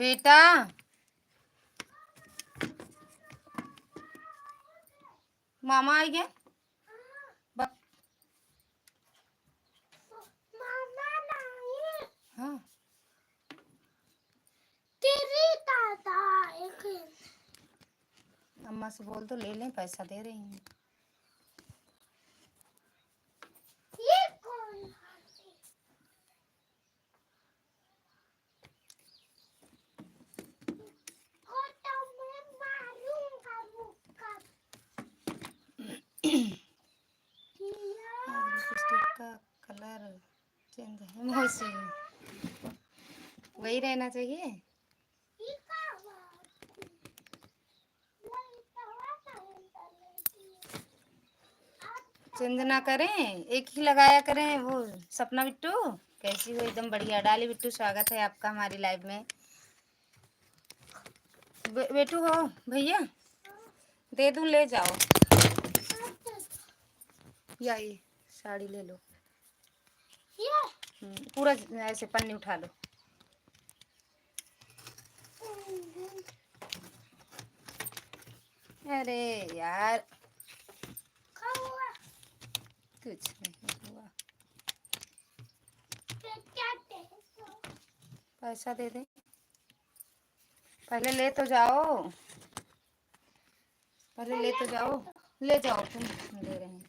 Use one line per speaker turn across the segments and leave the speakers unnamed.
बेटा मामा आई गए। हाँ अम्मा से बोल तो ले लें, पैसा दे रही हूँ। लिपस्टिक का कलर चेंज है मौसी, वही रहना चाहिए। चेंज ना करें, एक ही लगाया करें। वो सपना बिट्टू कैसी हो? एकदम बढ़िया। डाली बिट्टू स्वागत है आपका हमारी लाइव में। बेटू हो भैया, दे दूं, ले जाओ। या ये साड़ी ले लो, पूरा ऐसे पन्नी उठा लो। अरे यार कुछ नहीं हुआ, पैसा दे दे, पहले ले तो जाओ, पहले ले तो जाओ, ले जाओ तुम, दे रहे हैं।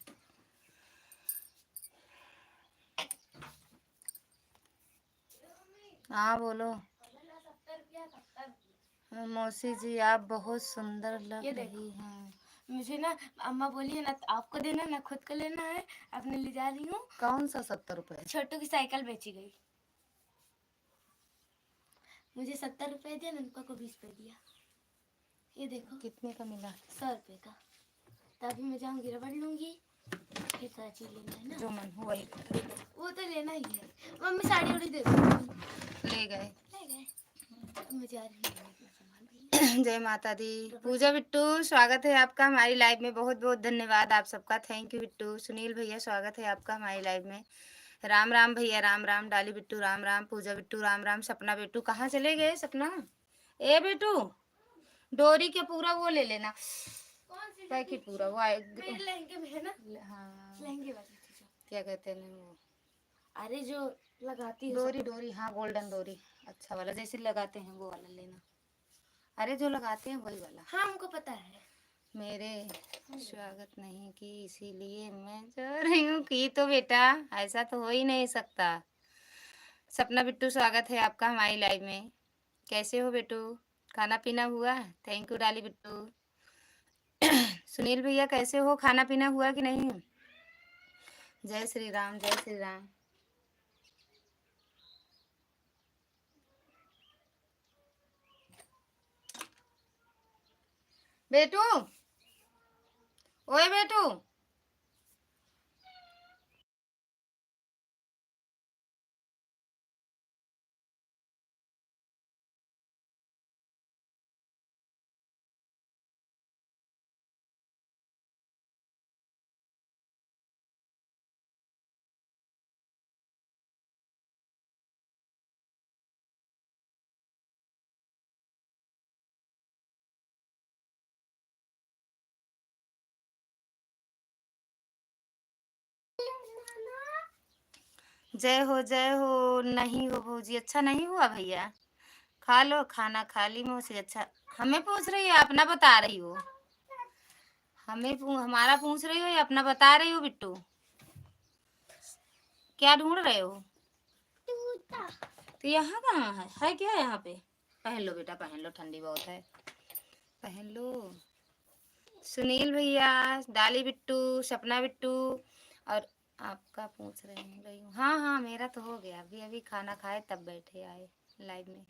हाँ बोलो। मौसी जी आप बहुत सुंदर लग रही हैं।
मुझे ना अम्मा बोली है ना आपको देना ना खुद को लेना है, अपने ले जा रही हूँ।
कौन सा 70 रुपए?
छोटू की साइकिल बेची गई, मुझे 70 रुपए दिया, ननका को 20 रुपए दिया। ये देखो
कितने का मिला?
100 रुपए का। तभी मैं जाऊंगी रबड़ लूंगी, फिर सारा चीज लेना है ना,
जो मन हो वही
वो तो लेना ही है। मम्मी साड़ी उड़ी दे दो।
ले गए।
मैं जा रही हूँ।
जय माता दी। पूजा बिट्टू स्वागत है आपका हमारी लाइव में, बहुत बहुत धन्यवाद आप सबका, थैंक यू बिट्टू। सुनील भैया स्वागत है आपका हमारी लाइव में। राम राम भैया, राम राम। डाली बिट्टू राम राम, पूजा बिट्टू राम राम। सपना बिट्टू कहाँ चले गए? सपना ए बिट्टू, डोरी के पूरा वो ले लेना, पैकेट पूरा वो
लहंगे में है ना।
हाँ
लहंगे वाली चीज़,
क्या कहते हैं वो,
अरे जो लगाती है
डोरी डोरी, हाँ गोल्डन डोरी, अच्छा वाला जैसे लगाते हैं वो वाला लेना। अरे जो लगाते हैं वही वाला।
हाँ हमको पता है।
मेरे स्वागत नहीं की इसीलिए मैं जा रही हूँ। की तो बेटा ऐसा तो हो ही नहीं सकता। सपना बिट्टू स्वागत है आपका हमारी लाइव में। कैसे हो बेटू? खाना पीना हुआ? Thank you Dali Bittu. सुनील भैया कैसे हो? खाना पीना हुआ कि नहीं? जय श्री राम, जय श्री राम। बेटू, ओए बेटू, जय हो जय हो। नहीं हो भौजी, अच्छा नहीं हुआ भैया? खा लो खाना, खा ली मौसी। अच्छा हमें पूछ रही हो, अपना बता रही हो? हमारा पूछ रही हो या अपना बता रही हो बिट्टू? क्या ढूंढ रहे हो? तो यहाँ कहाँ है क्या यहाँ पे? पहन लो बेटा, पहन लो, ठंडी बहुत है, पहन लो। सुनील भैया, डाली बिट्टू, सपना बिट्टू और आपका पूछ रही हूँ। हाँ हाँ मेरा तो हो गया, अभी अभी खाना खाए तब बैठे आए लाइव में,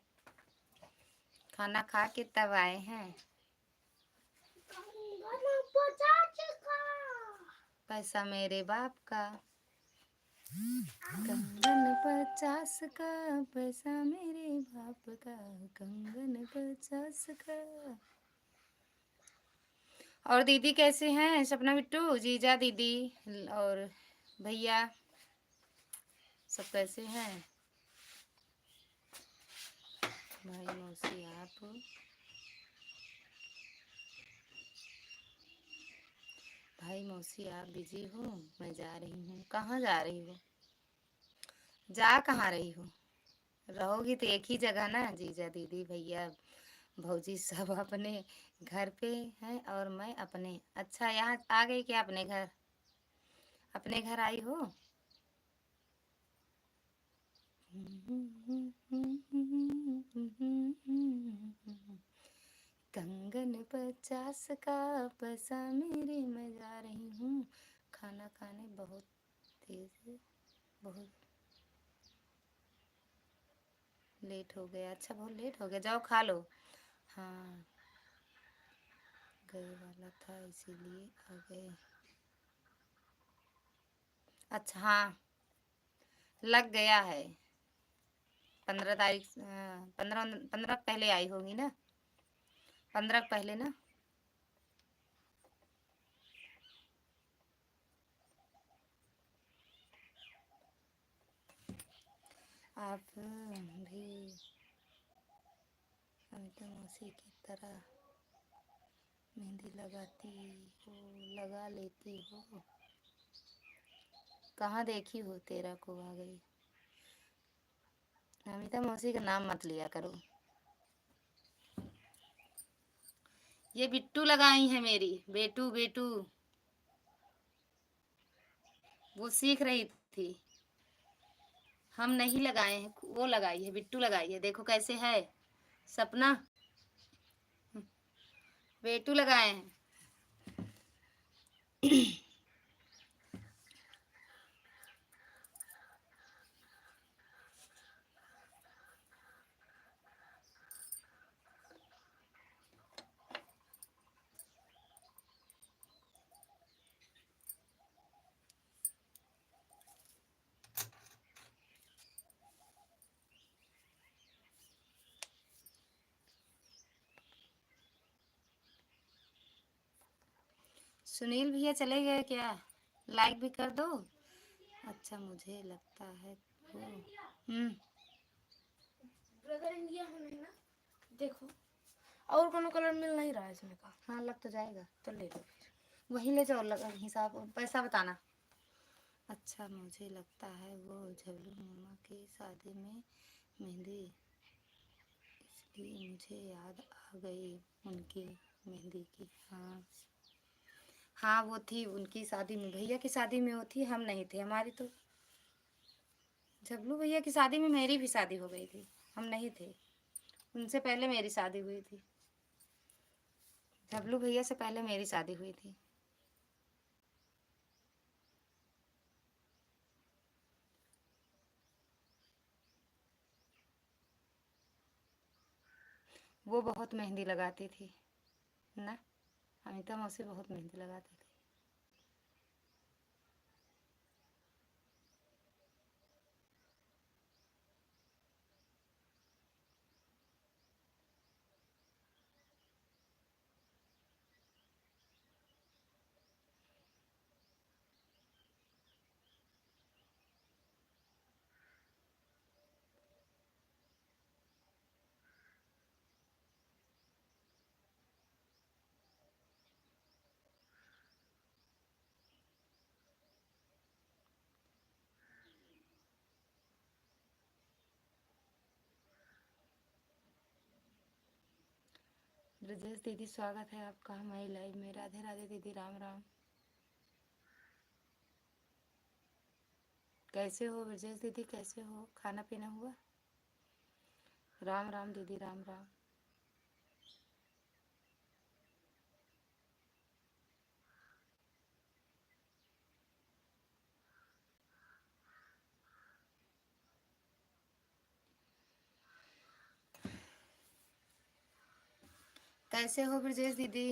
खाना खा के तब आए हैं। पैसा मेरे बाप का, कंगन 50 का, पैसा मेरे बाप का, कंगन 50 का। और दीदी कैसे हैं? सपना बिट्टू, जीजा दीदी और भैया सब कैसे हैं? भाई मौसी आप भाई मौसी आप बिजी हो? मैं जा रही हूँ। कहाँ जा रही हो? जा कहाँ रही हो? रहोगी तो एक ही जगह ना। जीजा दीदी भैया भौजी सब अपने घर पे हैं और मैं अपने। अच्छा, यहाँ आ गई क्या अपने घर? अपने घर आई हो? कंगन 50 का पैसा मेरे, मैं जा रही हूँ खाना खाने। बहुत तेज, बहुत लेट हो गया। अच्छा, बहुत लेट हो गया, जाओ खा लो। हाँ, गए वाला था इसीलिए आ गए। अच्छा, हाँ, लग गया है। 15 तारीख, 15 पहले आई होगी ना? 15 पहले ना? आप भी अमिता मौसी की तरह मेहंदी लगाती हो, लगा लेती हो? कहाँ देखी हो? तेरा को आ गई। अमिता मौसी का नाम मत लिया करो। ये बिट्टू लगाई है मेरी, बेटू बेटू। वो सीख रही थी, हम नहीं लगाए हैं, वो लगाई है, बिट्टू लगाई है। देखो कैसे है सपना। बेटू लगाए हैं। सुनील भैया चले गए क्या? लाइक भी कर दो। अच्छा, मुझे लगता है वो
ब्रदर इंडिया में नहीं ना? देखो, और कोनो कलर मिल नहीं रहा है इसमें का।
हाँ, लग तो जाएगा।
तो ले लो फिर।
वहीं ले जाओ, लगा हिसाब पैसा बताना। अच्छा, मुझे लगता है वो झबलू मामा की शादी में मेहंदी, इसलिए मुझे याद आ गई उनकी मेहंदी की। हाँ हाँ, वो थी उनकी शादी में, भैया की शादी में वो थी, हम नहीं थे। हमारी तो झबलू भैया की शादी में मेरी भी शादी हो गई थी, हम नहीं थे। उनसे पहले मेरी शादी हुई थी। झबलू भैया से पहले मेरी शादी हुई थी। वो बहुत मेहंदी लगाती थी ना। अमिता मौसी बहुत मेहंदी लगाती थी। ब्रजेश दीदी, स्वागत है आपका हमारी लाइव में। राधे राधे दीदी, राम राम। कैसे हो ब्रजेश दीदी, कैसे हो? खाना पीना हुआ? राम राम दीदी, राम राम। कैसे हो ब्रजेश दीदी?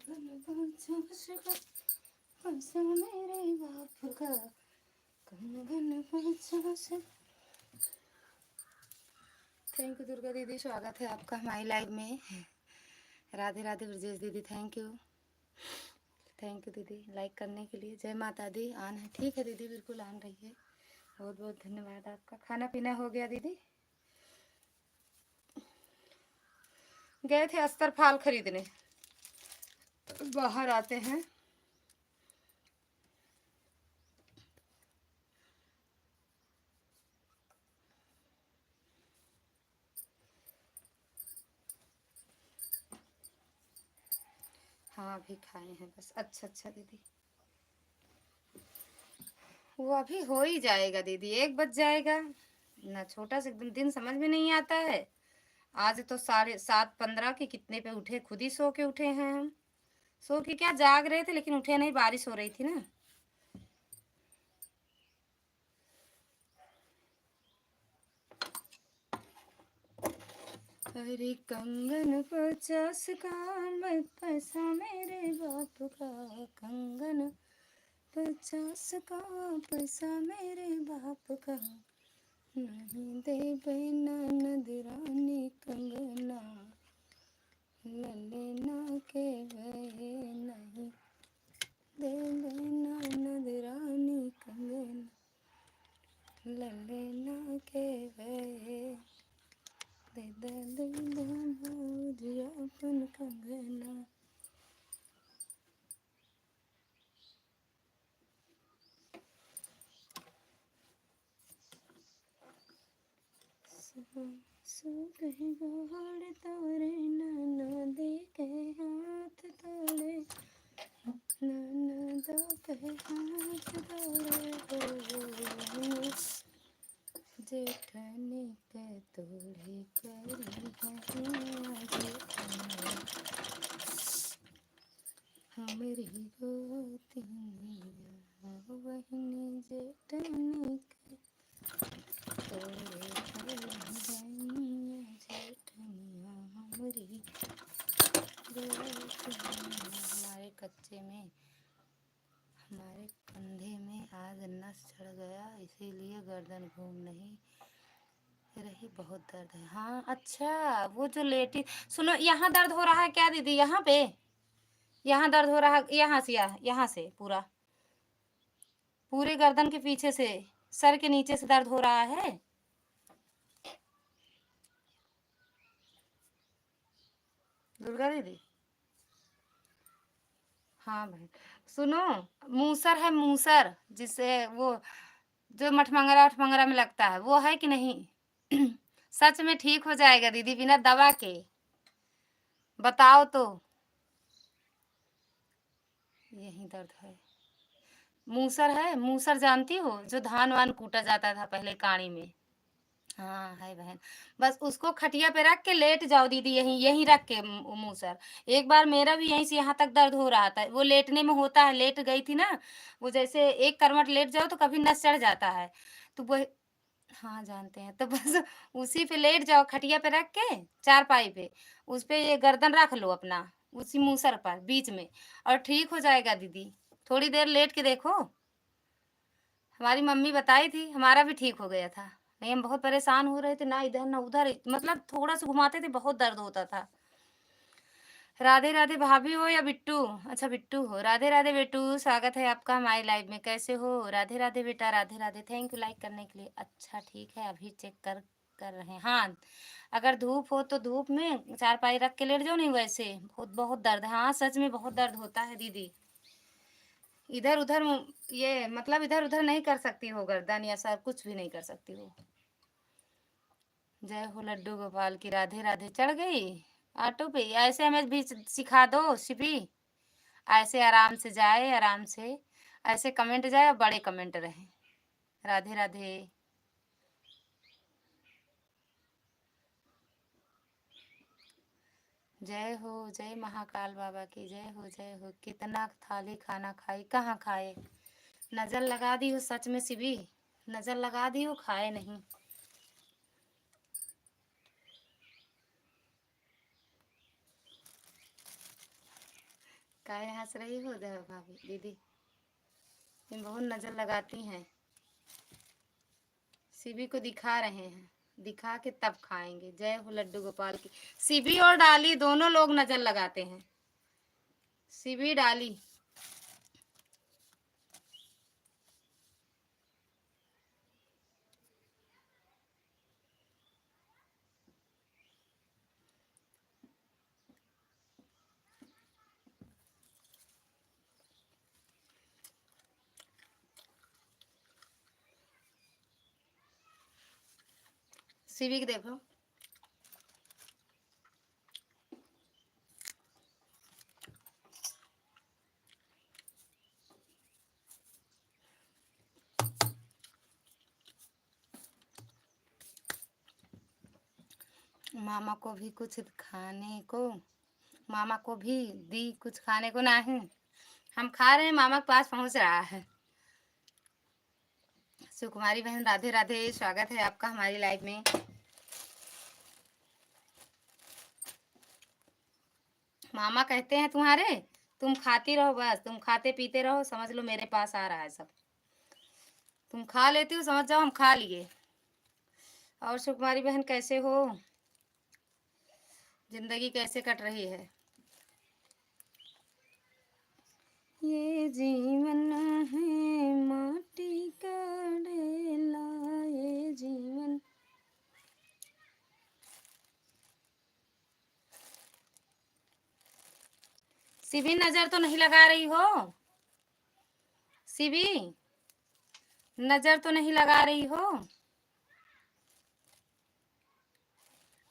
पैसा मेरे बाप का कंगन पचास। थैंक यू दुर्गा दीदी, स्वागत है आपका हमारी लाइव में। राधे राधे ब्रजेश दीदी, थैंक यू दीदी लाइक करने के लिए। जय माता दी। ऑन है, ठीक है दीदी, बिल्कुल ऑन रहिए। बहुत बहुत धन्यवाद आपका। खाना पीना हो गया दीदी? गए थे अस्तर फाल खरीदने, बाहर आते हैं। हाँ अभी खाए हैं बस। अच्छा दीदी, वो अभी हो ही जाएगा दीदी, 1 बज जाएगा ना। छोटा सा एकदम दिन समझ में नहीं आता है। आज तो 7:15 के कितने पे उठे, खुद ही सो के उठे हैं हम। सो के क्या, जाग रहे थे लेकिन उठे नहीं, बारिश हो रही थी ना। अरे कंगन 50 का, पैसा मेरे बाप का कंगन 50 का, पैसा मेरे बाप का। नहीं दे बेना नदरानी कंगना, ललेना के गए नहीं दे बेना नदरानी कंगना, ललेना के गए दे दे दे दे अपन कंगना। सो कहीं गोड़ तोड़े नाना दे के हाथ तोड़े, नाना दो के हाथ तोड़े, जेठानी के तोड़े करी हमारी गोतिनिया बहनी, जेठानी के तोड़े हमारे कच्चे में, हमारे कंधे में आज नस चढ़ गया, इसीलिए गर्दन घूम नहीं रही, बहुत दर्द है। हाँ अच्छा, वो जो लेटी, सुनो यहाँ दर्द हो रहा है क्या दीदी? यहाँ पे, यहाँ दर्द हो रहा है, यहाँ से, यहाँ से पूरा, पूरे गर्दन के पीछे से, सर के नीचे से दर्द हो रहा है। दुर्गा दीदी, हाँ बहन सुनो, मूसर है मूसर, जिससे वो जो मठमंगरा वठमंगरा में लगता है, वो है कि नहीं? सच में ठीक हो जाएगा दीदी, बिना दवा के। बताओ तो। यही दर्द है, मूसर है। मूसर जानती हो, जो धान वान कूटा जाता था पहले काड़ी में। हाँ है बहन, बस उसको खटिया पे रख के लेट जाओ दीदी, यहीं यहीं रख के मूसर। एक बार मेरा भी यहीं से यहाँ तक दर्द हो रहा था, वो लेटने में होता है। लेट गई थी ना, वो जैसे एक करवट लेट जाओ तो कभी नस चढ़ जाता है, तो वो, हाँ जानते हैं, तो बस उसी पे लेट जाओ, खटिया पे रख के, चारपाई पे, उस पे ये गर्दन रख लो अपना, उसी मूसर पर बीच में, और ठीक हो जाएगा दीदी। थोड़ी देर लेट के देखो, हमारी मम्मी बताई थी, हमारा भी ठीक हो गया था। नहीं हम बहुत परेशान हो रहे थे, ना इधर ना उधर, मतलब थोड़ा सा घुमाते थे बहुत दर्द होता था। राधे राधे भाभी हो या बिट्टू? अच्छा बिट्टू हो। राधे राधे बिट्टू, स्वागत है आपका हमारे लाइव में। कैसे हो? राधे राधे बेटा, Radhe Radhe. Thank you like करने के लिए। अच्छा ठीक है, अभी चेक कर रहे हैं। हाँ अगर धूप हो तो धूप में चारपाई रख के लेट जाओ, नहीं वैसे बहुत बहुत दर्द है। हाँ सच में बहुत दर्द होता है दीदी। इधर उधर, ये मतलब इधर उधर नहीं कर सकती हो गर्दन या सर, कुछ भी नहीं कर सकती हो। जय हो लड्डू गोपाल की। राधे राधे। चढ़ गई ऑटो पे? ऐसे हमें भी सिखा दो शिपी, ऐसे आराम से जाए, आराम से ऐसे कमेंट जाए और बड़े कमेंट रहे। राधे राधे। जय हो, जय महाकाल बाबा की जय हो, जय हो। कितना थाली खाना खाई, कहाँ खाए? नजर लगा दी हो सच में शिवी, नजर लगा दी हो, खाए नहीं। काहे हंस रही हो जय भाभी दीदी? तुम बहुत नजर लगाती हैं। शिवी को दिखा रहे हैं, दिखा के तब खाएंगे। जय हो लड्डू गोपाल की। शिवी और डाली दोनों लोग नजर लगाते हैं। शिवी डाली शिवी की देखो। मामा को भी कुछ खाने को, मामा को भी दी कुछ खाने को। नहीं, हम खा रहे हैं, मामा के पास पहुंच रहा है। सुकुमारी बहन राधे राधे, स्वागत है आपका हमारी लाइव में। मामा कहते हैं तुम्हारे, तुम खाती रहो, बस तुम खाते पीते रहो, समझ लो मेरे पास आ रहा है सब। तुम खा लेती हो, समझ जाओ हम खा लिए। और सुकुमारी बहन कैसे हो? जिंदगी कैसे कट रही है? ये जीवन है माटी का ढेला, ये जीवन। शिवी नजर तो नहीं लगा रही हो? शिवी नजर तो नहीं लगा रही हो?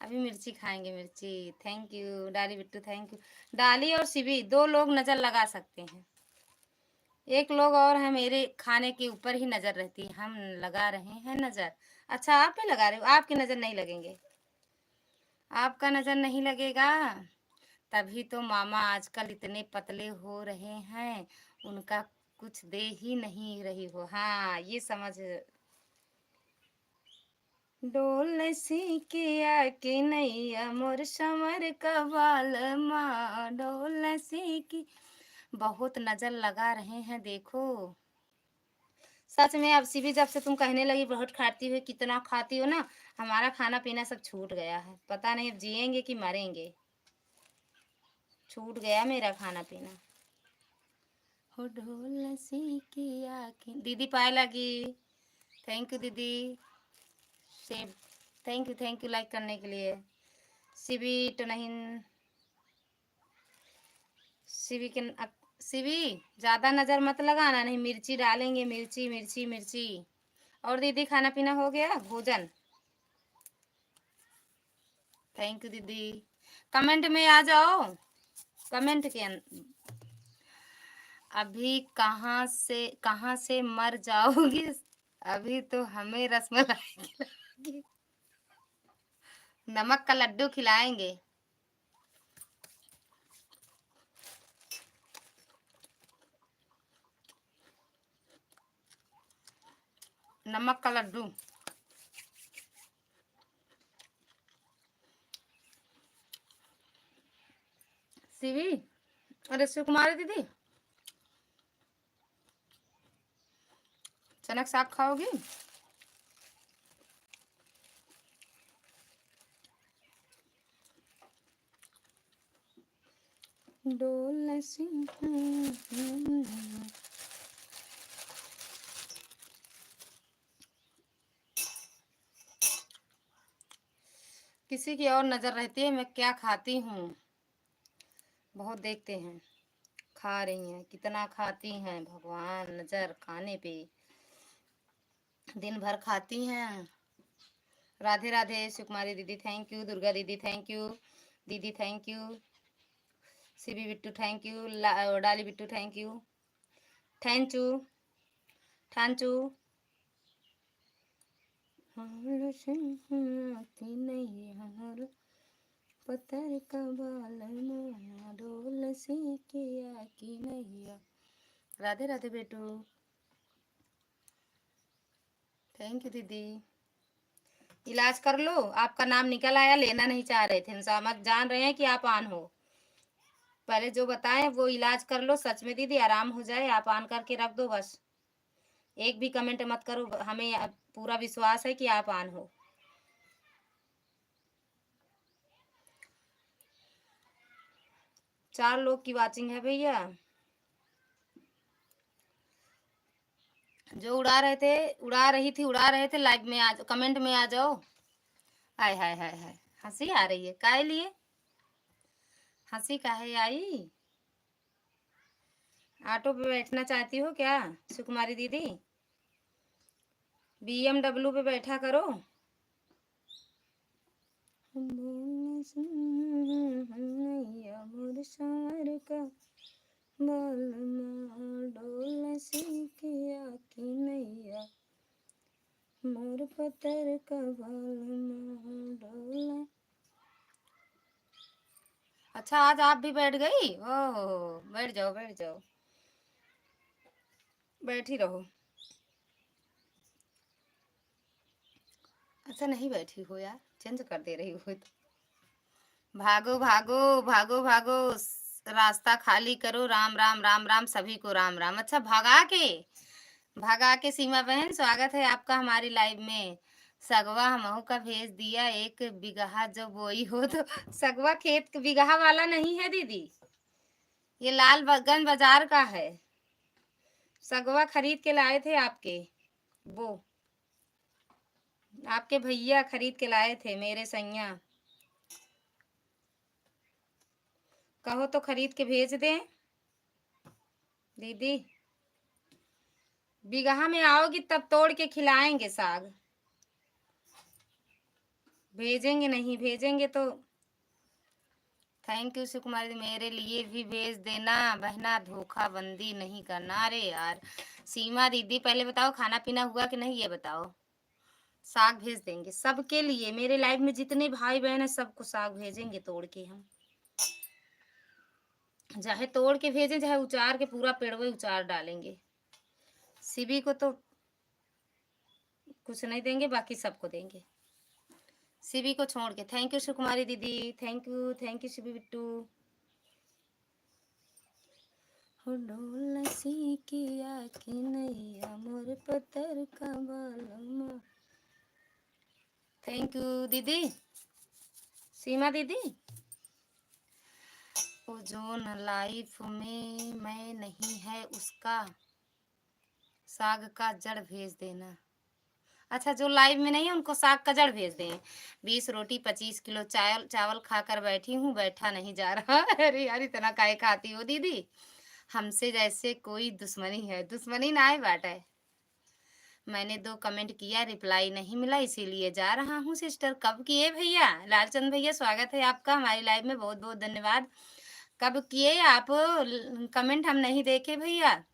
अभी मिर्ची खाएंगे, मिर्ची। Thank you Dali Bittu, thank you. डाली और शिवी दो लोग नजर लगा सकते हैं। एक लोग और है, मेरे खाने के ऊपर ही नजर रहती है। हम लगा रहे हैं नजर। अच्छा आप भी लगा रहे हो? आपकी नजर नहीं लगेंगे, आपका नजर नहीं लगेगा। तभी तो मामा आजकल इतने पतले हो रहे हैं, उनका कुछ दे ही नहीं रही हो। हाँ ये समझ। डोल सी किया कि नैया मोर समर कबाल माँ, डोल सी की। बहुत नजर लगा रहे हैं देखो। सच में अब भी जब से तुम कहने लगी बहुत खाती हो, कितना खाती हो ना, हमारा खाना पीना सब छूट गया है। पता नहीं अब जिएंगे कि मरेंगे। छूट गया मेरा खाना पीना। हो ढोल सी किया कि दीदी पाए लगी। थैंक यू दीदी, सेव। थैंक यू लाइक करने के लिए। शिवी तो नहीं, शिवी के शिवी ज्यादा नजर मत लगाना, नहीं मिर्ची डालेंगे, मिर्ची मिर्ची मिर्ची। और दीदी खाना पीना हो गया, भोजन? थैंक यू दीदी। कमेंट में आ जाओ, कमेंट के अभी कहाँ से मर जाओगी? अभी तो हमें रसमलाई खिलाएंगे, नमक का लड्डू खिलाएंगे। नमक का लड्डू। शिवी, अरे सुकुमारी दीदी, चनक साग खाओगी? डोल सी किसी की और नजर रहती है मैं क्या खाती हूँ। बहुत देखते हैं, खा रही हैं, कितना खाती हैं भगवान, नजर खाने पे दिन भर खाती हैं। राधे राधे सुकुमारी दीदी, थैंक यू। दुर्गा दीदी थैंक यू, दीदी thank you. Shivi Bittu thank you, Dali Bittu thank you, thank you, thank you. पत्थर का बाल डोल सी किया कि नैया। राधे राधे बेटू, थैंक यू दीदी। इलाज कर लो, आपका नाम निकल आया, लेना नहीं चाह रहे थे, हम समझ जान रहे हैं कि आप आन हो। पहले जो बताएं वो इलाज कर लो, सच में दीदी आराम हो जाए। आप ऑन करके रख दो बस, एक भी कमेंट मत करो, हमें पूरा विश्वास है कि आप ऑन हो। चार लोग की वाचिंग है भैया। जो उड़ा रहे थे, उड़ा रहे थे, लाइव में आ जाओ, कमेंट में आ जाओ। हाय हाय हाय हाय, हंसी आ रही है काहे लिए, हंसी काहे आई? ऑटो पे बैठना चाहती हो क्या सुकुमारी दीदी? BMW पे बैठा करो। मोर पतर का डोला। अच्छा आज आप भी बैठ गई? ओह बैठ जाओ बैठ जाओ, बैठी रहो। अच्छा नहीं बैठी हो यार, चेंज कर दे रही हो तो। भागो भागो भागो भागो, रास्ता खाली करो। राम राम राम राम, सभी को राम राम। अच्छा भागा के सीमा बहन स्वागत है आपका हमारी लाइव में। सगवा हमहू का भेज दिया, 1 बीघा जो बोई हो तो। सगवा खेत बीघा वाला नहीं है दीदी, ये लालगंज बाजार का है। सगवा खरीद के लाए थे वो आपके भैया खरीद के लाए थे, मेरे सैया। कहो तो खरीद के भेज दें दीदी। बीघा में आओगी तब तोड़ के खिलाएंगे साग। भेजेंगे नहीं, भेजेंगे तो थैंक यू सुकुमारी, मेरे लिए भी भेज देना बहना, धोखाबंदी नहीं करना। अरे यार सीमा दीदी पहले बताओ खाना पीना हुआ कि नहीं ये बताओ। साग भेज देंगे सबके लिए, मेरे लाइफ में जितने भाई बहन है सबको साग भेजेंगे तोड़ के हम। चाहे तोड़ के भेजें चाहे उचार के, पूरा पेड़वे उचार डालेंगे। शिवी को तो कुछ नहीं देंगे, बाकी सबको देंगे, शिवी को छोड़ के। थैंक यू सुकुमारी दीदी, थैंक यू शिवी बिट्टू। डोलसी किया कि नैया मोर पतर का बालमा। थैंक यू दीदी सीमा दीदी। ओजोन लाइफ में मैं नहीं है उसका, साग का जड़ भेज देना। अच्छा जो लाइव में नहीं है उनको साग का जड़ भेज दें। 20 रोटी 25 किलो चावल खाकर बैठी हूँ, बैठा नहीं जा रहा। अरे यार इतना काहे खाती हो दीदी, हमसे जैसे कोई दुश्मनी है, दुश्मनी ना है बाटा है। मैंने 2 कमेंट किया, रिप्लाई नहीं मिला, इसीलिए जा रहा हूँ सिस्टर। कब किए भैया? लालचंद भैया स्वागत है आपका हमारी लाइव में, बहुत बहुत धन्यवाद। कब किए आप कमेंट? हम नहीं देखे भैया।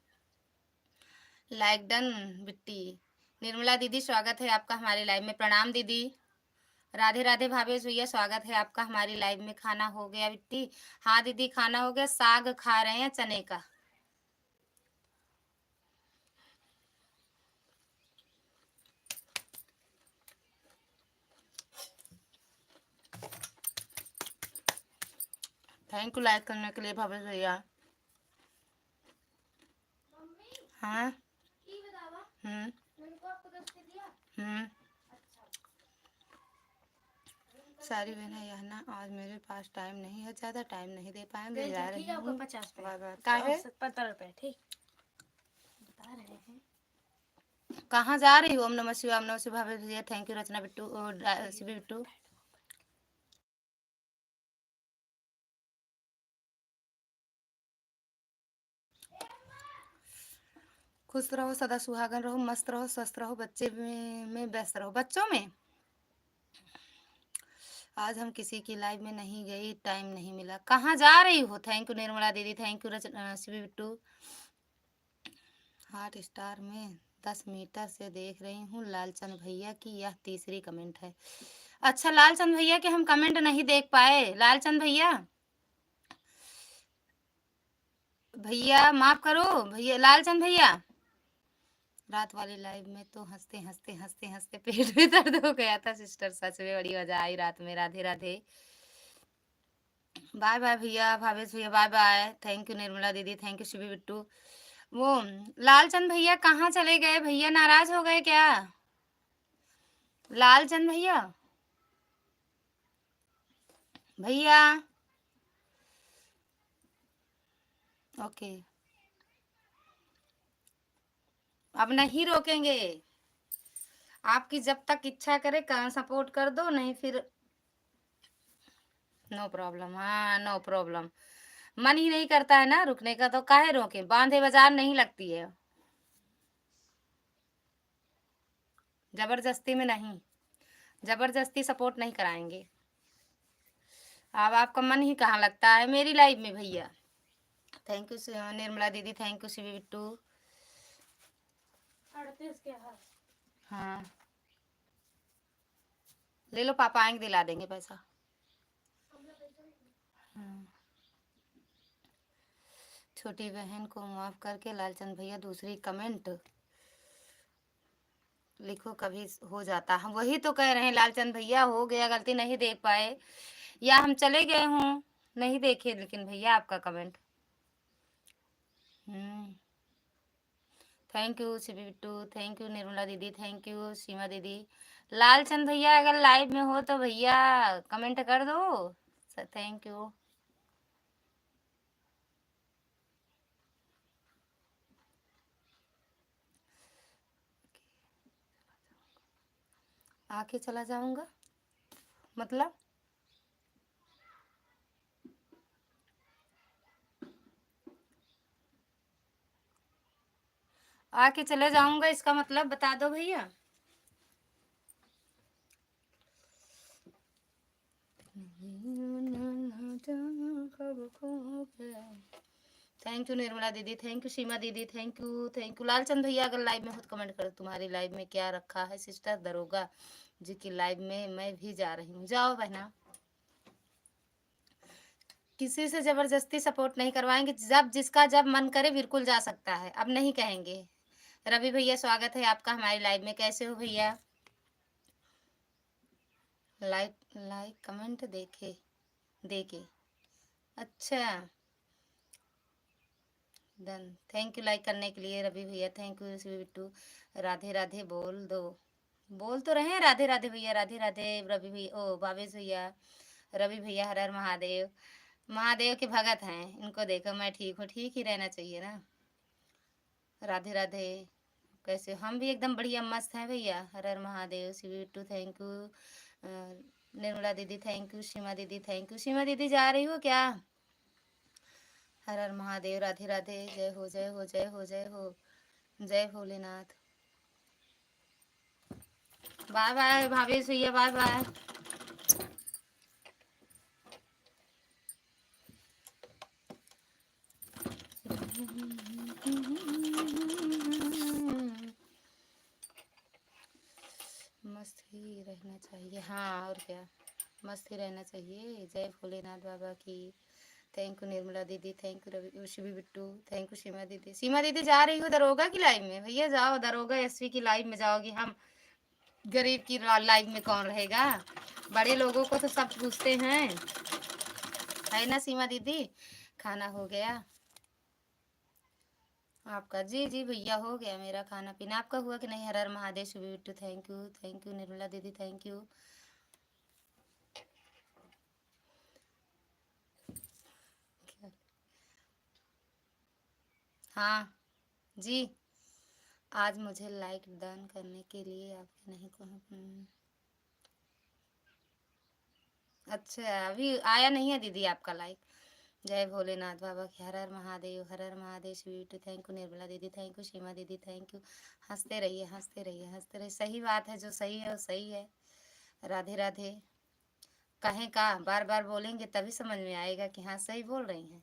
लाइक डन बिट्टी। निर्मला दीदी स्वागत है आपका हमारी लाइव में, प्रणाम दीदी। राधे राधे भावेश भैया स्वागत है आपका हमारी लाइव में। खाना हो गया बिट्टी? हाँ दीदी खाना हो गया, साग खा रहे हैं चने का। थैंक यू लाइक करने के लिए भावेश भैया। हाँ सारी बहना यह ना, आज मेरे पास टाइम नहीं है, ज़्यादा टाइम नहीं दे पाएंगे, जा रही हूँ।
50 रुपए ठीक बता रहे हैं।
कहाँ जा रही हो? ओम नमः शिवाय, ओम नमः शिवाय भावेश भैया। थैंक यू रचना बिट्टू शिवी बिट्टू। खुश रहो, सदा सुहागन रहो, मस्त रहो, स्वस्थ रहो, बच्चे में व्यस्त रहो। बच्चों में आज हम किसी की लाइव में नहीं गई, टाइम नहीं मिला। कहाँ जा रही हो? थैंक यू निर्मला दीदी, thank you Shivi Bittu. Hot star में 10 मीटर से देख रही हूँ लालचंद भैया की यह तीसरी कमेंट है। अच्छा लालचंद भैया के हम कमेंट नहीं देख पाए। लालचंद भैया माफ करो भैया, लालचंद भैया। रात वाली लाइव में तो हंसते हंसते हंसते हंसते पेट में दर्द हो गया था सिस्टर, सच में बड़ी मजा आई रात में। राधे राधे। बाय बाय भैया, भावेश भैया bye bye. Thank you Nirmala दीदी, थैंक यू शिवी बिट्टू। वो लालचंद भैया कहाँ चले गए? भैया नाराज हो गए क्या? लालचंद भैया, भैया ओके, अब नहीं रोकेंगे। आपकी जब तक इच्छा करे सपोर्ट कर दो, नहीं फिर नो प्रॉब्लम। हाँ नो प्रॉब्लम। मन ही नहीं करता है ना रुकने का तो काहे रोके? बांधे बाजार नहीं लगती है, जबरदस्ती में नहीं, जबरदस्ती सपोर्ट नहीं कराएंगे। अब आपका मन ही कहाँ लगता है मेरी लाइफ में भैया। थैंक यू निर्मला दीदी, थैंक यू शिवी बिट्टू।
38 के है।
हाँ ले लो, पापा आएंगे दिला देंगे पैसा। हाँ। छोटी बहन को माफ करके लालचंद भैया दूसरी कमेंट लिखो, कभी हो जाता। हम वही तो कह रहे हैं लालचंद भैया, हो गया गलती, नहीं देख पाए या हम चले गए हों, नहीं देखे लेकिन भैया आपका comment. Thank you Shivi Bittu, thank you Nirmala दीदी, थैंक यू सीमा दीदी। लालचंद भैया अगर लाइव में हो तो भैया कमेंट कर दो। Thank you. आके चला जाऊंगा मतलब आके चले जाऊंगा, इसका मतलब बता दो भैया। थैंक यू निर्मला दीदी, थैंक यू सीमा दीदी, thank you, thank you. Lalchand भैया अगर लाइव में हो तो कमेंट करो, तुम्हारी लाइव में क्या रखा है? सिस्टर दरोगा जी की लाइव में मैं भी जा रही हूँ। जाओ बहना, किसी से जबरदस्ती सपोर्ट नहीं करवाएंगे। जब जिसका जब मन करे बिल्कुल जा सकता है, अब नहीं कहेंगे। रवि भैया स्वागत है आपका हमारी लाइव में, कैसे हो भैया? लाइक लाइक कमेंट देके अच्छा डन, थैंक यू लाइक करने के लिए रवि भैया, थैंक यू बिट्टू। राधे राधे बोल दो, बोल तो रहे हैं राधे राधे भैया, राधे राधे रवि भैया, ओ भावेश भैया, रवि भैया हर हर महादेव। महादेव के भगत हैं, इनको देखो मैं ठीक हूँ, ठीक ही रहना चाहिए ना। राधे राधे, कैसे? हम भी एकदम बढ़िया मस्त हैं भैया, हर हर महादेव। शिव बिट्टू थैंक यू, निर्मला दीदी थैंक यू, सीमा दीदी थैंक यू। सीमा दीदी जा रही हो क्या? हर हर महादेव, राधे राधे, जय हो जय हो जय हो जय हो, जय भोलेनाथ। बाय बाय भावेश भैया, बाय बाय। मस्त ही रहना चाहिए, हाँ और क्या, मस्त ही रहना चाहिए। जय भोलेनाथ बाबा की। थैंक यू निर्मला दीदी, thank you Ravi Shivi Bittu, thank you Seema दीदी। सीमा दीदी जा रही हो दरोगा की लाइव में? भैया जाओ, दरोगा एसपी की लाइव में जाओगी, हम गरीब की लाइव में कौन रहेगा? बड़े लोगों को तो सब पूछते हैं, है ना सीमा दीदी? खाना हो गया आपका? जी जी भैया हो गया मेरा खाना पीना, आपका हुआ कि नहीं? हर हर महादेव शिवी बिट्टू थैंक यू निर्मला दीदी, थैंक यू। हाँ जी, आज मुझे लाइक डन करने के लिए आपके नहीं कहूँ। अच्छा अभी आया नहीं है दीदी आपका लाइक। जय भोलेनाथ बाबा की, हर हर महादेव, हर हर Mahadev. Sweet thank you Nirmala दीदी, थैंक यू सीमा दीदी, थैंक यू। हंसते रहिए हंसते रहिए हंसते रहिए, सही बात है, जो सही है वो सही है। राधे राधे। कहें का बार बार बोलेंगे तभी समझ में आएगा कि हाँ सही बोल रही हैं।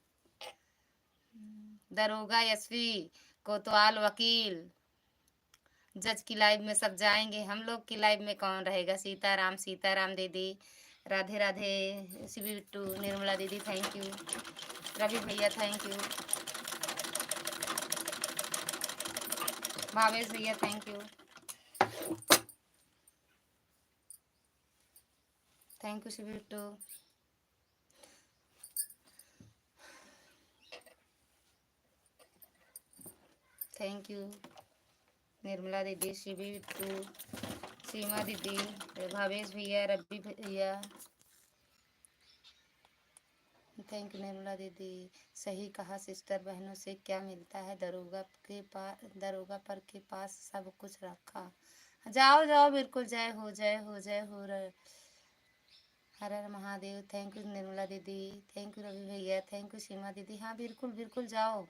दरोगा एसपी कोतवाल वकील जज की लाइव में सब जाएंगे, हम लोग की लाइव में कौन रहेगा? सीताराम सीताराम दीदी, राधे राधे। शिवी बिट्टू, निर्मला दीदी थैंक यू, रवि भैया थैंक यू, भावेश भैया thank you, thank you Shivi Bittu. Thank you. Nirmala दीदी, शिवी बिट्टू, सीमा दीदी, भावेश भैया, रवि भैया, थैंक यू। निर्मला दीदी, सही कहा सिस्टर, बहनों से क्या मिलता है, दरोगा पर के पास सब कुछ रखा। जाओ जाओ, बिल्कुल जय हो जय हो जय हो हर हर महादेव। थैंक यू निर्मला दीदी, थैंक यू रवि भैया, थैंक यू सीमा दीदी। हाँ बिल्कुल बिल्कुल जाओ,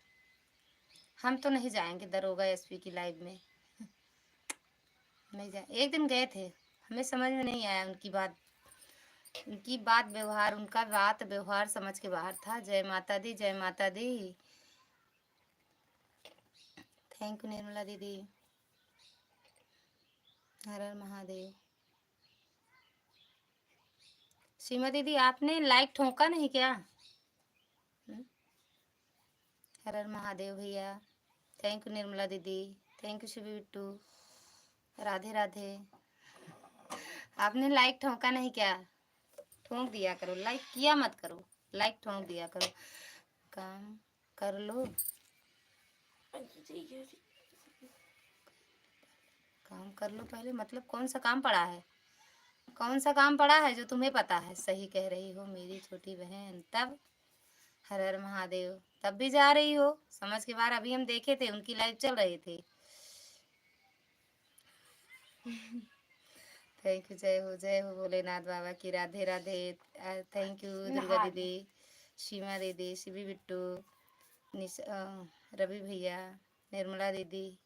हम तो नहीं जाएंगे दरोगा एसपी की लाइव में, नहीं जाए। एक दिन गए थे, हमें समझ में नहीं आया उनकी बात व्यवहार, उनका बात व्यवहार समझ के बाहर था। जय माता दी, जय माता दी। थैंक यू निर्मला दीदी, हर हर महादेव। सीमा दीदी, आपने लाइक ठोका नहीं क्या? हर हर महादेव भैया, थैंक यू निर्मला दीदी, थैंक यू शिवी बिट्टू, राधे राधे। आपने लाइक ठोका नहीं क्या? ठोक दिया करो, लाइक किया मत करो, लाइक ठोक दिया करो। काम कर लो, काम कर लो पहले, मतलब कौन सा काम पड़ा है? कौन सा काम पड़ा है जो तुम्हें पता है? सही कह रही हो मेरी छोटी बहन। तब हर हर महादेव, तब भी जा रही हो समझ के बाहर। अभी हम देखे थे, उनकी लाइव चल रही थी। थैंक यू, जय हो भोलेनाथ बाबा की, राधे राधे। थैंक यू दुर्गा दीदी, सीमा दीदी, शिवी बिट्टू, रवि भैया, निर्मला दीदी,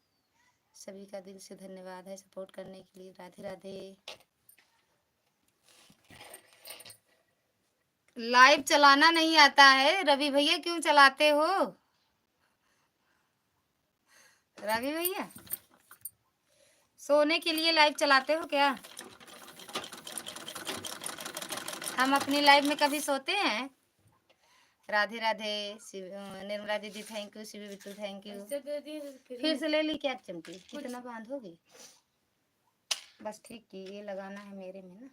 सभी का दिल से धन्यवाद है सपोर्ट करने के लिए। राधे राधे। लाइव चलाना नहीं आता है रवि भैया, क्यों चलाते हो रवि भैया? सोने के लिए लाइव चलाते हो क्या? हम अपनी लाइव में कभी सोते हैं? राधे राधे। निर्मला दीदी thank you, Shivi Bittu thank you. फिर से ले ली क्या चमकी? कितना बांधोगी? बस ठीक की, ये लगाना है मेरे में ना।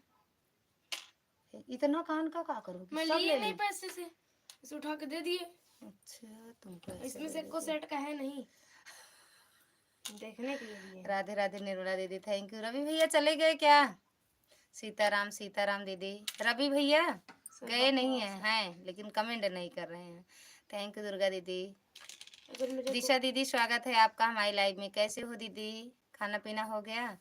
इतना कान का क्या करोगी?
मैं लिए नहीं पैसे से, इसे उठा के दे दिए। अच्छा, तुम पैसे इसमें से को सेट का है नहीं, देखने के लिए।
राधे राधे निर्मला दीदी थैंक यू। रवि भैया चले गए क्या? सीताराम सीताराम दीदी। रवि भैया गए नहीं हैं लेकिन कमेंट नहीं कर रहे हैं। थैंक यू दुर्गा दीदी। दिशा दीदी स्वागत है आपका हमारी लाइव में। कैसे हो दीदी? खाना पीना हो गया?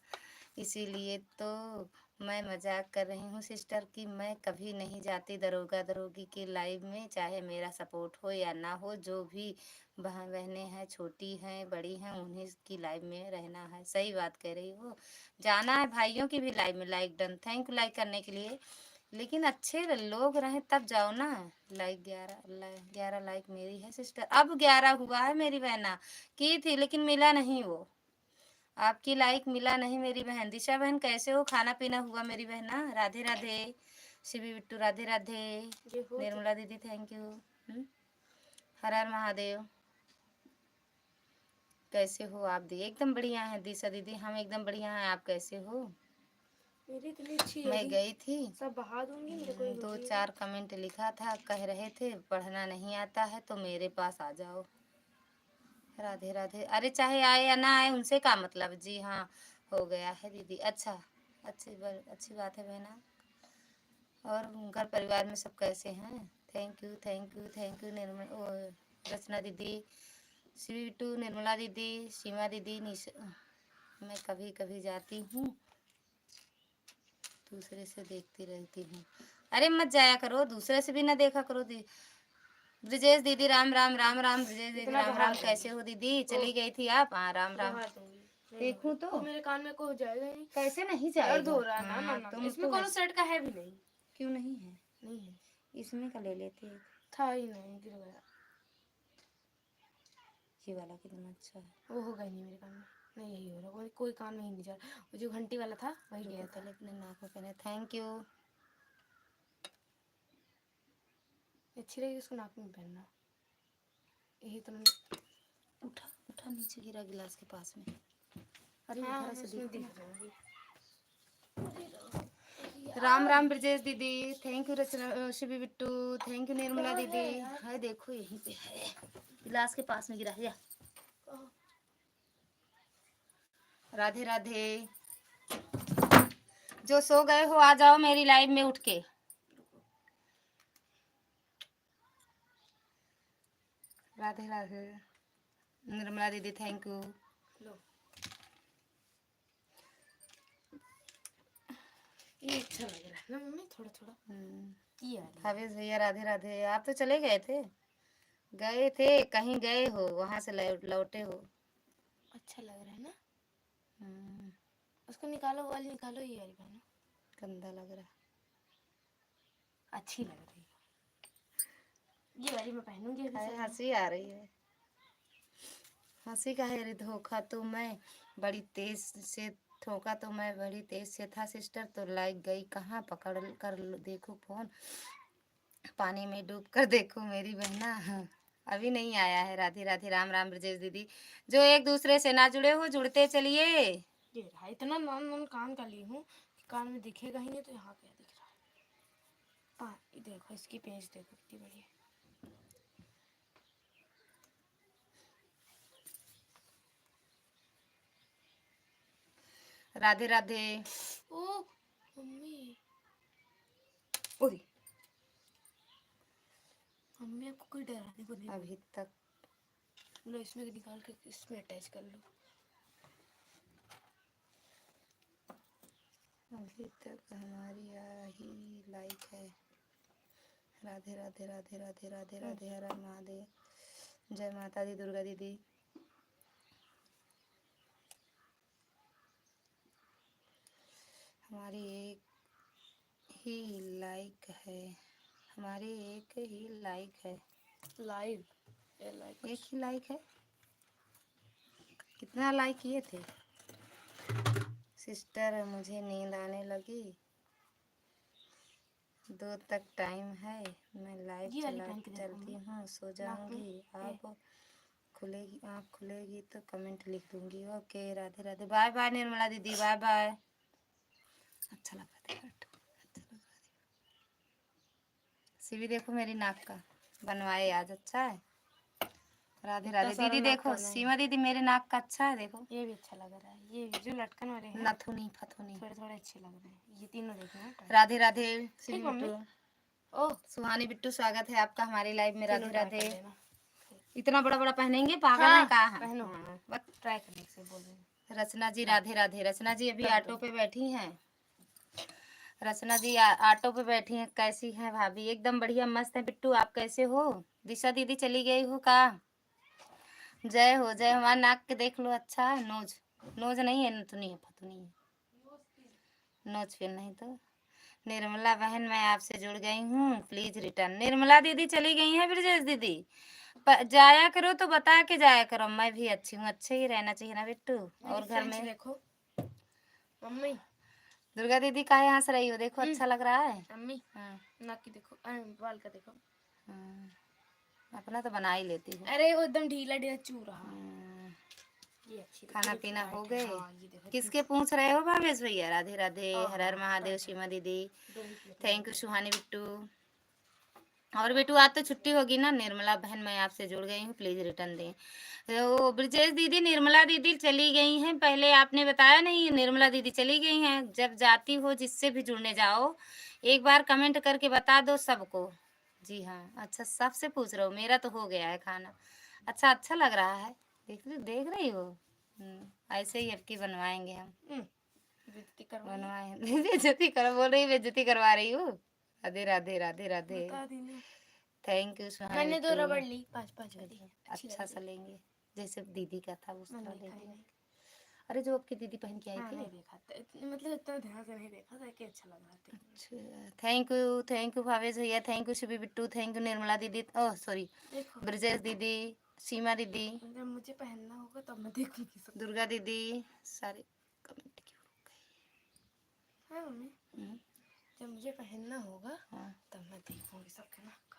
इसीलिए तो मैं मजाक कर रही हूँ सिस्टर कि मैं कभी नहीं जाती दरोगा दरोगी की लाइव में, चाहे मेरा सपोर्ट हो या ना हो। जो भी बहनें हैं, छोटी हैं बड़ी हैं, उन्हीं की लाइव में रहना है। सही बात कह रही हो, जाना है भाइयों की भी लाइव में। Like done, thank you like करने के लिए। लेकिन अच्छे लोग रहें तब जाओ ना। लाइक 11 लाइक मेरी है सिस्टर। अब 11 हुआ है मेरी बहना की थी लेकिन मिला नहीं, वो आपकी लाइक मिला नहीं मेरी बहन। दिशा बहन कैसे हो? खाना पीना हुआ मेरी बहना? राधे राधे। शिवी बिट्टू राधे राधे। निर्मला दीदी थैंक यू। हर हर महादेव। कैसे हो आप दी? एकदम बढ़िया है दिशा दीदी, हम एकदम बढ़िया हैं। आप कैसे हो?
मेरी इतनी अच्छी
मैं गई थी,
सब बहा दूंगी।
2-4 कमेंट लिखा था, कह रहे थे पढ़ना नहीं आता है तो मेरे पास आ जाओ। राधे राधे। अरे चाहे आए या ना आए उनसे क्या मतलब। जी हाँ हो गया है दीदी। अच्छा, अच्छी बात है बहना। और घर परिवार में सब कैसे हैं? Thank you thank you thank you. Rachna दीदी, स्वीटू, निर्मला दीदी, सीमा दीदी, मैं कभी कभी जाती हूँ, दूसरे से देखती रहती हूँ। अरे मत जाया करो, दूसरे से भी ना देखा करो। ब्रिजेश दीदी राम राम राम राम। ब्रिजेश दीदी राम राम। कैसे हो दीदी? चली गई थी आप? हाँ राम राम। देखूं तो
मेरे कान में को जाएगा नहीं।
कैसे नहीं जाएगा?
दर्द हो रहा है। ना ना
तुम
इसमें कोनो सेट का है भी नहीं।
क्यों नहीं है?
नहीं है,
इसमें का ले लेते।
था ही नहीं, गिर गया।
ये वाला कितना अच्छा है।
वो होगा ही नहीं मेरे कान में। नहीं यही हो रहा, कोई कान में ही नहीं जा रहा। वो जो घंटी वाला था वही गया था।
पहले अपने नाक में पहने। Thank you.
अच्छी रहेगी उसको नाक में पहनना। यही तो मैंने
उठा उठा, नीचे गिरा गिलास के पास में। अरे
हाँ,
इधर से
दिख
देखो। राम राम ब्रजेश दीदी thank you. Rachna Shivi Bittu thank you. Nirmala दीदी है देखो यहीं पे है, गिलास के पास में गिरा है। राधे राधे। जो सो गए हो आ जाओ मेरी लाइव में उठ के। राधे राधे। निर्मला दीदी थैंक यू।
लो, ये अच्छा लग रहा है ना मम्मी, थोड़ा थोड़ा ये आ रही है।
भावेश भैया राधे राधे। आप तो चले गए थे, कहीं गए हो, वहां से लौटे हो।
अच्छा लग रहा है ना,
हम्म,
उसको निकालो, वाली निकालो, ये वाली पहनो,
गंदा लग रहा।
अच्छी लग रही है, ये वाली मैं पहनूंगी अभी
है
साइड में।
हंसी आ रही है। हंसी का है रे, धोखा तो मैं बड़ी तेज से ठोका तो मैं बड़ी तेज से था सिस्टर, तो लाइक गई कहाँ, पकड़ कर देखो फोन, पानी में डूब कर देखो मेरी बहना। अभी नहीं आया है। राधे राधे। राम राम ब्रजेश दीदी। जो एक दूसरे से ना जुड़े हो जुड़ते चलिए।
ये रहा, इतना नॉन नॉन कान का ली हूँ कि कान में दिखेगा ही नहीं, तो यहाँ क्या दिख रहा है। हाँ, ये देखो, इसकी पेंच देखो कितनी बढ़िया है।
राधे राधे।
ओ मम्मी,
ओए,
मम्मी आपको कोई डराने को नहीं बोला।
अभी तक
लो, इसमें निकाल के इसमें अटैच कर लो।
हमारी ही लाइक है। राधे राधे राधे राधे राधे राधे। हर हर महादेव। जय माता दी दुर्गा दीदी। हमारी एक ही लाइक है। हमारी एक ही लाइक है।
लाइव, ये लाइक
एक ही लाइक है। कितना लाइक किए थे सिस्टर? मुझे नींद आने लगी, 2 तक टाइम है, मैं लाइव
ये वाली पहन के देखो
चलती
मम्मी,
हूँ, सो
नाक में
जाऊंगी।
ये।
आँख खुलेगी तो कमेंट लिख दूंगी। Okay Radhe Radhe. Bye bye Nirmala दीदी, बाय बाय। अच्छा लग रहा था, अच्छा लग रहा था। सीवी देखो मेरी नाक का, बनवाए आज, अच्छा है। राधे
इतना
राधे।
सारा
दीदी
नाक
देखो,
का नहीं,
सीमा दीदी मेरे नाक का अच्छा है, देखो।
ये भी अच्छा लग रहा है, ये भी जो लटकन वाले हैं
नथुनी फथुनी।
थोड़े थोड़े अच्छे लग रहे हैं, ये तीनों देखना है।
राधे राधे। सीवी
ठीक मम्मी।
बिट्टू।
ओह,
सुहानी बिट्टू, स्वागत है आपका हमारी लाइव में।
चलो
राधे
ट्राई कर
राधे।
लेना।
इतना बड़ा बड़ा पहनेंगे, पागल
हाँ
है कहाँ?
पहनो,
बस।
ट्राई करने से बोल रही हूँ।
रचना जी राधे राधे। रचना जी अभी
कर
ऑटो
दो।
पे बैठी हैं। रचना जी ऑटो पे बैठी हैं। कैसी हैं भाभी? एकदम बढ़िया मस्त है। बिट्टू आप कैसे हो? दिशा दीदी चली गई हो का? जय हो जय। हमारा नाक के देख लो, अच्छा है। नोज, नोज नहीं है, नथुनी है फथुनी है। नोज फिर नहीं तो। निर्मला बहन मैं आपसे जुड़ गई हूँ, प्लीज रिटर्न। निर्मला दीदी चली गई हैं ब्रजेश दीदी। जाया करो तो बता के जाया करो। मैं भी अच्छी हूँ, अच्छे ही रहना चाहिए ना बिट्टू। और घर
फ्रेंड्स
में
देखो मम्मी,
दुर्गा दीदी काहे हंस रही हो? देखो अच्छा लग रहा है।
मम्मी
हाँ,
नाक की देखो, बाल का देखो।
हाँ, अपना तो बना ही लेती हूँ।
अरे वो एकदम ढीला ढीला चू रहा। ये अच्छी
खाना
पूरी
पीना हो
white है।
गए?
हाँ ये देखो
किसके पूछ रहे हो भावेश भैया? राधे राधे।
हाँ,
हर हर
हाँ,
महादेव।
right,
सीमा दीदी
दो ही प्लेट
थैंक यू। सुहानी बिट्टू। और बेटू आज तो छुट्टी होगी ना। निर्मला बहन मैं आपसे जुड़ गई हूँ, प्लीज रिटर्न दें। तो ब्रजेश दीदी, निर्मला दीदी चली गई हैं, पहले आपने बताया नहीं। निर्मला दीदी चली गई हैं। जब जाती हो जिससे भी जुड़ने जाओ, एक बार कमेंट करके बता दो सबको। जी हाँ, अच्छा सबसे पूछ रहा हूँ। मेरा तो हो गया है खाना। अच्छा, अच्छा लग रहा है। देख रही हो। ऐसे ही अब की बनवाएंगे हम।
बेइज्जती करवाई,
बनवाए। बेइज्जती करो बोल रही, बेइज्जती करवा रही हूँ। राधे राधे राधे राधे।
बता दी ना।
थैंक यू सुहानी
मैंने दो
बिट्टू।
रबड़ ली, 5-5 वाली, अच्छी लग
अच्छा
रही
सा लेंगे, जैसे दीदी का था उस
मैंने
तरह
देखा ही
लेंगे।
नहीं।
अरे जो आपकी दीदी पहन के आई
हाँ
थी।
नहीं देखा था, मतलब इतना ध्यान से नहीं देखा था कि अच्छा लग रहा था।
अच्छा, थैंक यू भावेश भैया, thank you Shivi Bittu, thank you Nirmala दीदी, ओह सॉरी
देखो
ब्रजेश दीदी, सीमा दीदी,
जब मुझे पहनना होगा तब मैं देखूंगी सब।
दुर्गा दीदी। सारे कमेंट क्यों रुक गए?
हाँ मम्मी, जब मुझे पहनना होगा
हाँ,
तब मैं देखूंगी सबके नाक का।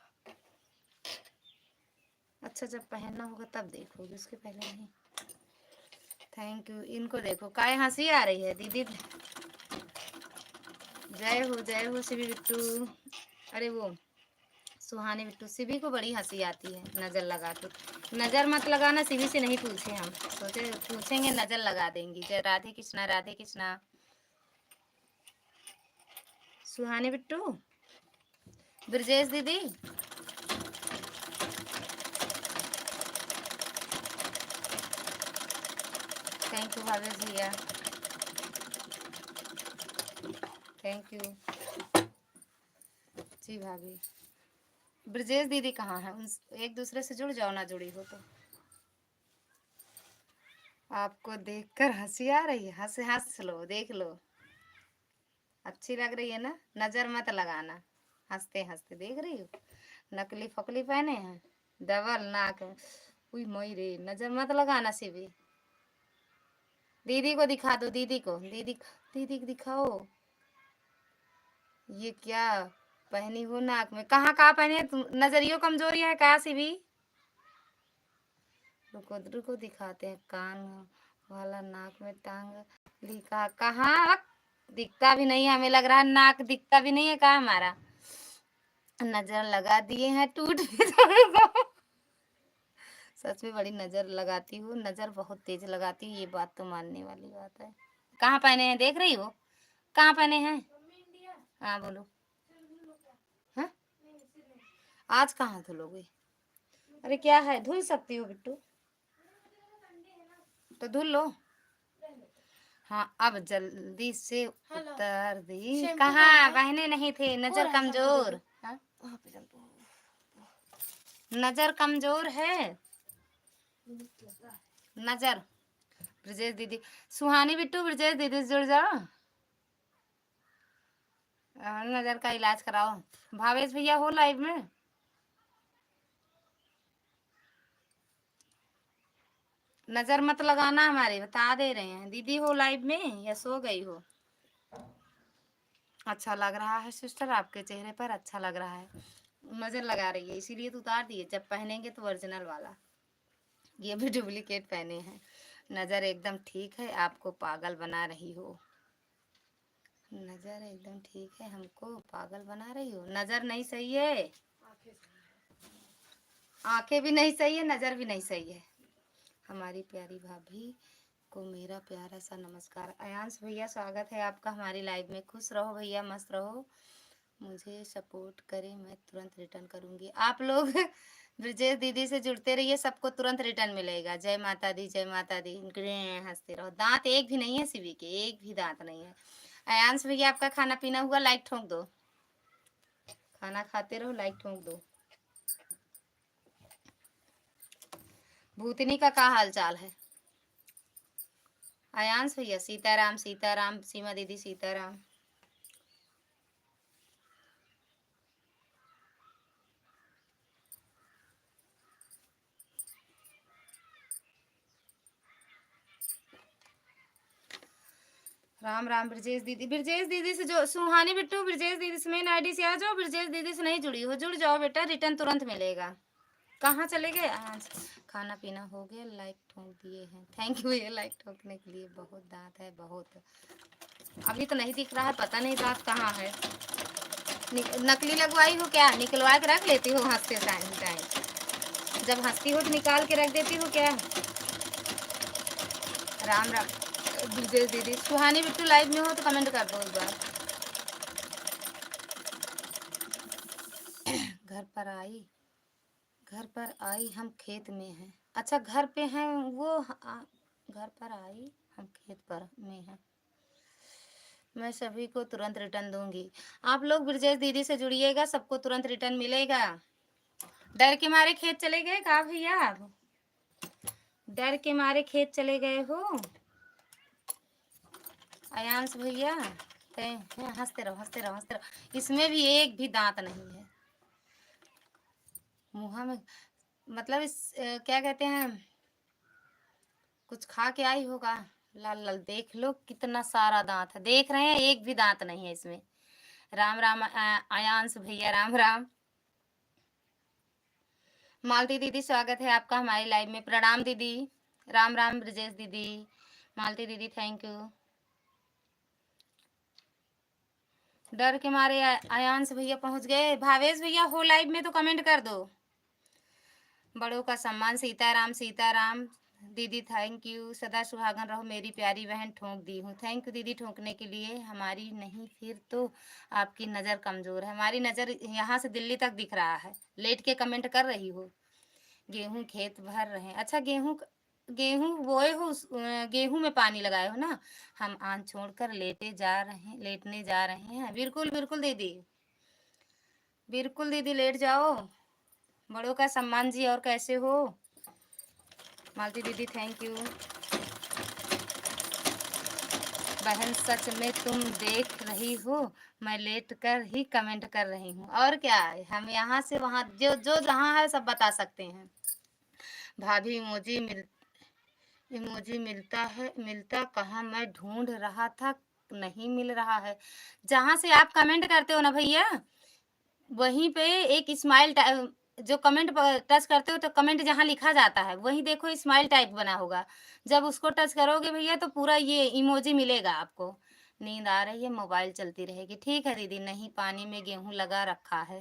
अच्छा जब पहनना होगा तब देखोगे, उसके पहले नहीं। Thank you. इनको देखो काय हंसी आ रही है दीदी। जय हो शिवी बिट्टू। अरे वो सुहानी बिट्टू, शिवी को बड़ी हंसी आती है नजर लगा के। नजर मत लगाना, शिवी से नहीं पूछे हम, सोचे पूछेंगे नजर लगा देंगी। जय राधे कृष्णा, राधे कृष्णा। सुहानी बिट्टू, ब्रजेश दीदी, थैंक यू भावेश भैया, थैंक यू जी भाभी। ब्रजेश दीदी कहाँ है? एक दूसरे से जुड़ जाओ, ना जुड़ी हो तो। आपको देखकर हंसी आ रही है? हंस लो, देख लो, अच्छी लग रही है ना? नजर मत लगाना, हंसते हंसते देख रही हो। नकली फकली पहने हैं, डबल नाक, उई मई रे, नजर मत लगाना। शिवी दीदी को दिखा दो, दीदी को, दीदी को दिखाओ। ये क्या पहनी हो नाक में? कहाँ कहाँ पहने है? नजरियो कमजोरी है क्या शिवी? रुको रुको, दिखाते हैं। कान वाला नाक में टांग लिखा कहाँ? दिखता भी नहीं है, हमें लग रहा है नाक दिखता भी नहीं है का हमारा। नजर लगा दिए हैं, टूट भी जाएगा। सच में बड़ी नजर लगाती हूँ, नजर बहुत तेज लगाती हूँ, ये बात तो मानने वाली बात है। कहाँ पहने हैं देख रही हो? कहाँ पहने हैं? हाँ बोलो। हाँ, आज कहाँ धुलोगे? अरे क्या है, धुल सकती हो बिट्टू, तो धुल लो। हाँ, अब जल्दी से उतर दी। कहाँ पहने नहीं थे? नजर कमजोर। हाँ? नजर कमजोर है, नजर। ब्रजेश दीदी, सुहानी बिट्टू, ब्रजेश दीदी से जुड़ जाओ, नजर का इलाज कराओ। भावेश भैया हो लाइव में? नजर मत लगाना हमारे, बता दे रहे हैं। दीदी हो लाइव में या सो गई हो? अच्छा लग रहा है सिस्टर, आपके चेहरे पर अच्छा लग रहा है। नजर लगा रही है इसीलिए तो उतार दिए, जब पहनेंगे तो ओरिजिनल वाला। ये भी डुप्लीकेट पहने हैं। नजर एकदम ठीक है, आपको पागल बना रही हो। नजर एकदम ठीक है, हमको पागल बना रही हो। नजर नहीं सही है, आंखें भी नहीं सही है, नजर भी नहीं सही है। हमारी प्यारी भाभी को मेरा प्यारा सा नमस्कार। अयांश भैया, स्वागत है आपका हमारी लाइव में। खुश रहो भैया, मस्त रहो, मुझे सपोर्ट करें, मैं तुरंत रिटर्न करूंगी। आप लोग ब्रजेश दीदी से जुड़ते रहिए, सबको तुरंत रिटर्न मिलेगा। जय माता दी, जय माता दी। हंसते रहो। दांत एक भी नहीं है शिवी के, एक भी दांत नहीं है। अयांश भैया, आपका खाना पीना हुआ? लाइक ठोक दो, खाना खाते रहो, लाइक ठोक दो। भूतनी का क्या हाल चाल है? अयांश भैया, सीताराम सीताराम। सीमा दीदी, सीताराम। राम राम। ब्रजेश दीदी, ब्रजेश दीदी से जो सुहानी बिट्टू, ब्रजेश दीदी से मेन आईडी से आ जाओ। ब्रजेश दीदी से नहीं जुड़ी हो, जुड़ जाओ बेटा, रिटर्न तुरंत मिलेगा। कहाँ चले गए? खाना पीना हो गया, लाइक ठोक दिए हैं। थैंक यू ये लाइक ठोकने के लिए। बहुत दांत है, बहुत। अभी तो नहीं दिख रहा है, पता नहीं दांत कहाँ है। नकली लगवाई हो क्या? निकलवा के रख लेती हो हंसते टाइम? जब हंसती हो तो निकाल के रख देती हो क्या? राम राम। ब्रजेश दीदी, सुहानी बिट्टू लाइव में हो तो कमेंट कर दो एक बार। घर पर आई, हम खेत में हैं। अच्छा, घर पे हैं वो। घर पर आई, हम खेत पर में हैं। मैं सभी को तुरंत रिटर्न दूंगी। आप लोग ब्रजेश दीदी से जुड़िएगा, सबको तुरंत रिटर्न मिलेगा। डर के मारे खेत चले गए का भैया? आप डर के मारे खेत चले गए हो? अयांश भैया, हंसते रहो, हंसते रहो, हंसते रहो। इसमें भी एक भी दांत नहीं है मुँह में। मतलब इस क्या कहते हैं, कुछ खा के आई होगा। लाल लाल देख लो, कितना सारा दांत है, देख रहे हैं, एक भी दांत नहीं है इसमें। राम राम अयांश भैया, राम राम। मालती दीदी, स्वागत है आपका हमारी लाइव में। प्रणाम दीदी। राम राम ब्रजेश दीदी, मालती दीदी, थैंक यू। डर के मारे आयांश भैया पहुंच गए। भावेश भैया हो लाइव में तो कमेंट कर दो। बड़ों का सम्मान। सीताराम सीताराम। दीदी थैंक यू। सदा सुहागन रहो मेरी प्यारी बहन। ठोंक दी हूँ। थैंक यू दीदी ठोकने के लिए। हमारी नहीं फिर तो आपकी नज़र कमज़ोर है। हमारी नज़र यहाँ से दिल्ली तक दिख रहा है। लेट के कमेंट कर रही हो। गेहूं खेत भर रहे हैं। अच्छा गेहूं गेहूं बोए हो गेहूं में पानी लगाए हो ना। हम आन छोड़कर लेटने जा रहे हैं। बिल्कुल बिल्कुल दीदी, बिल्कुल दीदी लेट जाओ। बड़ों का सम्मान जी। और कैसे हो मालती दीदी? थैंक यू बहन। सच में तुम देख रही हो मैं लेट कर ही कमेंट कर रही हूँ। और क्या है, हम यहाँ से वहाँ जो जो जहाँ है सब बता सकते हैं। भाभी इमोजी मिलता कहाँ? मैं ढूंढ रहा था नहीं मिल रहा है। जहाँ से आप कमेंट करते हो ना भैया, वहीं पे एक स्माइल जो कमेंट टच करते हो तो कमेंट जहाँ लिखा जाता है वहीं देखो स्माइल टाइप बना होगा। जब उसको टच करोगे भैया तो पूरा ये इमोजी मिलेगा आपको। नींद आ रही है, मोबाइल चलती रहेगी। ठीक है दीदी। नहीं, पानी में गेहूं लगा रखा है।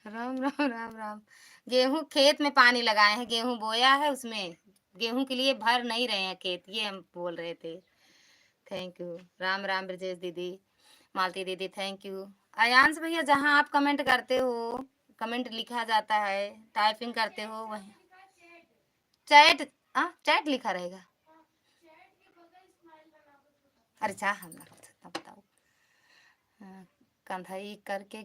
राम राम राम राम। गेहूं खेत में पानी लगाए हैं। गेहूं बोया है, उसमें गेहूं के लिए भर नहीं रहे हैं खेत, ये हम बोल रहे थे। Thank you. राम राम ब्रजेश दीदी। मालती दीदी थैंक यू। आयांश भैया जहाँ आप कमेंट करते हो, कमेंट लिखा जाता है, टाइपिंग करते हो वही चैट। चैट लिखा रहेगा। अरे चाह हम ना बताओ। कंधाई करके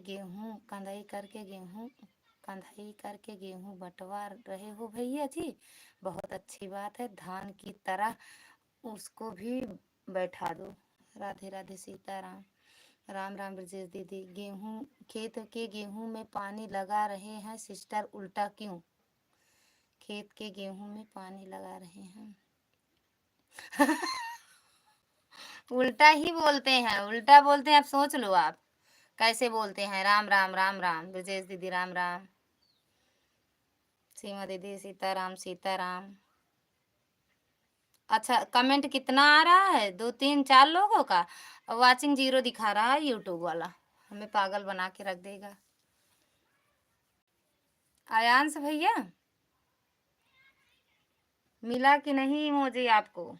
गेहूं बंटवा रहे हो भैया जी। बहुत अच्छी बात है। धान की तरह उसको भी बैठा दो। राधे राधे सीताराम। राम राम ब्रजेश दीदी। गेहूं खेत के गेहूं में पानी लगा रहे हैं सिस्टर, उल्टा क्यों? खेत के गेहूं में पानी लगा रहे हैं। उल्टा ही बोलते हैं, उल्टा बोलते हैं। अब सोच लो आप कैसे बोलते हैं। राम राम राम राम ब्रजेश दीदी। राम राम। सीमा दीदी सीताराम सीताराम। अच्छा कमेंट कितना आ रहा है? 2 3 4 लोगों का। वाचिंग 0 दिखा रहा है यूट्यूब वाला। हमें पागल बना के रख देगा। आयांश भैया मिला कि नहीं इमोजी आपको?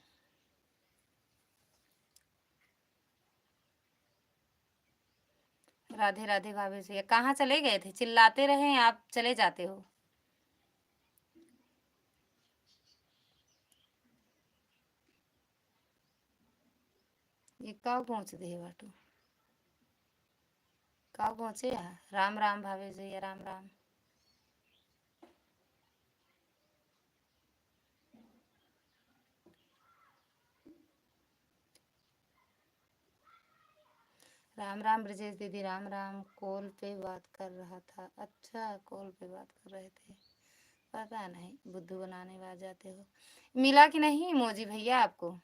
राधे राधे भाभी भैया। कहाँ चले गए थे? चिल्लाते रहे आप चले जाते हो। ये कब पहुँच दे बाटू? कब पहुँचे? राम राम भाभी भैया। राम राम। राम राम ब्रजेश दीदी। राम राम। कॉल पे बात कर रहा था। अच्छा कॉल पे बात कर रहे थे। पता नहीं, बुद्धू बनाने आ जाते हो। मिला कि नहीं इमोजी भैया आपको?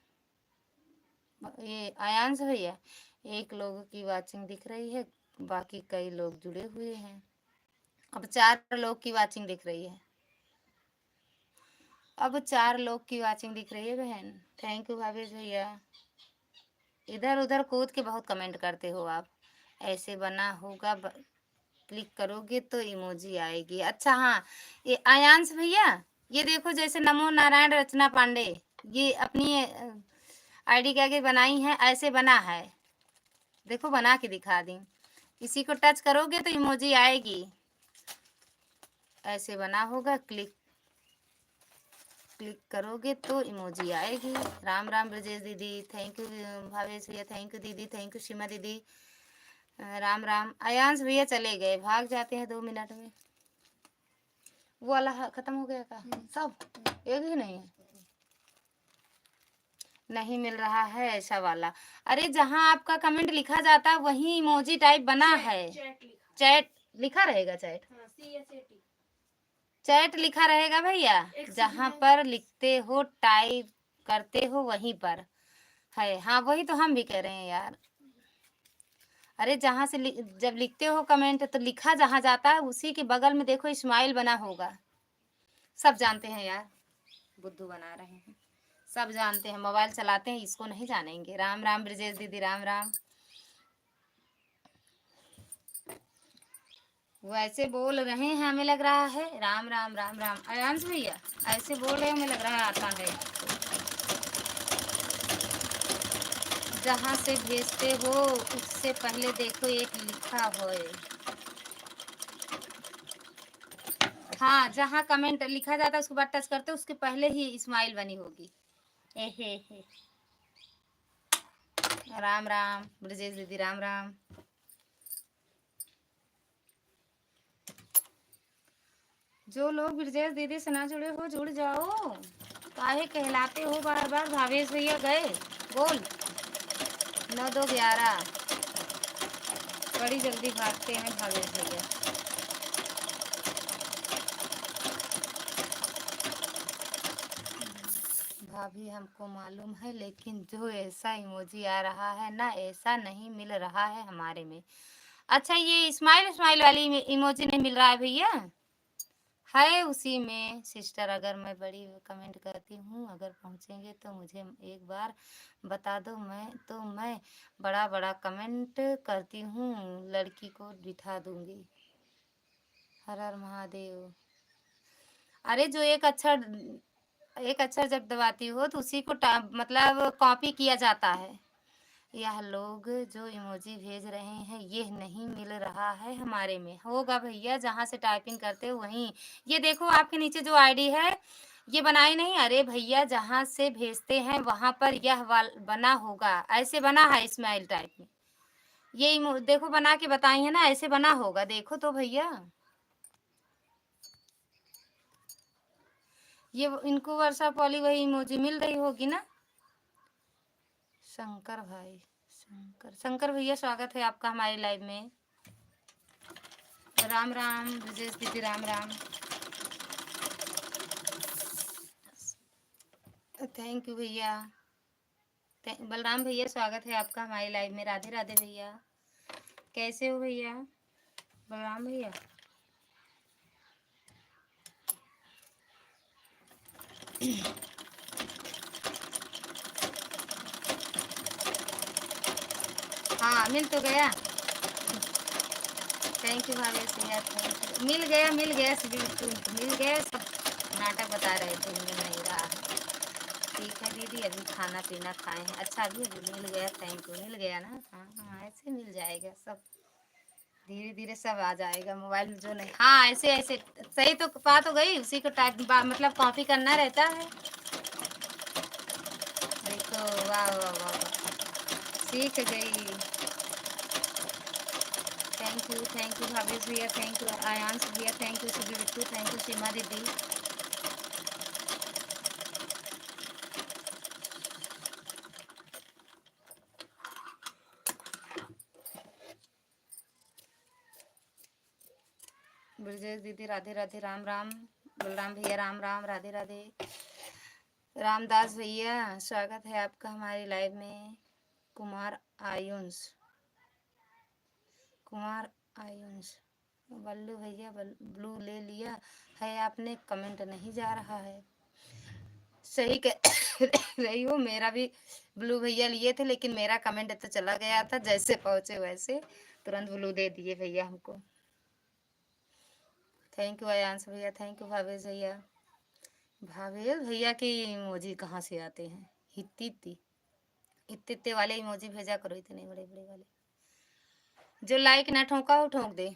ये आयांश भैया, एक लोगों की वाचिंग दिख रही है, बाकी कई लोग जुड़े हुए हैं। अब 4 लोग की वाचिंग दिख रही है। अब 4 लोग की वाचिंग दिख रही है बहन। थैंक यू भावेश भैया। इधर उधर कूद के बहुत कमेंट करते हो आप। ऐसे बना होगा क्लिक करोगे तो इमोजी आएगी। अच्छा हाँ, ये आयांश भैया ये देखो, जैसे नमो नारायण रचना पांडे ये अपनी आईडी के आगे बनाई है, ऐसे बना है। देखो बना के दिखा दी। इसी को टच करोगे तो इमोजी आएगी। ऐसे बना होगा, क्लिक करोगे तो इमोजी आएगी। राम राम ब्रजेश दीदी। थैंक यू भावेश भैया। थैंक यू दीदी। थैंक यू सीमा दीदी। राम राम। आयांश भैया चले गए, भाग जाते हैं 2 मिनट में। वो वाला खत्म हो गया का सब? एक ही नहीं है? नहीं मिल रहा है ऐसा वाला। अरे जहाँ आपका कमेंट लिखा जाता है वही इमोजी टाइप बना है। चैट लिखा रहेगा। चैट लिखा रहेगा भैया। जहाँ पर लिखते हो टाइप करते हो वहीं पर है। हाँ वही तो हम भी कह रहे हैं यार। अरे जहाँ से जब लिखते हो कमेंट तो लिखा जहाँ जाता है उसी के बगल में देखो स्माइल बना होगा। सब जानते हैं यार, बुद्धू बना रहे हैं। सब जानते हैं, मोबाइल चलाते हैं, इसको नहीं जानेंगे। राम राम ब्रजेश दीदी। राम राम। वैसे बोल रहे हैं हमें लग रहा है। राम राम राम राम अयांश भैया ऐसे बोल रहे हैं हमें लग रहा है आता है। जहाँ से भेजते हो उससे पहले देखो एक लिखा होए। हाँ, जहाँ कमेंट लिखा जाता है उसके बाद टच करते उसके पहले ही स्माइल बनी होगी। ए हे। राम राम ब्रजेश दीदी राम राम। जो लोग ब्रजेश दीदी से ना जुड़े हो जुड़ जाओ। काहे कहलाते हो बार बार। भावेश भैया गए बोल 9 2 11। बड़ी जल्दी भागते हैं भावेश भैया। भाभी हमको मालूम है लेकिन जो ऐसा इमोजी आ रहा है ना ऐसा नहीं मिल रहा है हमारे में। अच्छा ये स्माइल स्माइल वाली इमोजी नहीं मिल रहा है भैया। है उसी में सिस्टर। अगर मैं बड़ी कमेंट करती हूँ अगर पहुँचेंगे तो मुझे एक बार बता दो। मैं बड़ा बड़ा कमेंट करती हूँ लड़की को बिठा दूंगी। हर हर महादेव। अरे जो एक अक्षर जब दबाती हो तो उसी को मतलब कॉपी किया जाता है। यह लोग जो इमोजी भेज रहे हैं ये नहीं मिल रहा है हमारे में। होगा भैया जहाँ से टाइपिंग करते हो वहीं। ये देखो आपके नीचे जो आईडी है ये बनाई नहीं। अरे भैया जहाँ से भेजते हैं वहां पर यह बना होगा। ऐसे बना है स्माइल टाइप में। ये देखो बना के बताई है ना ऐसे बना होगा। देखो तो भैया ये इनको वर्षा पॉली वही इमोजी मिल रही होगी ना। शंकर भाई शंकर भैया स्वागत है आपका हमारे लाइव में। राम राम ब्रजेश दीदी राम राम। थैंक यू भैया। बलराम भैया स्वागत है आपका हमारे लाइव में। राधे राधे भैया कैसे हो भैया। बलराम भैया हाँ मिल तो गया। थैंक यू भावेश भैया थैंक यू। मिल गया सभी मिल गया। सब नाटक बता रहे थे मिल नहीं रहा है। ठीक है दीदी अभी खाना पीना खाए हैं। अच्छा अभी मिल गया। थैंक यू मिल गया ना। हाँ हाँ ऐसे मिल जाएगा सब। धीरे धीरे सब आ जाएगा मोबाइल में जो नहीं। हाँ ऐसे ऐसे सही तो बात हो गई। उसी को टाइप मतलब कॉपी करना रहता है। देखो वाह वाह वाह वाह सीख गई। थैंक यू भावेश भैया थैंक यू आयांश भैया थैंक यू सुबी बिट्टू थैंक यू सीमा दीदी। ब्रजेश दीदी राधे राधे राम राम। बलराम भैया राम राम राधे राधे। रामदास भैया स्वागत है आपका हमारे लाइव में। कुमार आयुष बल्लू भैया ब्लू ले लिया है आपने। कमेंट नहीं जा रहा है। सही कह रही हो। मेरा भी ब्लू भैया लिए थे लेकिन मेरा कमेंट तो चला गया था। जैसे पहुंचे वैसे तुरंत ब्लू दे दिए भैया हमको। थैंक यू आयांश भैया थैंक यू भावेश भैया। भावेश भैया की इमोजी कहाँ से आते हैं। इतने इतने वाले इमोजी भेजा करो इतने बड़े बड़े वाले। जो लाइक ना ठोका वो ठोक दे।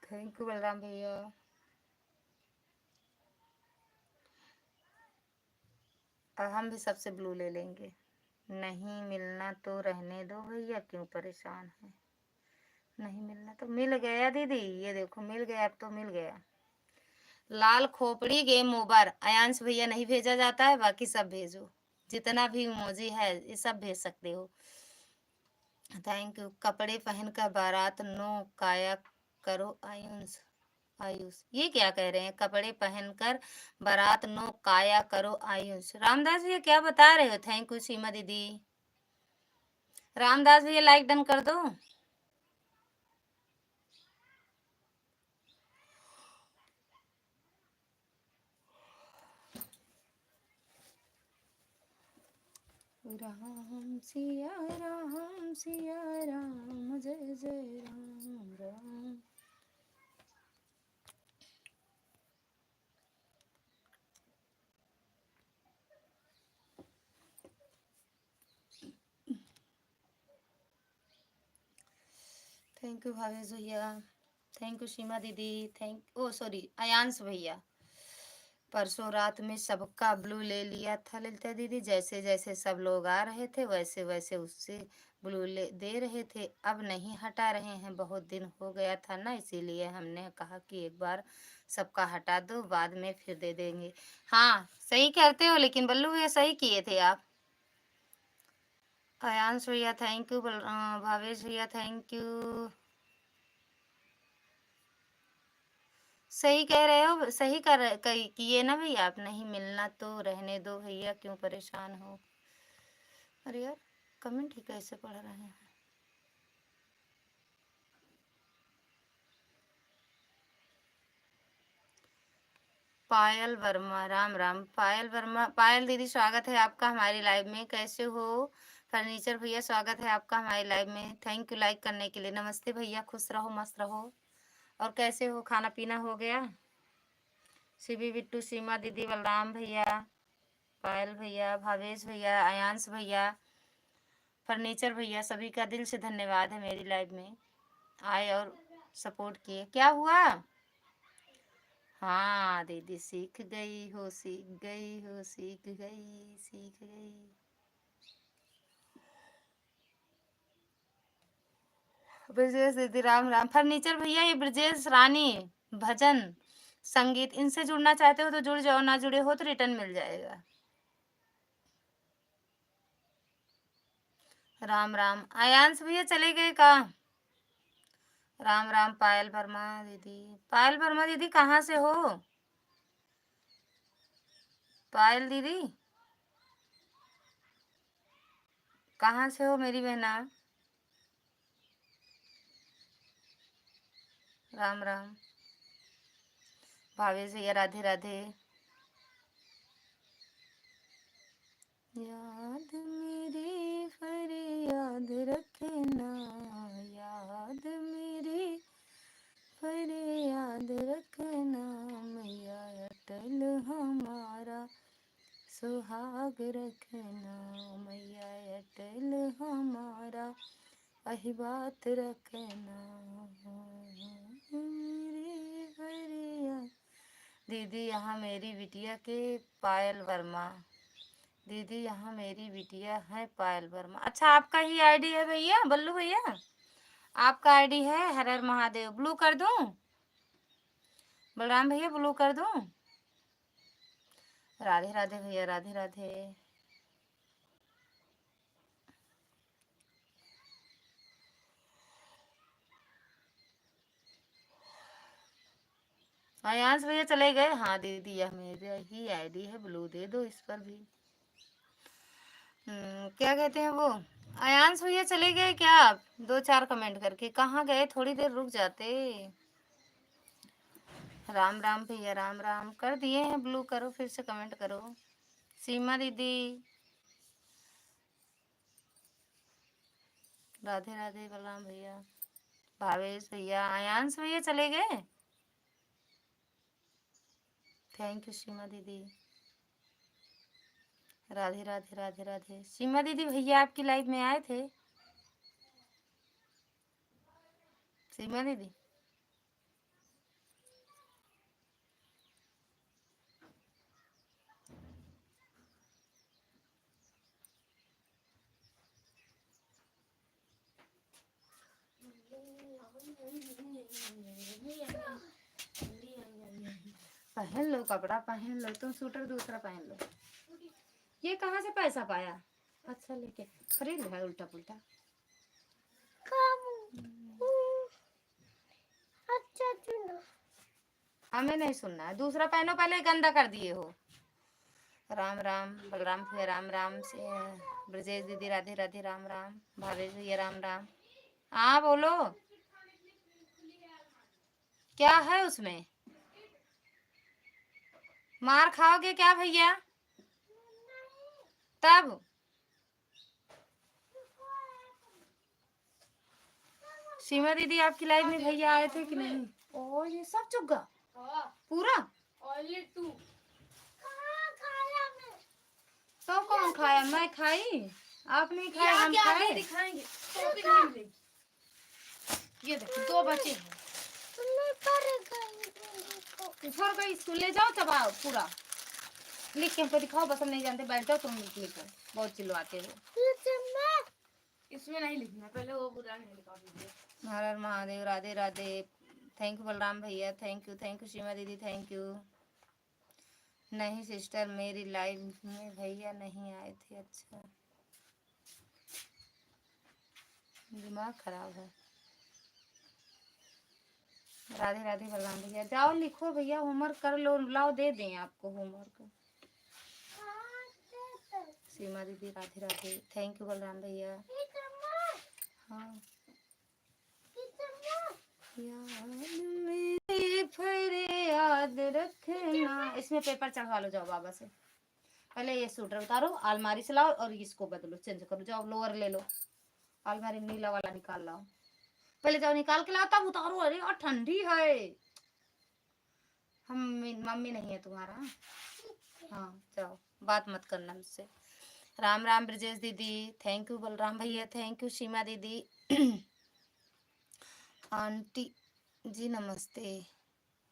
थैंक यू बलराम भैया। अब हम भी सबसे ब्लू ले लेंगे। नहीं मिलना तो रहने दो भैया क्यों परेशान है। नहीं मिलना तो मिल गया दीदी। ये देखो मिल गया। अब तो मिल गया। लाल खोपड़ी गेम ओवर। अयांश भैया नहीं भेजा जाता है बाकी सब भेजो। जितना भी इमोजी है ये सब भेज सकते हो। Thank you. कपड़े पहनकर बारात नो काया करो आयुष ये क्या कह रहे हैं। कपड़े पहनकर बारात नो काया करो आयुष। रामदास भैया क्या बता रहे हो। थैंक यू सीमा दीदी। रामदास भैया लाइक डन कर दो। राम सिया राम सिया राम, जय जय राम राम। थैंक यू भावेश भैया, थैंक यू सीमा दीदी, थैंक ओ सॉरी अयांश भैया। परसों रात में सबका ब्लू ले लिया था ललिता दीदी, जैसे जैसे सब लोग आ रहे थे वैसे वैसे उससे ब्लू ले दे रहे थे, अब नहीं हटा रहे हैं, बहुत दिन हो गया था ना, इसीलिए हमने कहा कि एक बार सबका हटा दो, बाद में फिर दे देंगे। हाँ सही कहते हो, लेकिन बल्लू भैया सही किए थे आप। अयांश भैया थैंक यू, भावेश भैया थैंक यू। सही कह रहे हो, सही किए ना भैया आप, नहीं मिलना तो रहने दो भैया, क्यों परेशान हो। अरे यार कमेंट ही कैसे पढ़ रहे हैं। पायल वर्मा, राम राम पायल वर्मा। पायल दीदी स्वागत है आपका हमारी लाइव में, कैसे हो। फर्नीचर भैया स्वागत है आपका हमारी लाइव में, थैंक यू लाइक करने के लिए। नमस्ते भैया, खुश रहो मस्त रहो। और कैसे हो, खाना पीना हो गया। शिवी बिट्टू, सीमा दीदी, बलराम भैया, पायल भैया, भावेश भैया, अयांश भैया, फर्नीचर भैया, सभी का दिल से धन्यवाद है मेरी लाइव में आए और सपोर्ट किए। क्या हुआ। हाँ दीदी सीख गई हो, सीख गई हो, सीख गई, सीख गई। ब्रजेश दीदी राम राम। फर्नीचर भैया ये ब्रजेश रानी भजन संगीत, इनसे जुड़ना चाहते हो तो जुड़ जाओ, ना जुड़े हो तो रिटर्न मिल जाएगा। राम राम। आयांश भैया चले गए का। राम राम पायल वर्मा दीदी। पायल वर्मा दीदी कहाँ से हो। पायल दीदी कहाँ से हो मेरी बहना। राम राम। भावेश भैया राधे राधे। याद मेरी फरियाद रखना, याद मेरी फरियाद रखना, मैया अटल हमारा सुहाग रखना, मैया अटल हमारा वही बात रखना, मेरी फरियाद। दीदी यहाँ मेरी बिटिया के पायल वर्मा, दीदी यहाँ मेरी बिटिया है पायल वर्मा। अच्छा आपका ही आईडी है भैया, बल्लू भैया आपका आईडी है। हर हर महादेव। ब्लू कर दूं बलराम भैया, ब्लू कर दूं। राधे राधे भैया, राधे राधे। आयांश भैया चले गए। हाँ दीदी यह मेरा ही आईडी है, ब्लू दे दो इस पर भी। क्या कहते हैं वो। आयांश भैया चले गए क्या आप। 2-4 कमेंट करके कहाँ गए, थोड़ी देर रुक जाते। राम राम भैया, राम राम कर दिए हैं, ब्लू करो फिर से कमेंट करो। सीमा दीदी राधे राधे। बलराम भैया, भावेश भैया, आयांश भैया चले गए। थैंक यू सीमा दीदी। राधे राधे, राधे राधे। सीमा दीदी भैया आपकी लाइव में आए थे। सीमा दीदी पहन लो, कपड़ा पहन लो, तुम स्वेटर दूसरा पहन लो। ये कहाँ से पैसा पाया। अच्छा लेके खरीद लो है उल्टा पुल्टा। हमें नहीं सुनना है, दूसरा पहनो, पहले गंदा कर दिए हो। राम राम बलराम भैया, राम राम से ब्रजेश दीदी राधे राधे, राम राम भावेश भैया, राम राम। हाँ बोलो क्या है उसमें। मार खाओगे क्या भैया। तब सीमा दीदी आपकी लाइफ में भैया आए थे कि नहीं? ओ ये सब चुग्गा पूरा
ऑनली 2
तो कौन खाया? मैं खाई, आप नहीं खाए, हम
क्या
खाए।
नहीं दिखाएंगे टॉपिक नहीं मिलेगी। ये देखो 2 बचे हैं।
ऊपर का स्कूल ले जाओ, तब आओ पूरा लिख के हमको दिखाओ। बस हम नहीं जानते, बैठ जाओ तुम लिखो, बहुत चिल्लाते हो।
इसमें नहीं लिखना, पहले वो पूरा नहीं लिखा दीजिए।
हर हर महादेव, राधे राधे। थैंक यू बलराम भैया, थैंक यू सीमा दीदी, थैंक यू। नहीं सिस्टर, मेरी लाइफ में भैया नहीं आए थे। अच्छा, दिमाग खराब है। राधे राधे बलराम भैया, जाओ लिखो भैया, होमवर्क कर लो, लाओ दे दें आपको होमवर्क। सीमा दीदी राधे राधे, थैंक यू बलराम भैया। हाँ, याद मेरी फरियाद रखना। इसमें पेपर चढ़वा लो, जाओ बाबा से। पहले ये सूटर उतारो, अलमारी से लाओ और इसको बदलो, चेंज करो। जाओ लोअर ले लो, अलमारी में नीला वाला निकाल लाओ। पहले जाओ निकाल के लाओ, तब उतारो। अरे और ठंडी है, हम मम्मी नहीं है तुम्हारा। हाँ जाओ, बात मत करना मुझसे। राम राम ब्रजेश दीदी, थैंक यू बलराम भैया, थैंक यू सीमा दीदी। आंटी जी नमस्ते।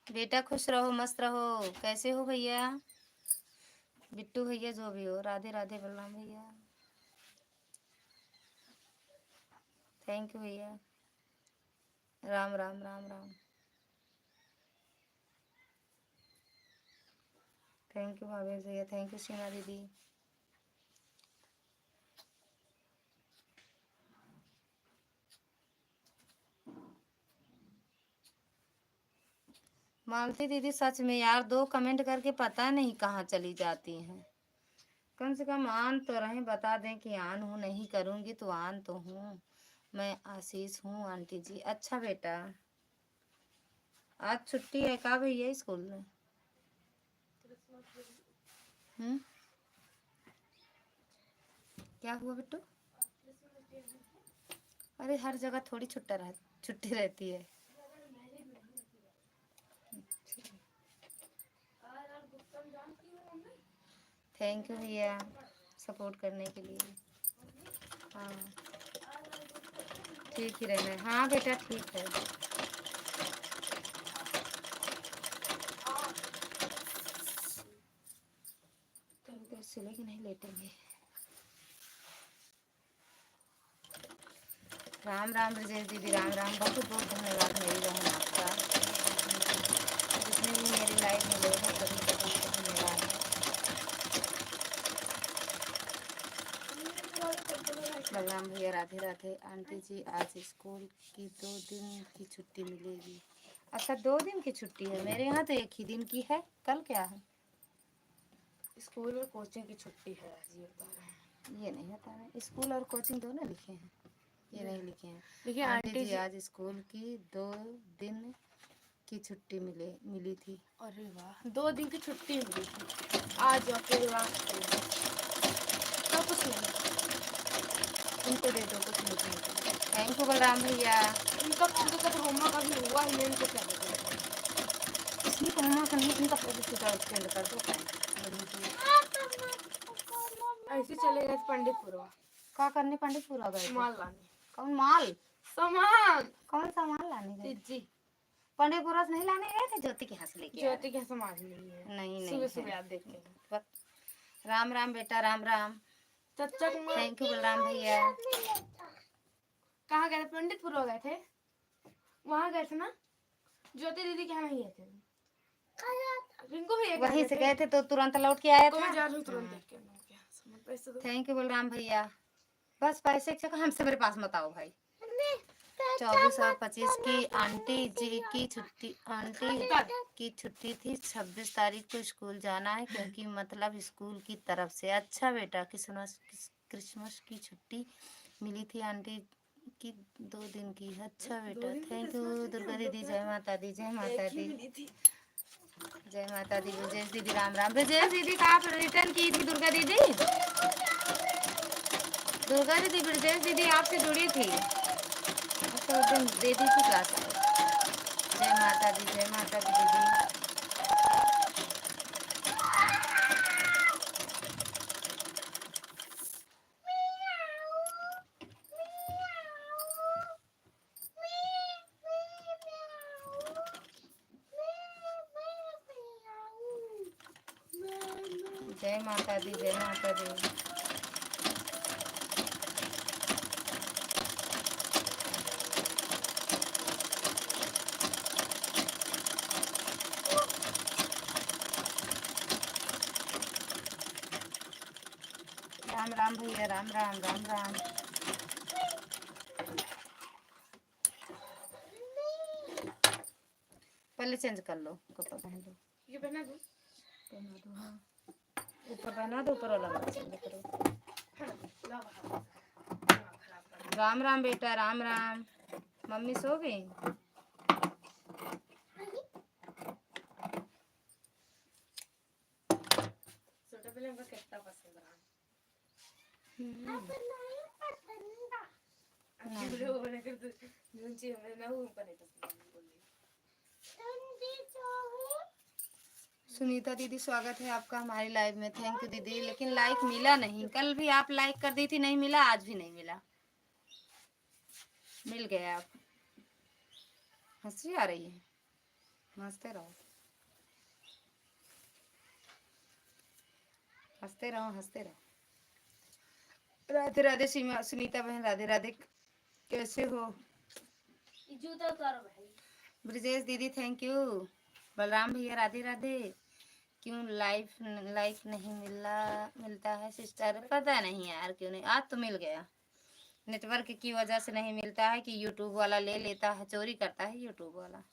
बेटा खुश रहो, मस्त रहो। कैसे हो भैया? बिट्टू भैया, जो भी हो, राधे राधे बलराम भैया, थैंक यू भैया। राम राम राम राम, थैंक यू भावेश भैया, थैंक यू सीमा दीदी। मालती दीदी, सच में यार 2 कमेंट करके पता नहीं कहाँ चली जाती हैं। कम से कम आन तो रहें, बता दें कि आन हूँ, नहीं करूँगी तो आन तो हूँ। मैं आशीष हूँ आंटी जी। अच्छा बेटा, आज छुट्टी है का भैया स्कूल में? क्या हुआ बिट्टू? अरे हर जगह थोड़ी छुट्टी रहती है। थैंक यू भैया सपोर्ट करने के लिए। हाँ ठीक ही रहना है। हाँ बेटा ठीक है। सिले कि नहीं लेटेंगे। राम राम ब्रजेश दीदी, राम राम। बहुत बहुत धन्यवाद मेरी बहन आपका, जितने भी मेरी लाइफ में लोग हैं सभी को धन्यवाद। बलराम भैया राधे राधे। आंटी जी आज स्कूल की 2 दिन की छुट्टी मिलेगी। अच्छा 2 दिन की छुट्टी है, मेरे यहाँ तो 1 ही दिन की है। कल क्या है?
स्कूल में कोचिंग की छुट्टी है, जी बता रहे हैं।
ये नहीं बता रहे, स्कूल और कोचिंग दोनों लिखे हैं, ये नहीं लिखे हैं।
देखिए
आंटी जी आज स्कूल की 2 दिन की छुट्टी मिली थी।
अरे वाह, 2 दिन की छुट्टी मिली थी आज आपके लास्ट दिन। सब कुछ नहीं,
इनको दे दो, कुछ नहीं। थैंक यू बलराम भैया।
इनका तो होमवर्क अभी हुआ ही नहीं, इनको क्या बताएं।
इसमें तो होमवर्क नहीं, इनका प्रोजेक्ट एक्सटेंड कर दो।
ऐसे चले गए पंडितपुरा।
क्या करने पंडितपुरा गए थे?
माल लाने।
कौन माल?
सामान।
कौन सा माल लाने गए?
जी
पंडितपुरा से नहीं लाने गए थे? ज्योति के यहाँ से लेके आए?
ज्योति के समाज नहीं है।
नहीं
सुबह
है।
सुबह आप देख के।
राम राम बेटा, राम राम।
चाचा
थैंक यू बलराम भैया।
कहाँ गए थे? पंडितपुरा गए थे, वहाँ गए थे ना, ज्योति दीदी के यहाँ नहीं गए थे। रिंकू भैया
वहीं से गए थे तो तुरंत लौट के आया था।
जा रही तुरंत देख के मैं क्या समझ पैसे दो।
थैंक यू बलराम भैया। बस पैसे के चक्कर हमसे मेरे पास मत आओ भाई। 24 और 25 की आंटी जी की छुट्टी, आंटी की छुट्टी थी। 26 तारीख को स्कूल जाना है, क्योंकि मतलब स्कूल की तरफ से। अच्छा बेटा, क्रिसमस की छुट्टी मिली थी आंटी की 2 दिन की। अच्छा बेटा, थैंक यू दुर्गा दीदी, जय माता दी, जय माता दी, जय माता दी। ब्रजेश दीदी राम राम। ब्रजेश दीदी का आप रिटर्न की थी दुर्गा दीदी? दुर्गा दीदी ब्रजेश दीदी आपसे जुड़ी थी। तो उस दिन दे दी थी क्लास। जय माता दी, जय माता दी दीदी। जय माता दी, जय माता दी। राम राम भैया, राम राम, राम राम। पहले चेंज कर लो, कपड़ा पहन लो।
ये पहना दूँ?
पहना दो, हाँ। ऊपर पहना दो, ऊपर वाला मत चेंज करो। राम राम बेटा, राम राम। मम्मी सो गई?
छोटा पहले हमको कितना पसंद रहा। बोले वो बने कर नुंची हमें ना ऊपर नहीं पसंद बोली।
सुनीता दीदी, स्वागत है आपका हमारी लाइव में। थैंक यू दीदी, लेकिन लाइक मिला नहीं। कल भी आप लाइक कर दी थी, नहीं मिला, आज भी नहीं मिला। मिल गया आप। हंसी आ रही है, हंसते रहो, हंसते रहो, हंसते रहो। राधे राधे सीमा, सुनीता बहन, राधे राधे। कैसे हो?
जूता उतारो भाई।
ब्रिजेश दीदी, थैंक यू। बलराम भैया, राधे राधे। क्यों लाइफ लाइक नहीं मिलता है सिस्टर? पता नहीं यार क्यों नहीं। आज तो मिल गया। नेटवर्क की वजह से नहीं मिलता है कि यूट्यूब वाला ले लेता है, चोरी करता है यूट्यूब वाला।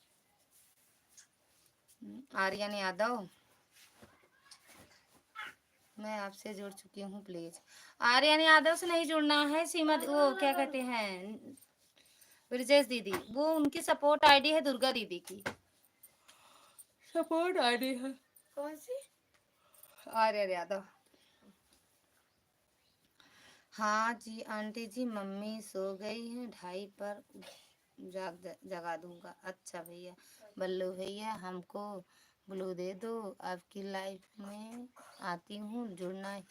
आर्यन यादव, मैं आपसे जुड़ चुकी हूँ, प्लीज। आर्यन यादव से नहीं जुड़ना है। सीमा, वो क्या कहते हैं, ब्रिजेश दीदी, वो उनकी सपोर्ट आईडी है, दुर्गा दीदी की सपोर्ट आईडी है।
कौन सी?
आर्यन यादव। हाँ जी आंटी जी, मम्मी सो गई है, 2:30 पर जगा दूंगा। अच्छा भैया। बल्लू भैया, हमको ब्लू दे दो, आपकी लाइफ में आती हूँ, जुड़ना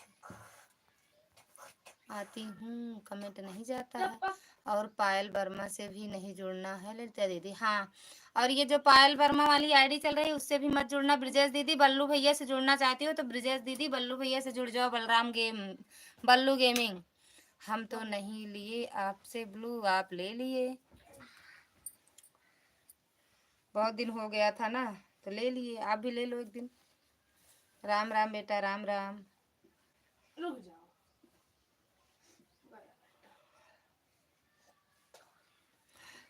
आती हूँ, कमेंट नहीं जाता है। और पायल वर्मा से भी नहीं जुड़ना है ललिता दीदी। हाँ, और ये जो पायल वर्मा वाली आईडी चल रही है उससे भी मत जुड़ना। ब्रिजेश दीदी, बल्लू भैया से जुड़ना चाहती हो तो ब्रिजेश दीदी बल्लू भैया से जुड़ जाओ। बल्लू गेमिंग। हम तो नहीं लिए आपसे ब्लू, आप ले लिए। बहुत दिन हो गया था ना, तो ले लिए, आप भी ले लो एक दिन। राम राम बेटा, राम राम।
रुक जाओ।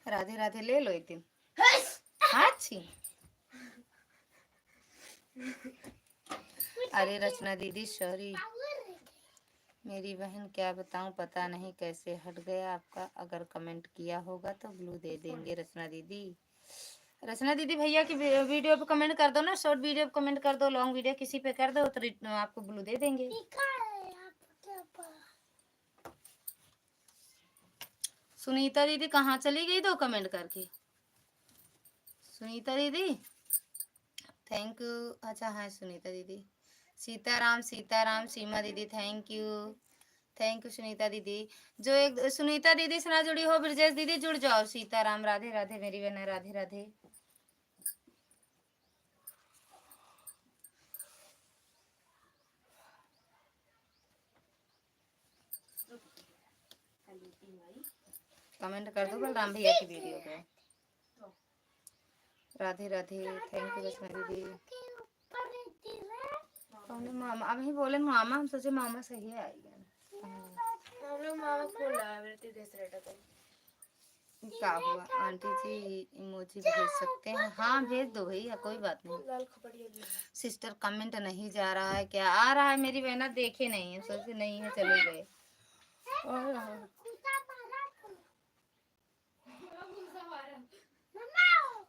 राधे राधे, ले लो एक दिन। अच्छी। अरे रचना दीदी, सॉरी मेरी बहन, क्या बताऊं, पता नहीं कैसे हट गया आपका। अगर कमेंट किया होगा तो ब्लू दे देंगे। रचना दीदी, रचना दीदी भैया की वीडियो पे कमेंट कर दो ना, शॉर्ट वीडियो पे कमेंट कर दो, लॉन्ग वीडियो किसी पे कर दो तो आपको ब्लू दे देंगे। सुनीता दीदी कहाँ चली गई 2 कमेंट करके? सुनीता दीदी, थैंक यू। अच्छा हाँ सुनीता दीदी। सीताराम, सीताराम, सीमा दीदी, thank you. Thank you Sunita दीदी। जो एक सुनीता दीदी से ना जुड़ी हो, ब्रजेश दीदी जुड़ जाओ। सीताराम, राधे राधे मेरी बहन, राधे राधे। कमेंट कर दो बलराम भैया की वीडियो पे। राधे राधे, थैंक यू रचना दीदी। कौन है मामा? अभी बोले मामा, हम सोचे मामा सही है आएगा।
हम लोग मामा खोल रहा है मेरे देश रेटा तो।
क्या हुआ आंटी जी, इमोजी भेज सकते हैं? हाँ भेज दो भैया, कोई बात नहीं।
लाल खपड़िया भी है।
सिस्टर कमेंट नहीं जा रहा है क्या? आ रहा है, मेरी बहना देखे नहीं है, सोचे नहीं है, चले गए।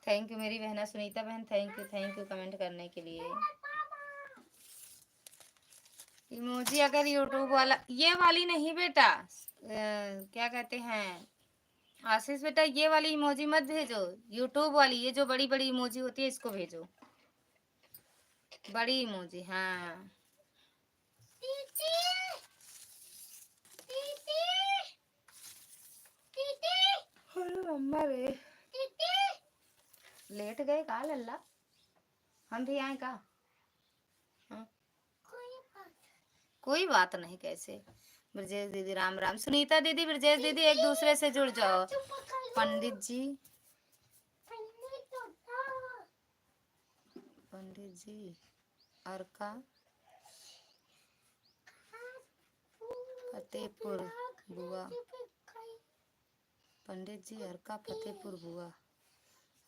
थैंक यू मेरी बहना सुनीता बहन, थैंक यू कमेंट करने के लिए। इमोजी अगर यूट्यूब वाला, ये वाली नहीं बेटा, क्या कहते हैं, आशीष बेटा ये वाली इमोजी मत भेजो, यूट्यूब वाली, ये जो बड़ी बड़ी इमोजी होती है इसको भेजो, बड़ी इमोजी। हाँ अरे मम्मा रे, लेट गए का लल्ला, हम भी आए का? हाँ? कोई बात नहीं, कैसे? ब्रजेश दीदी राम राम, सुनीता दीदी ब्रजेश दीदी एक दूसरे से जुड़ जाओ। पंडित जी, पंडित जी अर्का फतेहपुर बुआ, पंडित जी अर्का फतेहपुर बुआ,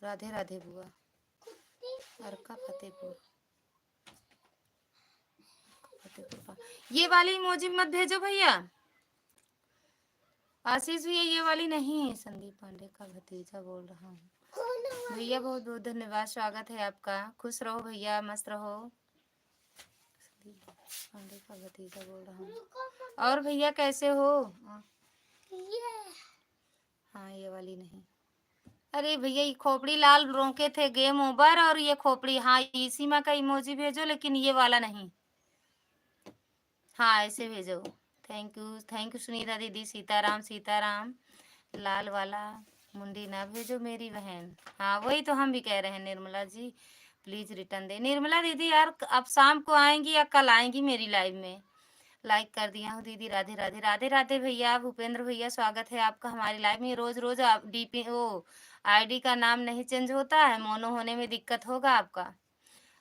राधे राधे बुआ, अर्का फतेहपुर फतेहपुर। ये वाली इमोजी मत भेजो भैया। आशीष भैया ये वाली नहीं, संदीप पांडे का भतीजा बोल रहा हूँ। भैया बहुत बहुत धन्यवाद, स्वागत है आपका, खुश रहो भैया, मस्त रहो। संदीप पांडे का भतीजा बोल रहा हूँ। और भैया कैसे हो? हाँ ये वाली नहीं। अरे भैया ये खोपड़ी लाल रोके थे, गेम ओवर। और ये खोपड़ी, हाँ इसी माँ का इमोजी भेजो, लेकिन ये वाला नहीं। हाँ ऐसे भेजो। थैंक यू सुनीता दीदी, सीताराम सीताराम। लाल वाला मुंडी ना भेजो मेरी बहन। हाँ वही तो हम भी कह रहे हैं निर्मला जी, प्लीज रिटर्न दे। निर्मला दीदी यार अब शाम को आएंगी या कल आएंगी मेरी लाइव में? लाइक कर दिया हूँ दीदी, राधे राधे। राधे राधे भैया, भूपेंद्र भैया स्वागत है आपका हमारी लाइव में। रोज रोज आप डीपी ओ आईडी का नाम नहीं चेंज होता है, मोनो होने में दिक्कत होगा आपका।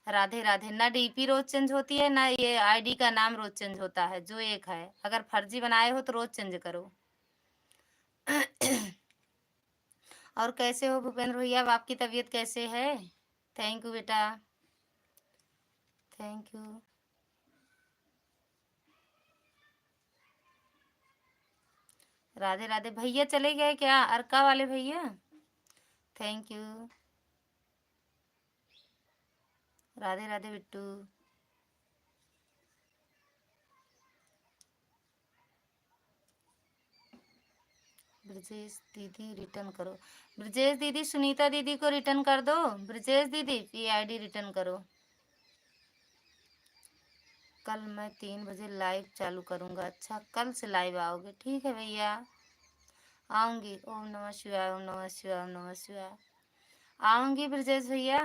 राधे राधे। ना डीपी रोज चेंज होती है, ना ये आईडी का नाम रोज चेंज होता है, जो एक है। अगर फर्जी बनाए हो तो रोज चेंज करो। और कैसे हो भूपेंद्र भैया, अब आपकी तबीयत कैसे है? थैंक यू बेटा, थैंक यू। राधे राधे। भैया चले गए क्या, अर्का वाले भैया? Thank you. राधे राधे बिट्टू। ब्रजेश दीदी रिटर्न करो। ब्रजेश दीदी सुनीता दीदी को रिटर्न कर दो। ब्रजेश दीदी पीआईडी रिटर्न करो। कल मैं 3 बजे लाइव चालू करूँगा। अच्छा कल से लाइव आओगे, ठीक है भैया, आऊँगी। ओम नमः शिवाय, ओम नमः शिवाय, ओम नमः शिवाय। आऊँगी ब्रजेश भैया।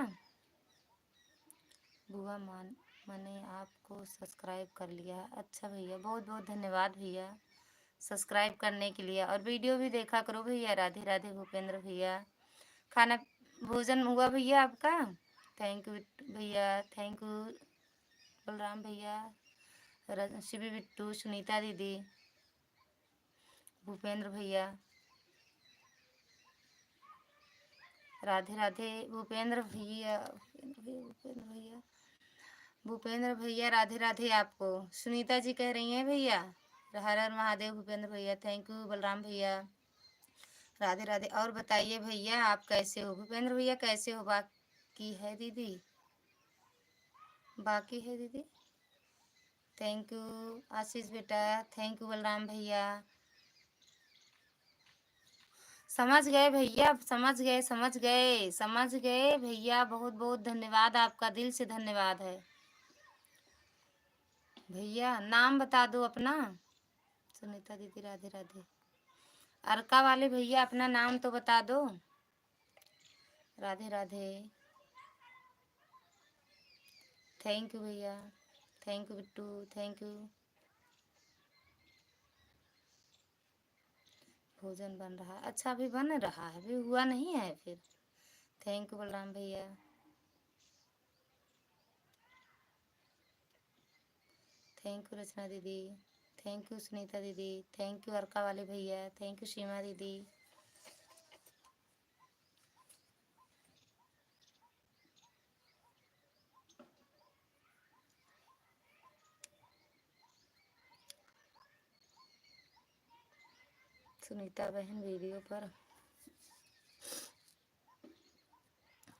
बुआ मैंने आपको सब्सक्राइब कर लिया है। अच्छा भैया, बहुत बहुत धन्यवाद भैया सब्सक्राइब करने के लिए, और वीडियो भी देखा करो भैया। राधे राधे भूपेंद्र भैया। खाना भोजन हुआ भैया आपका? थैंक यू भैया, थैंक यू बलराम भैया, शिवी बिट्टू, सुनीता दीदी, भूपेंद्र भैया। राधे राधे भूपेंद्र भैया, भूपेंद्र भैया, भूपेंद्र भैया राधे राधे आपको। सुनीता जी कह रही हैं भैया, हर हर महादेव भूपेंद्र भैया। थैंक यू बलराम भैया, राधे राधे। और बताइए भैया आप कैसे हो? भूपेंद्र भैया कैसे हो? बाकी है दीदी, बाकी है दीदी। थैंक यू आशीष बेटा, थैंक यू बलराम भैया। समझ गए भैया, समझ गए समझ गए समझ गए भैया, बहुत बहुत धन्यवाद आपका, दिल से धन्यवाद है भैया। नाम बता दो अपना। सुनीता दीदी राधे राधे। अर्का वाले भैया अपना नाम तो बता दो। राधे राधे। थैंक यू भैया, thank you Bittu, thank you. भोजन बन रहा है? अच्छा अभी बन रहा है, अभी हुआ नहीं है फिर। थैंक यू बलराम भैया, थैंक यू रचना दीदी, थैंक यू सुनीता दीदी, थैंक यू अर्का वाले भैया, थैंक यू सीमा दीदी। सुनीता बहन वीडियो पर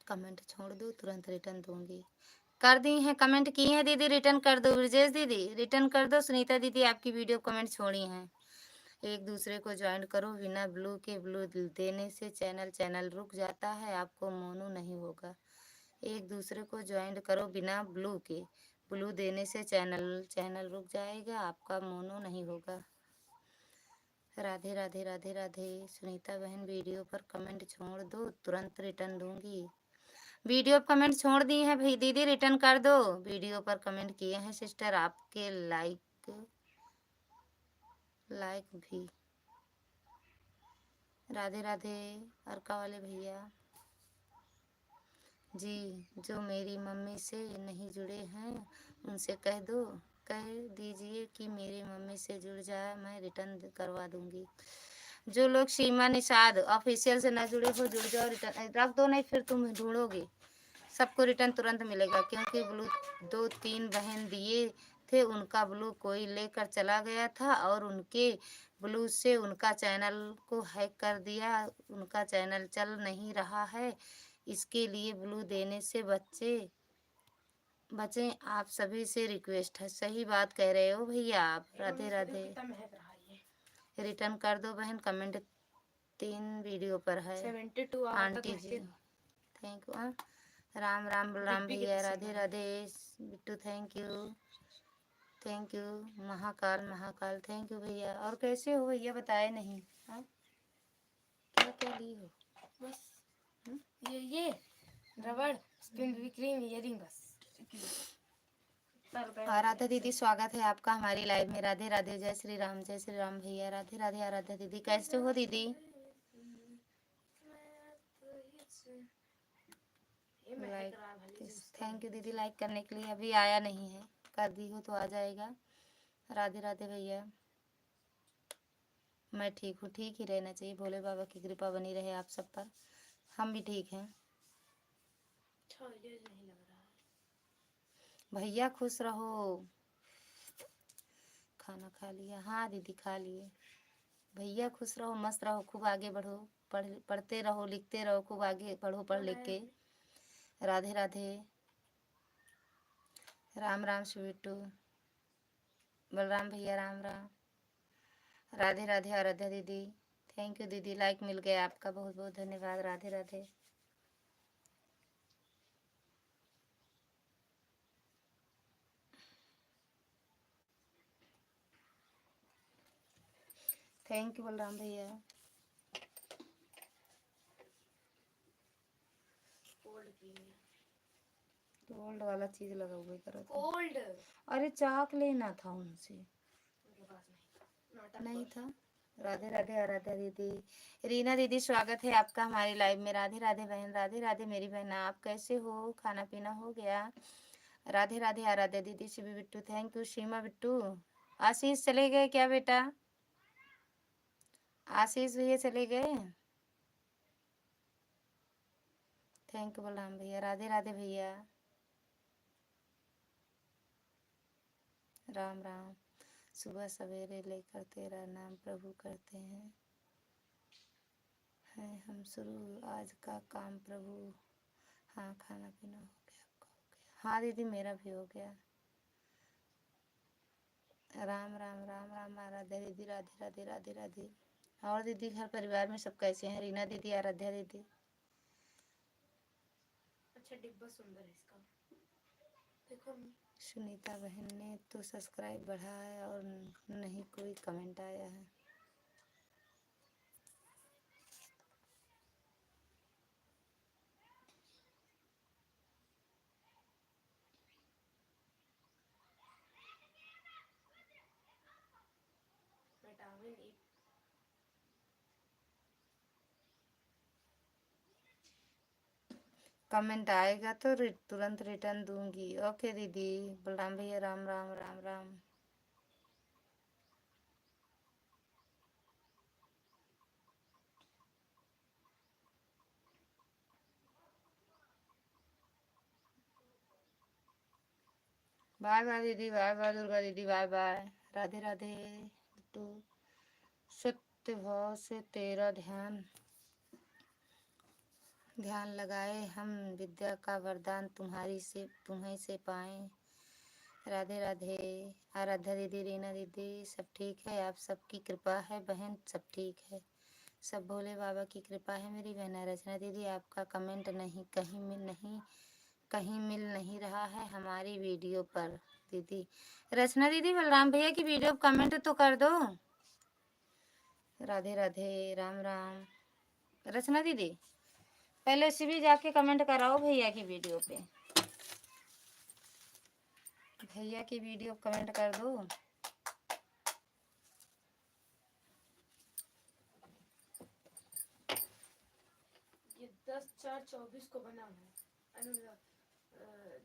कमेंट छोड़ दो, तुरंत रिटर्न दूंगी। कर दी हैं, कमेंट की हैं दीदी, रिटर्न कर दो। ब्रजेश दीदी रिटर्न कर दो। सुनीता दीदी आपकी वीडियो कमेंट छोड़ी हैं, एक दूसरे को ज्वाइन करो, बिना ब्लू के ब्लू देने से चैनल रुक जाता है, आपको मोनू नहीं होगा। एक दूसरे को ज्वाइन करो, बिना ब्लू के ब्लू देने से चैनल रुक जाएगा, आपका मोनू नहीं होगा। राधे राधे राधे राधे। सुनीता बहन वीडियो पर कमेंट छोड़ दो, तुरंत रिटर्न दूंगी। वीडियो पर कमेंट छोड़ दी है भाई दीदी, रिटर्न कर दो। वीडियो पर कमेंट किए हैं सिस्टर, आपके लाइक भी। राधे राधे। अर्का वाले भैया जी, जो मेरी मम्मी से नहीं जुड़े हैं उनसे कह दीजिए कि मेरी मम्मी से जुड़ जाए, मैं रिटर्न करवा दूंगी। जो लोग सीमा निषाद ऑफिशियल से ना जुड़े हो, जुड़ जाओ, रिटर्न रख दो, नहीं फिर तुम ढूंढोगे। सबको रिटर्न तुरंत मिलेगा, क्योंकि ब्लू 2-3 बहन दिए थे, उनका ब्लू कोई लेकर चला गया था और उनके ब्लू से उनका चैनल को हैक कर दिया, उनका चैनल चल नहीं रहा है। इसके लिए ब्लू देने से बचें, आप सभी से रिक्वेस्ट है। सही बात कह रहे हो भैया आप। राधे राधे। रिटर्न कर दो बहन, कमेंट 3 वीडियो पर है।
72
aunty ji thank you. Ram Ram Ram भैया। Radhe Radhe Bittu, thank you. Mahakal thank you भैया। और कैसे हो भैया, बताए नहीं। हाँ, क्या क्या ली हो?
बस ये रबड़ स्पिन क्रीम इयरिंग बस।
राधा दीदी स्वागत है आपका हमारी लाइव में। राधे राधे। जय श्री राम भैया। राधे राधे। आराध्या दीदी कैसे हो दीदी? लाइक थैंक यू दीदी लाइक करने के लिए। अभी आया नहीं है, कर दी हो तो आ जाएगा। राधे राधे भैया। मैं ठीक हूँ, ठीक ही रहना चाहिए। भोले बाबा की कृपा बनी रहे आप सब पर। हम भी ठीक हैं भैया, खुश रहो। खाना खा लिया? हाँ दीदी खा लिए। भैया खुश रहो, मस्त रहो, खूब आगे बढ़ो, पढ़ते रहो, लिखते रहो, खूब आगे बढ़ो पढ़ लिख के। राधे राधे। राम राम स्वीटू। बलराम भैया राम राम। राधे राधे। आराध्या दीदी थैंक यू दीदी, लाइक मिल गया आपका, बहुत बहुत धन्यवाद। राधे राधे। थैंक यू बलराम भैया। गोल्ड वाला चीज लगा हुआ करो
कोल्ड।
अरे चाक लेना था उनसे, नहीं था। राधे राधे। आराध्या दीदी। रीना दीदी स्वागत है आपका हमारी लाइव में। राधे राधे बहन। राधे राधे मेरी बहन, आप कैसे हो? खाना पीना हो गया? राधे राधे। आराध्या दीदी। Shivi Bittu thank you. सीमा बिट्टू। आशीष चले गए क्या बेटा? आशीष भैया चले गए? थैंक यू बलराम भैया। राधे राधे भैया। राम राम। सुबह सवेरे लेकर तेरा नाम प्रभु करते हैं हम शुरू आज का काम प्रभु। हाँ खाना पीना हो गया आपका? हो गया। हाँ दीदी मेरा भी हो गया। राम राम राम राम। आराध्या दीदी। राधे राधे राधे राधे। और दीदी घर परिवार में सब कैसे हैं? रीना दीदी, आराध्या दीदी।
अच्छा डिब्बा सुंदर है इसका, देखो।
सुनीता बहन ने तो सब्सक्राइब बढ़ा है और नहीं कोई कमेंट आया है।
Vitamin E.
कमेंट आएगा तो तुरंत रिटर्न दूंगी। ओके दीदी। बलराम भैया राम राम राम राम। बाय बाय दीदी, बाय बाय दुर्गा दीदी, बाय बाय। राधे राधे। तो सत्य भाव से तेरा ध्यान लगाए हम, विद्या का वरदान तुम्हें से पाएं। राधे राधे। आराध्या दीदी, रीना दीदी, सब ठीक है? आप सबकी कृपा है बहन, सब ठीक है। सब भोले बाबा की कृपा है। मेरी बहन रचना दीदी, आपका कमेंट नहीं कहीं मिल नहीं रहा है हमारी वीडियो पर। दीदी रचना दीदी, बलराम भैया की वीडियो कमेंट तो कर दो। राधे राधे, राम राम। रचना दीदी पहले उसी भी जाके कमेंट कराओ भैया की वीडियो पे। भैया की वीडियो कमेंट कर दो।
ये 10/4/24 को बना है।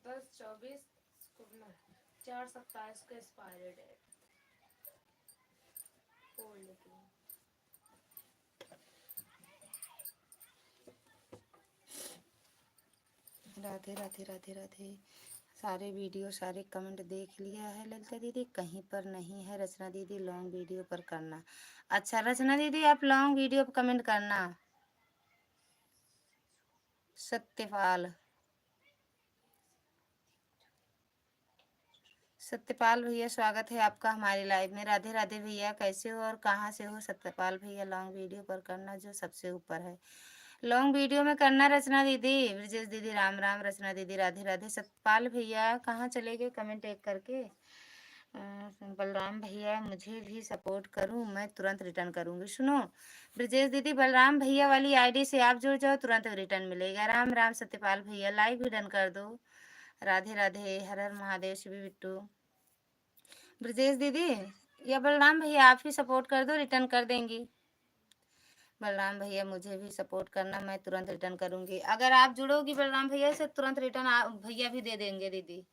10/24 को बना है। 4/27 का एक्सपायरी डेट। खोल लेती हूँ।
राधे राधे राधे राधे। सारे वीडियो सारे कमेंट देख लिया है ललिता दीदी, कहीं पर नहीं है। रचना दीदी लॉन्ग वीडियो पर करना। अच्छा रचना दीदी, आप लॉन्ग वीडियो पर कमेंट करना। सत्यपाल सत्यपाल भैया, स्वागत है आपका हमारे लाइव में। राधे राधे भैया, कैसे हो और कहाँ से हो? सत्यपाल भैया लॉन्ग वीडियो पर करना, जो सबसे ऊपर है लॉन्ग वीडियो में करना। रचना दीदी, ब्रजेश दीदी, राम राम। रचना दीदी राधे राधे। सत्यपाल भैया कहाँ चले गए कमेंट एक करके? बलराम भैया मुझे भी सपोर्ट करूं, मैं तुरंत रिटर्न करूंगी। सुनो ब्रजेश दीदी, बलराम भैया वाली आईडी से आप जुड़ जाओ, तुरंत रिटर्न मिलेगा। राम राम सत्यपाल भैया, लाइव भी डन कर दो। राधे राधे, हर हर महादेव, शिवी बिट्टू। ब्रजेश दीदी या बलराम भैया आप ही सपोर्ट कर दो, रिटर्न कर देंगी। बलराम भैया मुझे भी सपोर्ट करना, मैं तुरंत रिटर्न करूंगी। अगर आप जुड़ोगी बलराम भैया से, तुरंत रिटर्न भैया भी दे देंगे। दीदी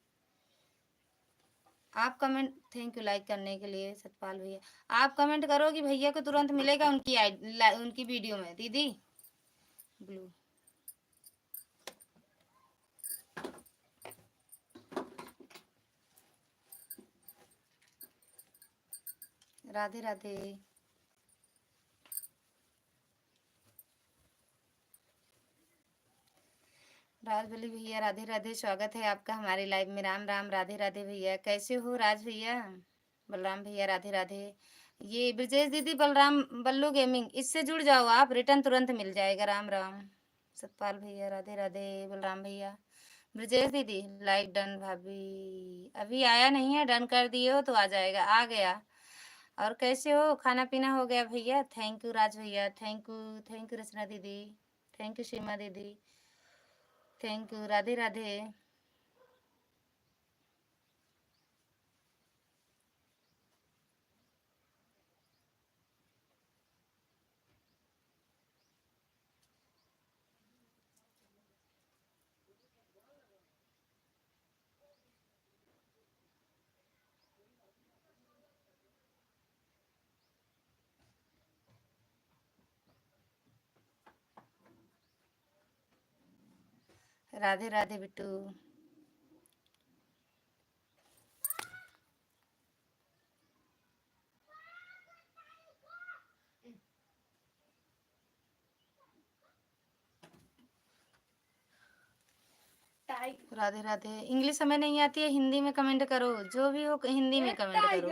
आप कमेंट, थैंक यू लाइक करने के लिए सतपाल भैया। आप कमेंट करोगी भैया को तुरंत मिलेगा उनकी वीडियो में। दीदी ब्लू, राधे राधे। राजबली भैया राधे राधे, स्वागत है आपका हमारे लाइव में। राम राम। राधे राधे भैया, कैसे हो राज भैया? बलराम भैया राधे राधे। ये ब्रजेश दीदी, बलराम बल्लू गेमिंग, इससे जुड़ जाओ आप, रिटर्न तुरंत मिल जाएगा। राम राम। सतपाल भैया राधे राधे। बलराम भैया, ब्रजेश दीदी लाइक डन। भाभी अभी आया नहीं है, डन कर दिए हो तो आ जाएगा। आ गया। और कैसे हो? खाना पीना हो गया भैया? थैंक यू राज भैया, थैंक यू रचना दीदी, थैंक यू सीमा दीदी, thank you. Radhe Radhe. Radhe Radhe Bittu. Radhe Radhe. English हमें नहीं आती है, हिंदी में कमेंट करो, जो भी हो हिंदी में कमेंट करो।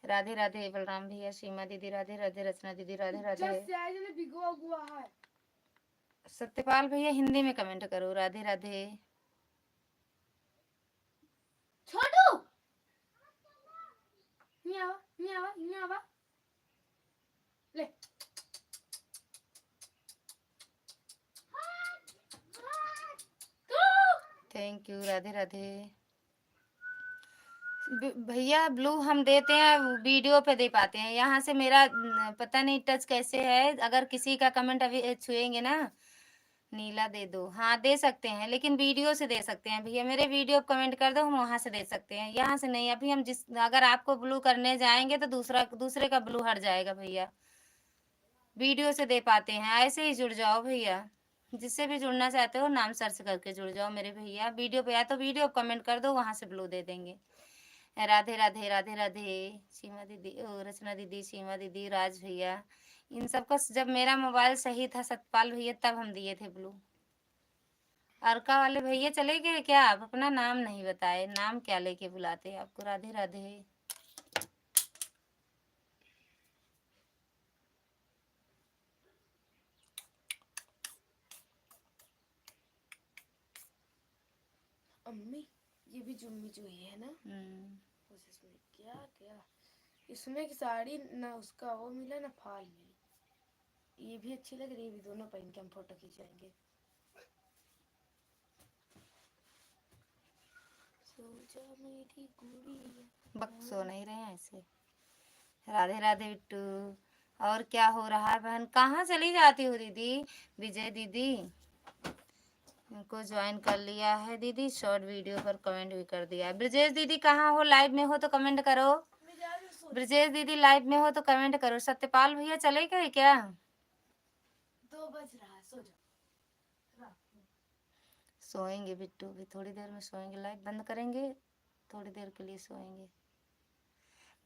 राधे राधे बलराम भैया, सीमा दीदी राधे राधे। रचना दीदी राधे राधे। सत्यपाल भैया हिंदी में कमेंट करो। राधे राधे।
छोटू आवा ले।
Thank you. राधे राधे भैया। ब्लू हम देते हैं, वीडियो पे दे पाते हैं। यहाँ से मेरा पता नहीं टच कैसे है। अगर किसी का कमेंट अभी छुएंगे ना, नीला दे दो, हाँ दे सकते हैं, लेकिन वीडियो से दे सकते हैं भैया। मेरे वीडियो कमेंट कर दो, हम वहां से दे सकते हैं, यहाँ से नहीं। अभी हम अगर आपको ब्लू करने जाएंगे तो दूसरे का ब्लू हट जाएगा भैया। वीडियो से दे पाते हैं। ऐसे ही जुड़ जाओ भैया, जिससे भी जुड़ना चाहते हो नाम सर्च करके जुड़ जाओ मेरे भैया। वीडियो पे या तो वीडियो कमेंट कर दो, वहां से ब्लू दे देंगे। राधे राधे। राधे राधे। सीमा दीदी, रचना दीदी, सीमा दीदी, राज भैया, इन सबका जब मेरा मोबाइल सही था सतपाल भैया, तब हम दिए थे ब्लू। अर्का वाले भैया चले गए क्या? आप अपना नाम नहीं बताए, नाम क्या लेके बुलाते हैं आपको? राधे राधे।
अम्मी ये भी जुम्मी जो है ना, बस इसमें क्या क्या, इसमें की साड़ी ना उसका वो मिला ना फाल मिली। ये भी अच्छी लग रही है, ये भी दोनों पहन के हम फोटो खिंचवाएंगे। सो जा मेरी गुड़िया।
बक सो नहीं रहे हैं ऐसे। राधे राधे बिट्टू। और क्या हो रहा है बहन? कहाँ चली जाती हो दीदी? विजय दीदी को ज्वाइन कर लिया है दीदी, शॉर्ट वीडियो पर कमेंट भी कर दिया है। ब्रजेश दीदी कहाँ हो? लाइव में हो तो कमेंट करो। ब्रजेश दीदी लाइव में हो तो कमेंट करो। सत्यपाल भैया चले गए क्या?
2 बज रहा है, सो जा।
सोएंगे बिट्टू भी, थोड़ी देर में सोएंगे। लाइव बंद करेंगे, थोड़ी देर के लिए सोएंगे।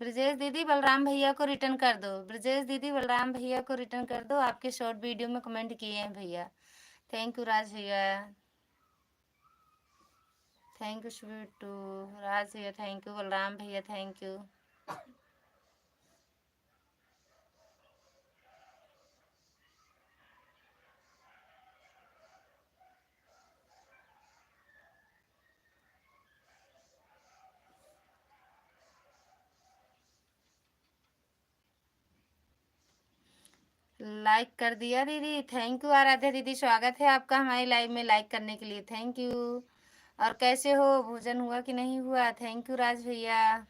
ब्रजेश दीदी बलराम भैया को रिटर्न कर दो। ब्रजेश दीदी बलराम भैया को रिटर्न कर दो, आपके शॉर्ट वीडियो में कमेंट किए हैं भैया। थैंक यू राज भैया, थैंक यू बिट्टू। राज भैया थैंक यू, बलराम भैया थैंक यू। लाइक कर दिया दीदी, थैंक यू। आराध्या दीदी स्वागत है आपका हमारी लाइव में, लाइक करने के लिए थैंक यू। और कैसे हो? भोजन हुआ कि नहीं हुआ? थैंक यू राज भैया।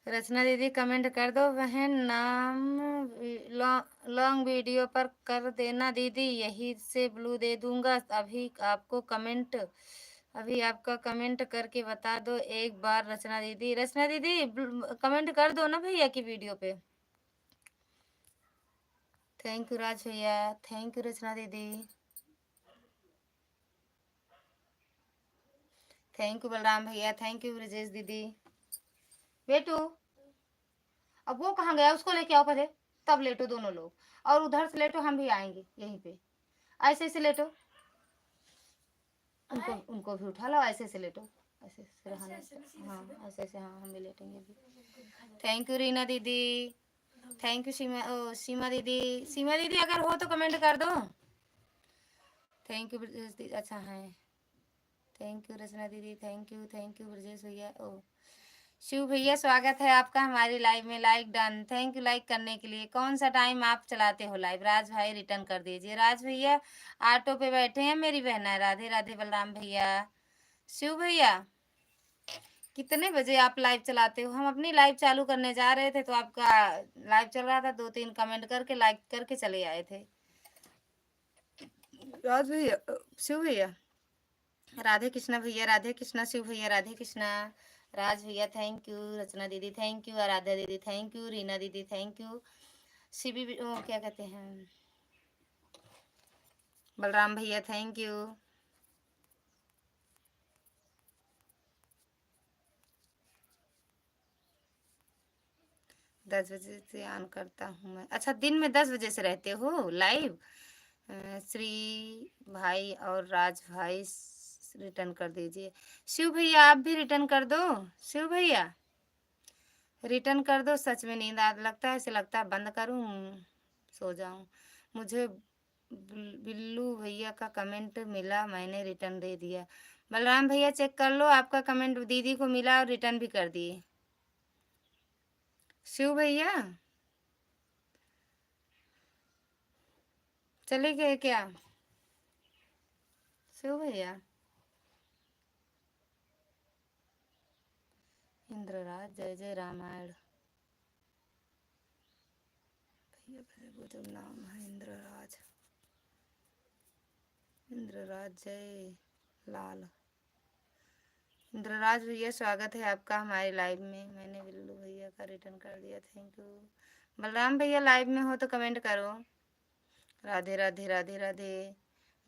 रचना दीदी कमेंट कर दो बहन, नाम लॉन्ग वीडियो पर कर देना दीदी, यही से ब्लू दे दूंगा। अभी आपका कमेंट करके बता दो एक बार। रचना दीदी, रचना दीदी कमेंट कर दो ना भैया की वीडियो पे। थैंक यू राज भैया, थैंक यू रचना दीदी, थैंक यू बलराम भैया, थैंक यू ब्रजेश दीदी। बेटू अब वो कहाँ गया? उसको लेके आओ पहले, तब लेटो दोनों लोग। और उधर से लेटो, हम भी आएंगे यहीं पे। ऐसे ऐसे लेटो, उनको उनको भी उठा लो। ऐसे ऐसे लेटो, ऐसे ऐसे रहना। हाँ ऐसे ऐसे, हाँ हम भी लेटेंगे अभी। थैंक यू रीना दीदी, थैंक यू सीमा दीदी। सीमा दीदी अगर हो तो कमेंट कर दो। थैंक यू ब्रजेश दीदी, अच्छा है। थैंक यू रचना दीदी, थैंक यू ब्रजेश भैया। ओ शिव भैया स्वागत है आपका हमारी लाइव में, like done, thank you like करने के लिए। कौन सा टाइम आप चलाते हो लाइव? राज भाई रिटर्न कर दीजिए। राज भैया ऑटो पे बैठे हैं, मेरी बहन है। राधे राधे बलराम भैया। शिव भैया कितने बजे आप लाइव चलाते हो? हम अपनी लाइव चालू करने जा रहे थे तो आपका लाइव चल रहा था, 2-3 कमेंट करके लाइक करके चले आए थे। राज भैया, शिव भैया, राधे कृष्णा भैया, राधे कृष्णा। शिव भैया राधे कृष्णा। राज भैया थैंक यू, रचना दीदी थैंक यू, आराध्या दीदी थैंक यू, रीना दीदी थैंक यू, शिवी वो क्या कहते हैं, बलराम भैया थैंक यू। 10 बजे से ऑन करता हूँ मैं। अच्छा दिन में 10 बजे से रहते हो लाइव? श्री भाई और राज भाई रिटर्न कर दीजिए। शिव भैया आप भी रिटर्न कर दो। शिव भैया रिटर्न कर दो। सच में नींद आ लगता है, ऐसे लगता है बंद करूं सो जाऊं। मुझे बिल्लू भैया का कमेंट मिला, मैंने रिटर्न दे दिया। बलराम भैया चेक कर लो, आपका कमेंट दीदी को मिला और रिटर्न भी कर दिए। शिव भैया चले गए क्या? शिव भैया, इंद्रराज जय जय रामायण। भैया वो तो नाम है इंद्रराज, इंद्रराज जय लाल। इंद्रराज भैया स्वागत है आपका हमारे लाइव में। मैंने बिल्लू भैया का रिटर्न कर दिया, थैंक यू। बलराम भैया लाइव में हो तो कमेंट करो। राधे राधे राधे राधे।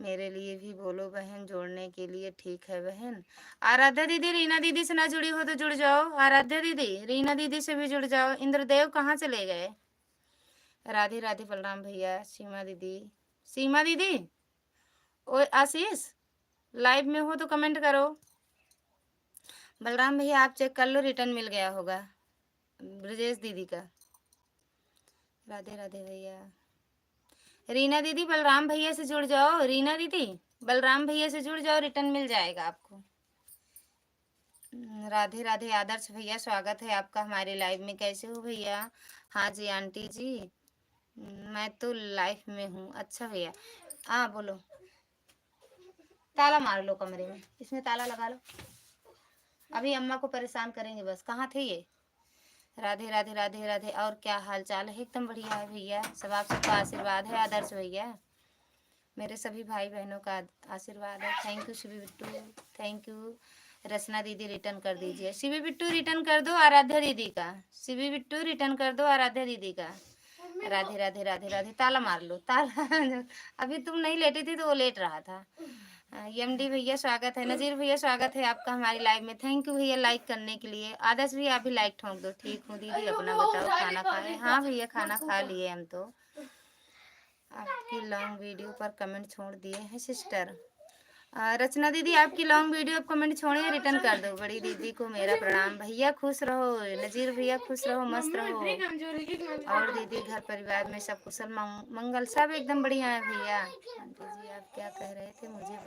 मेरे लिए भी बोलो बहन, जोड़ने के लिए। ठीक है बहन। आराध्या दीदी रीना दीदी से ना जुड़ी हो तो जुड़ जाओ। आराध्या दीदी रीना दीदी से भी जुड़ जाओ। इंद्रदेव कहाँ चले गए? राधे राधे बलराम भैया। सीमा दीदी, सीमा दीदी, ओ आशीष लाइव में हो तो कमेंट करो। बलराम भैया आप चेक कर लो, रिटर्न मिल गया होगा ब्रजेश दीदी का। राधे राधे भैया। रीना दीदी बलराम भैया से जुड़ जाओ। रीना दीदी बलराम भैया से जुड़ जाओ, रिटर्न मिल जाएगा आपको। राधे राधे। आदर्श भैया स्वागत है आपका हमारे लाइव में। कैसे हो भैया? हाँ जी आंटी जी, मैं तो लाइफ में हूँ। अच्छा भैया, हाँ बोलो। ताला मार लो कमरे में, इसमें ताला लगा लो, अभी अम्मा को परेशान करेंगे बस। कहाँ थे ये? राधे राधे राधे राधे। और क्या हाल चाल है? एकदम बढ़िया है भैया, सब आप सबका आशीर्वाद है। आदर्श भैया, मेरे सभी भाई बहनों का आशीर्वाद है। Thank you Shivi Bittu, thank you. Rachna दीदी रिटर्न कर दीजिए। शिवी बिट्टू रिटर्न कर दो आराध्या दीदी का। शिवी बिट्टू रिटर्न कर दो आराध्या दीदी का। राधे राधे राधे राधे। ताला मार लो, ताला अभी तुम नहीं लेटी थी तो वो लेट रहा था। एमडी भैया स्वागत है। नजीर भैया स्वागत है आपका हमारी लाइव में। थैंक यू भैया लाइक करने के लिए। आदर्श भी आप भी लाइक ठोक दो। ठीक हूँ दीदी, अपना बताओ खाना खाए? हाँ भैया खाना खा लिए हम तो। आपकी लॉन्ग वीडियो पर कमेंट छोड़ दिए हैं सिस्टर। रचना दीदी आपकी लॉन्ग वीडियो पर कमेंट छोड़िए, रिटर्न कर दो। बड़ी दीदी को मेरा प्रणाम। भैया खुश रहो, नजीर भैया खुश रहो, मस्त रहो। और दीदी घर परिवार में सब कुशल मंगल, सब एकदम बढ़िया है भैया। आंटी जी आप क्या कह रहे थे मुझे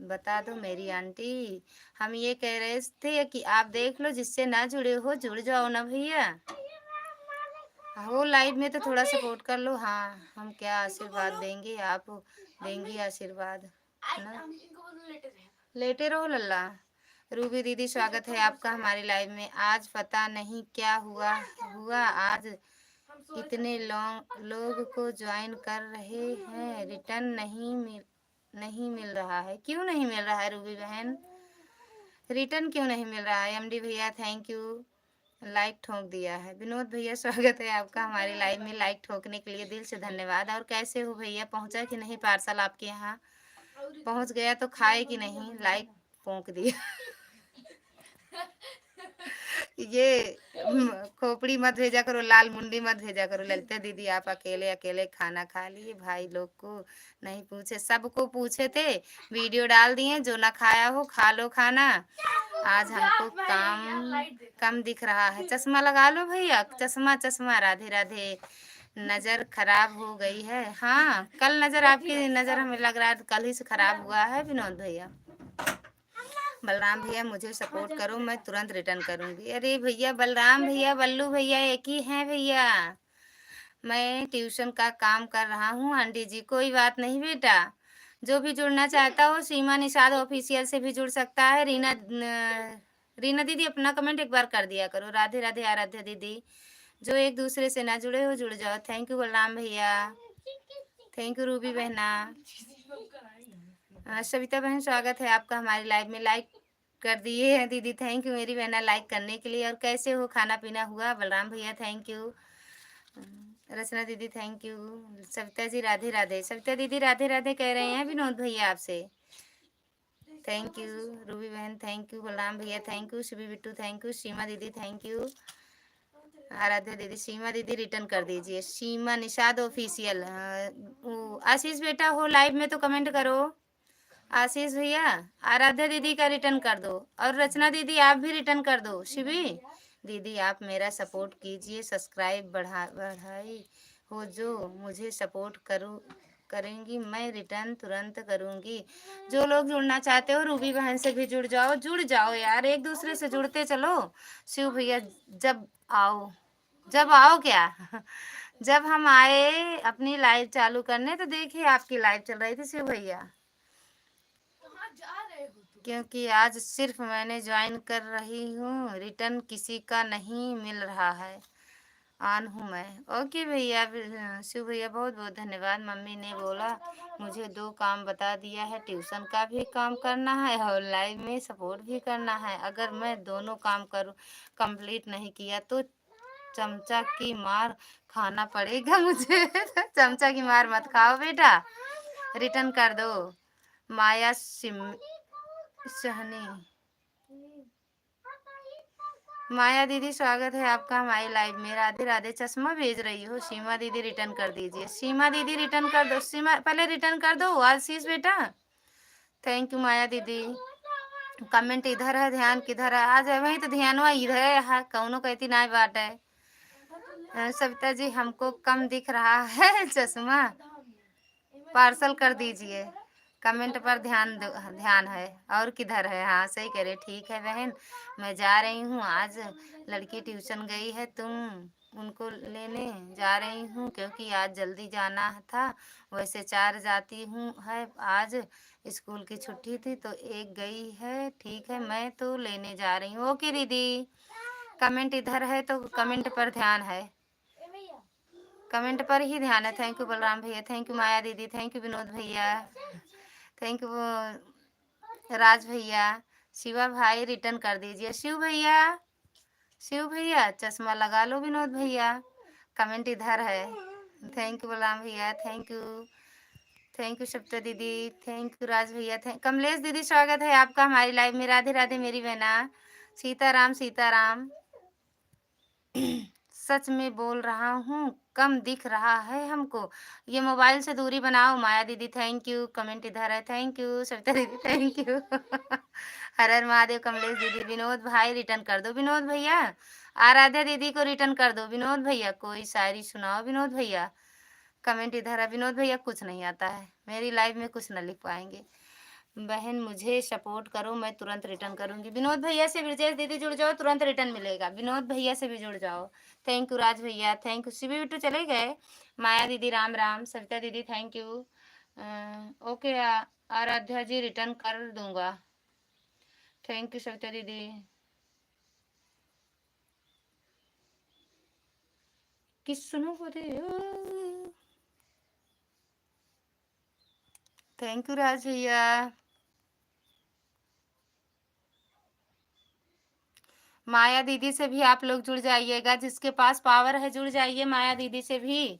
बता दो मेरी आंटी। हम ये कह रहे थे कि आप देख लो, जिससे ना जुड़े हो जुड़ जाओ ना भैया। हो लाइव में तो थोड़ा सपोर्ट कर लो। हाँ हम क्या आशीर्वाद देंगे, आप देंगी आशीर्वाद ना। लेटे रहो लल्ला। रूबी दीदी स्वागत है आपका हमारे लाइव में। आज पता नहीं क्या हुआ आज इतने लोग को ज्वाइन कर रहे हैं, रिटर्न नहीं मिल रहा है। क्यों नहीं मिल रहा है रूबी बहन? रिटर्न क्यों नहीं मिल रहा है? एमडी भैया थैंक यू, लाइक ठोक दिया है। विनोद भैया स्वागत है आपका हमारे लाइव में। लाइक ठोकने के लिए दिल से धन्यवाद। और कैसे हो भैया, पहुंचा कि नहीं पार्सल आपके यहाँ? पहुंच गया तो खाए कि नहीं? लाइक पोंक दिया ये खोपड़ी मत भेजा करो, लाल मुंडी मत भेजा करो। ललिता दीदी आप अकेले अकेले खाना खा लिए, भाई लोग को नहीं पूछे? सबको पूछे थे, वीडियो डाल दिए। जो ना खाया हो खा लो खाना। आज हमको काम कम दिख रहा है। चश्मा लगा लो भैया, चश्मा चश्मा। राधे राधे। नजर खराब हो गई है? हाँ कल नजर, आपकी नजर हमें लग रहा है कल ही से खराब हुआ है विनोद भैया। बलराम भैया मुझे सपोर्ट करो, मैं तुरंत रिटर्न करूंगी। अरे भैया बलराम भैया बल्लू भैया एक ही हैं भैया। मैं ट्यूशन का काम कर रहा हूँ आंटी जी। कोई बात नहीं बेटा, जो भी जुड़ना चाहता हो सीमा निषाद ऑफिशियल से भी जुड़ सकता है। रीना दीदी अपना कमेंट एक बार कर दिया करो। राधे राधे आराध्या दीदी। जो एक दूसरे से ना जुड़े हो जुड़ जाओ। थैंक यू बलराम भैया, थैंक यू रूबी बहना। सविता बहन स्वागत है आपका हमारी लाइव में। लाइक कर दिए हैं दीदी, थैंक यू मेरी बहना लाइक करने के लिए। और कैसे हो, खाना पीना हुआ? बलराम भैया थैंक यू। रचना दीदी थैंक यू। सविता जी राधे राधे। सविता दीदी राधे राधे कह रहे हैं विनोद भैया आपसे। थैंक यू रूबी बहन थैंक यू। बलराम भैया thank you. Shivi Bittu thank you. Seema दीदी थैंक यू। आराध्या दीदी, सीमा दीदी रिटर्न कर दीजिए। सीमा निषाद ऑफिशियल। आशीष बेटा हो लाइव में तो कमेंट करो। आशीष भैया आराध्या दीदी का रिटर्न कर दो। और रचना दीदी आप भी रिटर्न कर दो। शिवी दीदी आप मेरा सपोर्ट कीजिए, सब्सक्राइब बढ़ाई हो जो मुझे सपोर्ट करेंगी, मैं रिटर्न तुरंत करूंगी। जो लोग जुड़ना चाहते हो रूबी बहन से भी जुड़ जाओ यार, एक दूसरे से जुड़ते चलो। शिव भैया जब आओ क्या जब हम आए अपनी लाइव चालू करने तो देखिए आपकी लाइव चल रही थी शिव भैया। क्योंकि आज सिर्फ मैंने ज्वाइन कर रही हूँ, रिटर्न किसी का नहीं मिल रहा है। ऑन हूँ मैं। ओके भैया, शिव भैया बहुत बहुत धन्यवाद। मम्मी ने बोला मुझे 2 काम बता दिया है, ट्यूशन का भी काम करना है और लाइव में सपोर्ट भी करना है। अगर मैं दोनों काम करूँ कंप्लीट नहीं किया तो चमचा की मार खाना पड़ेगा मुझे। चमचा की मार मत खाओ बेटा, रिटर्न कर दो। माया सहनी, माया दीदी स्वागत है आपका हमारी लाइव में। राधे राधे। चश्मा भेज रही हो सीमा दीदी, रिटर्न कर दीजिए। सीमा दीदी रिटर्न कर दो, सीमा पहले रिटर्न कर दो आशीष बेटा। थैंक यू माया दीदी। कमेंट इधर है, ध्यान किधर है? आज है वही तो ध्यान इधर है, हाँ कौनो कहती ना बात है। सविता जी हमको कम दिख रहा है चश्मा, पार्सल कर दीजिए। कमेंट पर ध्यान है और किधर है? हाँ सही कह रहे। ठीक है बहन, मैं जा रही हूँ। आज लड़की ट्यूशन गई है, तुम उनको लेने जा रही हूँ क्योंकि आज जल्दी जाना था। वैसे 4 जाती हूँ है, आज स्कूल की छुट्टी थी तो एक गई है। ठीक है मैं तो लेने जा रही हूँ। ओके दीदी, कमेंट इधर है तो कमेंट पर ध्यान है, कमेंट पर ही ध्यान है। थैंक यू बलराम भैया, थैंक यू माया दीदी, थैंक यू विनोद भैया, थैंक यू राज भैया। शिवा भाई रिटर्न कर दीजिए। शिव भैया, शिव भैया चश्मा लगा लो। विनोद भैया कमेंट इधर है। थैंक यू बलराम भैया, थैंक यू सप्ता दीदी, थैंक यू राज भैया, कमलेश दीदी स्वागत है आपका हमारी लाइव में। राधे राधे मेरी बहना। सीताराम सीताराम। सच में बोल रहा हूँ कम दिख रहा है हमको, ये मोबाइल से दूरी बनाओ। माया दीदी थैंक यू, कमेंट इधर है। थैंक यू सविता दीदी, थैंक यू। हर हर महादेव। कमलेश दीदी, विनोद भाई रिटर्न कर दो। विनोद भैया, आराध्या दीदी को रिटर्न कर दो। विनोद भैया कोई शायरी सुनाओ। विनोद भैया कमेंट इधर है। विनोद भैया कुछ नहीं आता है, मेरी लाइव में कुछ न लिख पाएंगे। बहन मुझे सपोर्ट करो, मैं तुरंत रिटर्न करूंगी। विनोद भैया से ब्रजेश दीदी जुड़ जाओ, तुरंत रिटर्न मिलेगा। विनोद भैया से भी जुड़ जाओ। थैंक यू राज भैया, थैंक यू। शिवी बिट्टू चले गए। माया दीदी राम राम। सविता दीदी thank you. Okay Aaradhya ji return कर दूंगा। थैंक यू सविता दीदी। किस सुनो बोले, थैंक यू राज भैया। माया दीदी से भी आप लोग जुड़ जाइएगा, जिसके पास पावर है जुड़ जाइए माया दीदी से भी।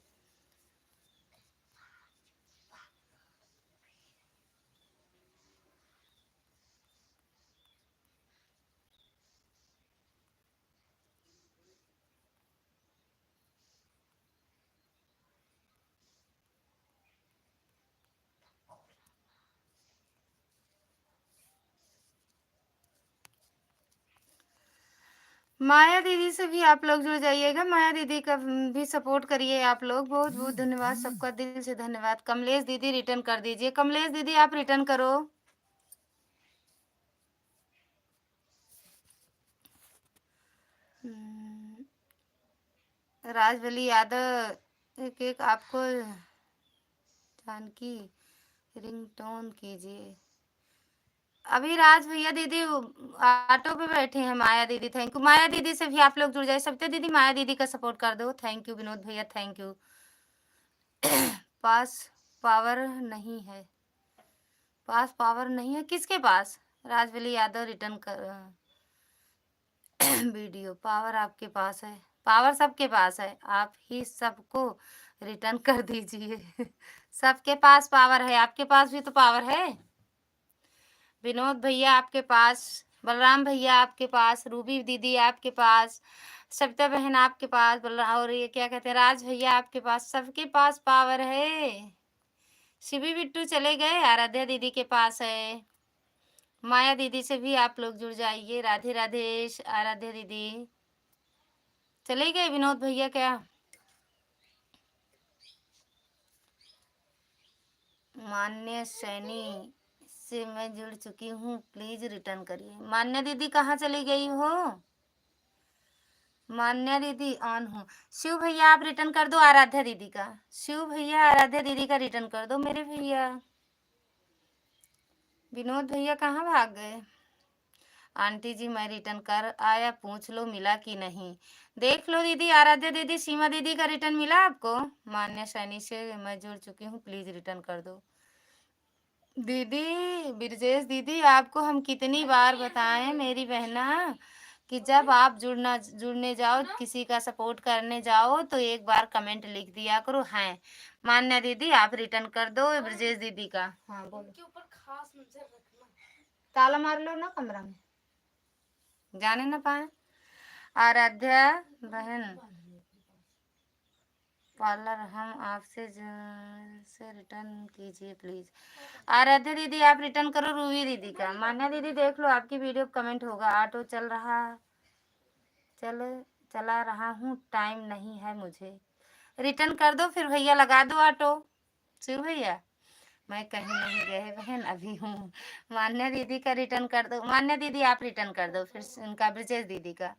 माया दीदी से भी आप लोग जुड़ जाइएगा, माया दीदी का भी सपोर्ट करिए आप लोग। बहुत बहुत धन्यवाद सबका, दिल से धन्यवाद। कमलेश दीदी रिटर्न कर दीजिए। कमलेश दीदी आप रिटर्न करो। राजवली यादव एक एक आपको जानकी रिंगटोन कीजिए। अभी राज भैया दीदी ऑटो पे बैठे हैं। माया दीदी थैंक यू। माया दीदी से भी आप लोग जुड़ जाए। सत्य दीदी माया दीदी का सपोर्ट कर दो। थैंक यू विनोद भैया, थैंक यू। पास पावर नहीं है, पास पावर नहीं है किसके पास? राजवली यादव रिटर्न कर वीडियो। पावर आपके पास है, पावर सबके पास है, आप ही सबको रिटर्न कर दीजिए। सबके पास पावर है, आपके पास भी तो पावर है। विनोद भैया आपके पास, बलराम भैया आपके पास, रूबी दीदी आपके पास, सविता बहन आपके पास, बलराम और ये क्या कहते हैं राज भैया आपके पास, सबके पास पावर है। शिवी बिट्टू चले गए, आराध्या दीदी के पास है। माया दीदी से भी आप लोग जुड़ जाइए। राधे राधे। आराध्या दीदी चले गए। विनोद भैया क्या? मान्य सैनी से मैं जुड़ चुकी हूँ, प्लीज रिटर्न करिए। मान्य दीदी कहाँ चली गई हो? मान्या दीदी ऑन हूँ। शिव भैया आप रिटर्न कर दो आराध्या दीदी का। शिव भैया आराध्या दीदी का रिटर्न कर दो मेरे भैया। विनोद भैया कहाँ भाग गए? आंटी जी मैं रिटर्न कर आया, पूछ लो मिला कि नहीं। देख लो दीदी, आराध्या दीदी, सीमा दीदी का रिटर्न मिला आपको? मान्या सैनी से मैं जुड़ चुकी हूँ, प्लीज रिटर्न कर दो। दीदी ब्रजेश दीदी, आपको हम कितनी बार बताएं मेरी बहना कि जब आप जुड़ने जाओ, किसी का सपोर्ट करने जाओ तो एक बार कमेंट लिख दिया करो। हैं मान्या दीदी, आप रिटर्न कर दो ब्रजेश दीदी का। हाँ बोलो।
उनके ऊपर खास नजर रखना।
ताला मार लो ना कमरा में, जाने ना पाए। आराध्या बहन पार्लर, हम आपसे से रिटर्न कीजिए प्लीज। आराध्या दीदी आप रिटर्न करो रूबी दीदी का। मान्या दीदी देख लो, आपकी वीडियो कमेंट होगा। ऑटो चला रहा हूँ, टाइम नहीं है मुझे। रिटर्न कर दो फिर भैया, लगा दो ऑटो। शिव भैया मैं कहीं नहीं गए बहन, अभी हूँ। मान्या दीदी का रिटर्न कर दो। मान्या दीदी आप रिटर्न कर दो, फिर उनका ब्रजेश दीदी का।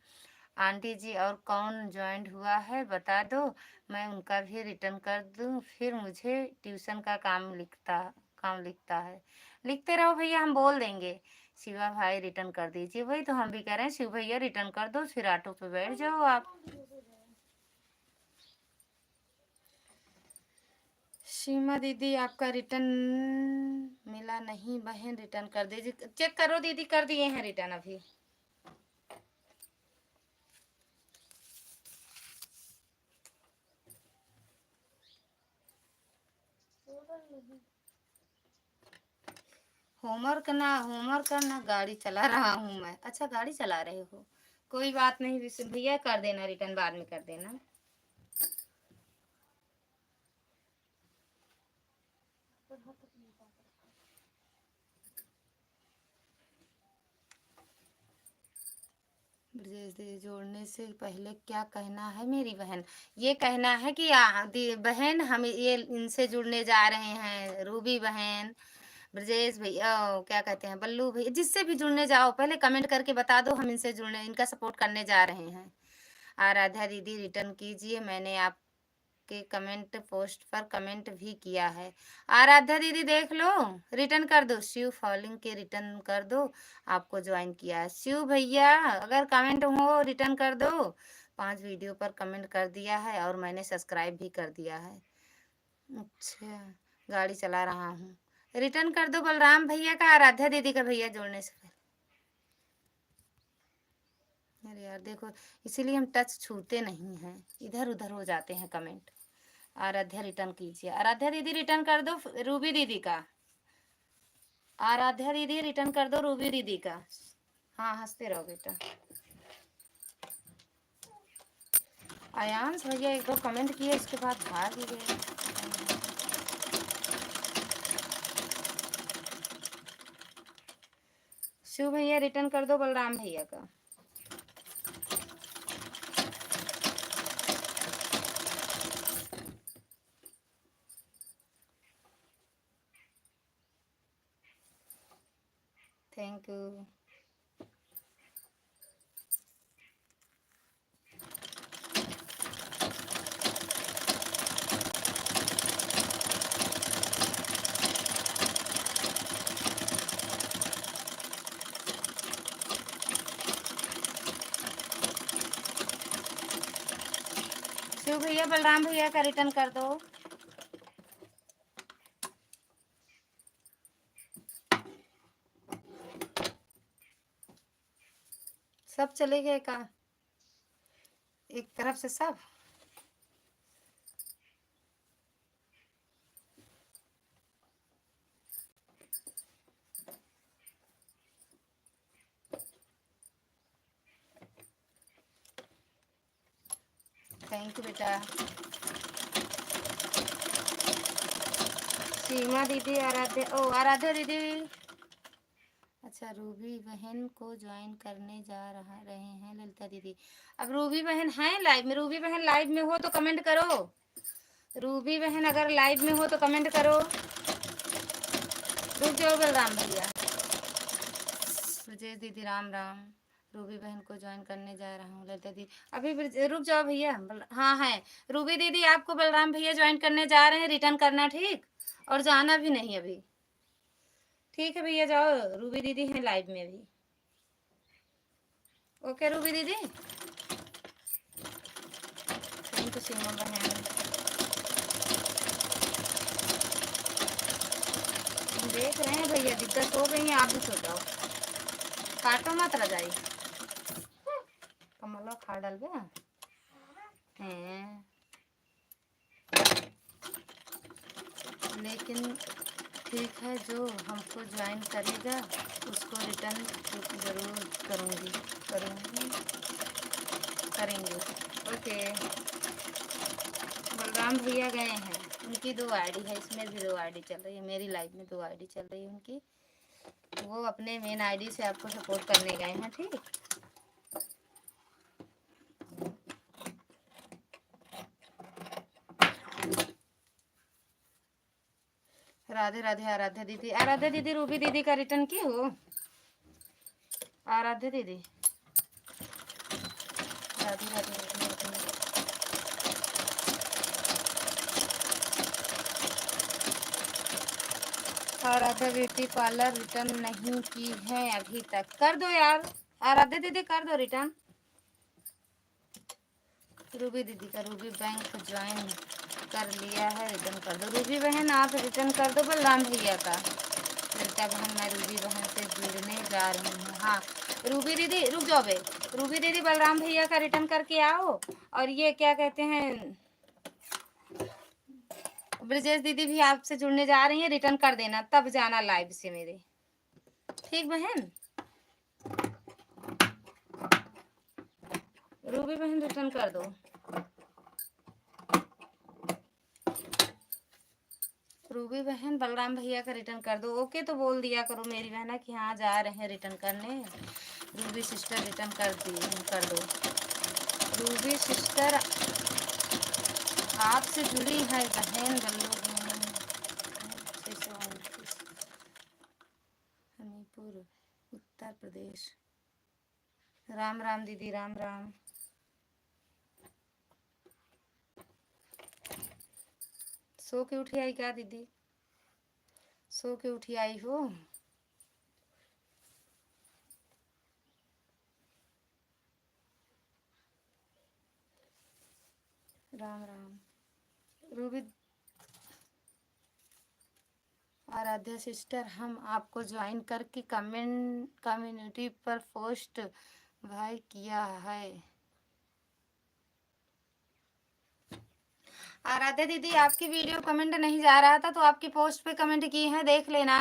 आंटी जी और कौन ज्वाइंट हुआ है बता दो, मैं उनका भी रिटर्न कर दूं। फिर मुझे ट्यूशन का काम लिखता है। लिखते रहो भैया, हम बोल देंगे। शिवा भाई रिटर्न कर दीजिए। वही तो हम भी कह रहे हैं, शिव भैया रिटर्न कर दो, फिर ऑटो पे बैठ जाओ आप। सीमा दीदी आपका रिटर्न मिला नहीं बहन, रिटर्न कर दीजिए। चेक करो दीदी, कर दिए हैं रिटर्न अभी। होमवर्क करना, गाड़ी चला रहा हूँ मैं। अच्छा गाड़ी चला रहे हो, कोई बात नहीं भैया, कर देना रिटर्न, बाद में कर देना। ब्रजेश दीदी जोड़ने से पहले क्या कहना है मेरी बहन? ये कहना है कि बहन हम ये इनसे जुड़ने जा रहे हैं, रूबी बहन, ब्रजेश भैया, क्या कहते हैं, बल्लू भैया, जिससे भी जुड़ने जाओ पहले कमेंट करके बता दो, हम इनसे जुड़ने, इनका सपोर्ट करने जा रहे हैं। आराध्या दीदी रिटर्न कीजिए, मैंने आपके कमेंट पोस्ट पर कमेंट भी किया है। आराध्या दीदी देख लो, रिटर्न कर दो। शिव फॉलोइंग के रिटर्न कर दो, आपको ज्वाइन किया है। शिव भैया अगर कमेंट हो रिटर्न कर दो। 5 वीडियो पर कमेंट कर दिया है और मैंने सब्सक्राइब भी कर दिया है। अच्छा गाड़ी चला रहा हूँ, रिटर्न कर दो बलराम भैया का, आराध्या दीदी का भैया जोड़ने से पहले। अरे यार देखो, इसीलिए हम टच छूते नहीं हैं, इधर उधर हो जाते हैं कमेंट। आराध्या रिटर्न कीजिए, आराध्या दीदी रिटर्न कर दो रूबी दीदी का। आराध्या दीदी रिटर्न कर दो रूबी दीदी का। हाँ हंसते रहो बेटा। आयांश भैया एक दो कमेंट किए, इसके बाद भाग ही गए। शिव भैया रिटर्न कर दो बलराम भैया का। Thank you. शिव भैया बलराम भैया का रिटर्न कर दो। सब चले गए का, एक तरफ से सब। थैंक यू बेटा। सीमा दीदी, आराध्या दीदी। अच्छा रूबी बहन को ज्वाइन करने रहे हैं ललिता दीदी। अब रूबी बहन है लाइव में, रूबी बहन लाइव में हो तो कमेंट करो। रूबी बहन अगर लाइव में हो तो कमेंट करो। रुक जाओ बलराम भैया। विजय दीदी राम राम। रूबी बहन को ज्वाइन करने जा रहा हूँ ललिता दीदी। अभी रुक जाओ भैया। हाँ है, रूबी दीदी आपको बलराम भैया ज्वाइन करने जा रहे हैं, रिटर्न करना ठीक, और जाना भी नहीं अभी। ठीक है भैया जाओ, रूबी दीदी हैं लाइव में अभी। ओके रूबी दीदी, थैंक यू सीमा बहन। देख रहे हैं भैया, दिक्कत सो गई है, आप भी सो जाओ, काटो मत रजाई। कमला खा डाल गया हैं, लेकिन ठीक है, जो हमको ज्वाइन करेगा उसको रिटर्न ज़रूर करेंगे। ओके, बलराम भैया गए हैं, उनकी 2 आईडी है, इसमें भी 2 आईडी चल रही है, मेरी लाइफ में 2 आईडी चल रही है उनकी, वो अपने मेन आईडी से आपको सपोर्ट करने गए हैं। ठीक, राधे राधे आराध्या दीदी। आराध्या दीदी रूबी दीदी का रिटर्न की हो? आराध्या दीदी, Radhe Radhe Radhe Radhe. Aaradhya beauty parlour return नहीं की है अभी तक, कर दो यार आराध्या दीदी, कर दो रिटर्न। रूबी दीदी का रूबी बैंक ज्वाइन कर लिया है, रिटर्न कर दो। रूबी बहन आप रिटर्न कर दो बलराम भैया का। ललिता बहन मैं रूबी बहन से जुड़ने जा रही हूँ। हाँ रूबी दीदी रुक जाओ बे, रूबी दीदी बलराम भैया का रिटर्न करके आओ, और ये क्या कहते हैं, ब्रजेश दीदी भी आपसे जुड़ने जा रही हैं, रिटर्न कर देना तब जाना लाइव से मेरे। ठीक बहन, रूबी बहन रिटर्न कर दो। रूबी बहन बलराम भैया का रिटर्न कर दो। ओके तो बोल दिया करो मेरी बहना कि हाँ जा रहे हैं रिटर्न करने। रूबी सिस्टर रिटर्न कर दो। रूबी सिस्टर आपसे जुड़ी है बहन बल्लू हमीरपुर उत्तर प्रदेश। राम राम दीदी, राम राम। सो के उठी आई क्या दीदी? सो के उठी आई हो? राम राम। रूबी आराध्या सिस्टर, हम आपको ज्वाइन करके कम्युनिटी पर पोस्ट भाई किया है। आराध्या दीदी आपकी वीडियो कमेंट नहीं जा रहा था, तो आपकी पोस्ट पे कमेंट की है, देख लेना।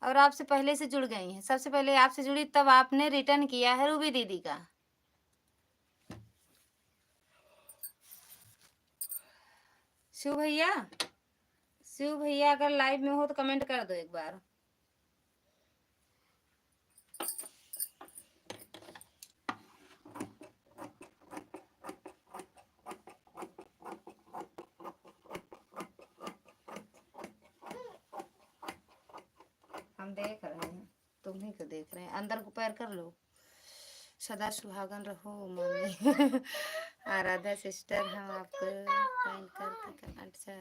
और आपसे पहले से जुड़ गई हैं, सबसे पहले आपसे जुड़ी तब आपने रिटर्न किया है रूबी दीदी का। शिव भैया अगर लाइव में हो तो कमेंट कर दो एक बार। हम देख रहे हैं, तुम ही को देख रहे हैं। अंदर को पैर कर लो। सदा सुहागन रहो मम्मी। आराध्या सिस्टर, हम आपको ज्वाइन करके, अच्छा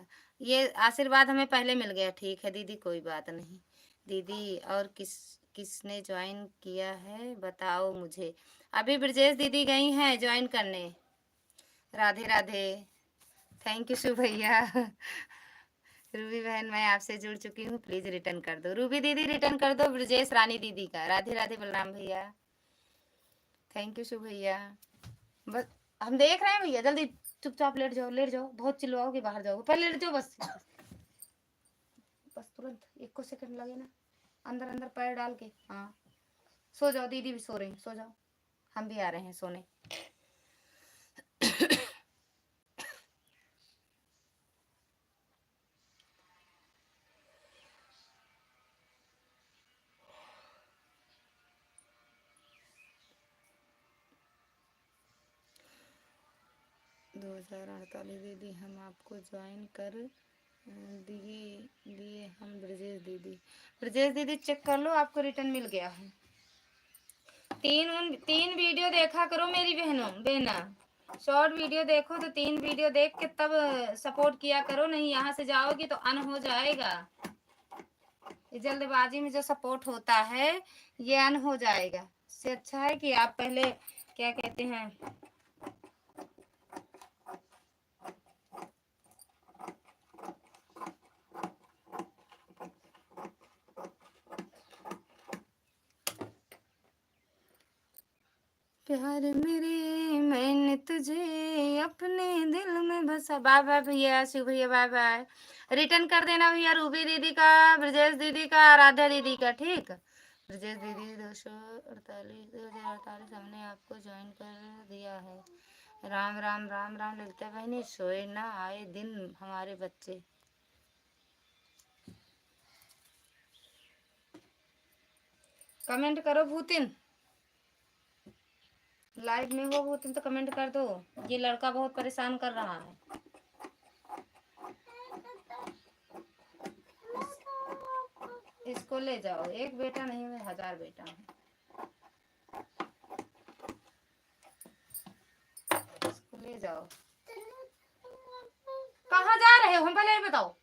ये आशीर्वाद हमें पहले मिल गया। ठीक है दीदी, कोई बात नहीं दीदी। और किसने ज्वाइन किया है बताओ मुझे। अभी ब्रजेश दीदी गई हैं ज्वाइन करने। राधे राधे, थैंक यू शिव भैया। रूबी बहन मैं आपसे जुड़ चुकी हूँ, प्लीज रिटर्न कर दो। रूबी दीदी रिटर्न कर दो ब्रजेश रानी दीदी का। राधे राधे बलराम भैया, थैंक यू शिव भैया। बस हम देख रहे हैं भैया, जल्दी चुपचाप लेट जाओ, बहुत चिल्लाओगे बाहर जाओगे, पहले लेट जाओ बस तुरंत 1 सेकंड लगे ना। अंदर पैर डाल के, हाँ सो जाओ, दीदी भी सो रही, सो जाओ, हम भी आ रहे हैं सोने। 2048 दीदी, हम आपको ज्वाइन कर दिए हम। ब्रजेश दीदी चेक कर लो, आपको रिटर्न मिल गया है। 3 वीडियो देखा करो मेरी बहना, शॉर्ट वीडियो देखो तो 3 वीडियो देख के तब सपोर्ट किया करो, नहीं यहाँ से जाओगी तो अन हो जाएगा। जल्दबाजी में जो सपोर्ट होता है ये अन हो जाएगा। इससे अच्छा है कि आप पहले क्या कहते हैं, प्यार मेरे मैंने तुझे अपने दिल में बसा। बाय बाय भैया, शिव भैया बाय बाय। रिटर्न कर देना भैया रूबी दीदी का, ब्रजेश दीदी का, राधा दीदी का, ठीक। ब्रजेश दीदी 2048 हमने आपको ज्वाइन कर दिया है। राम राम राम राम। ललिता बहनी सोए ना, आए दिन हमारे बच्चे। कमेंट करो भूतिन, लाइव में हो भूतिन तो कमेंट कर दो। ये लड़का बहुत परेशान कर रहा है। इसको ले जाओ, एक बेटा नहीं है, 1000 बेटा है। इसको ले जाओ। कहाँ जा रहे हो, हम पहले बताओ।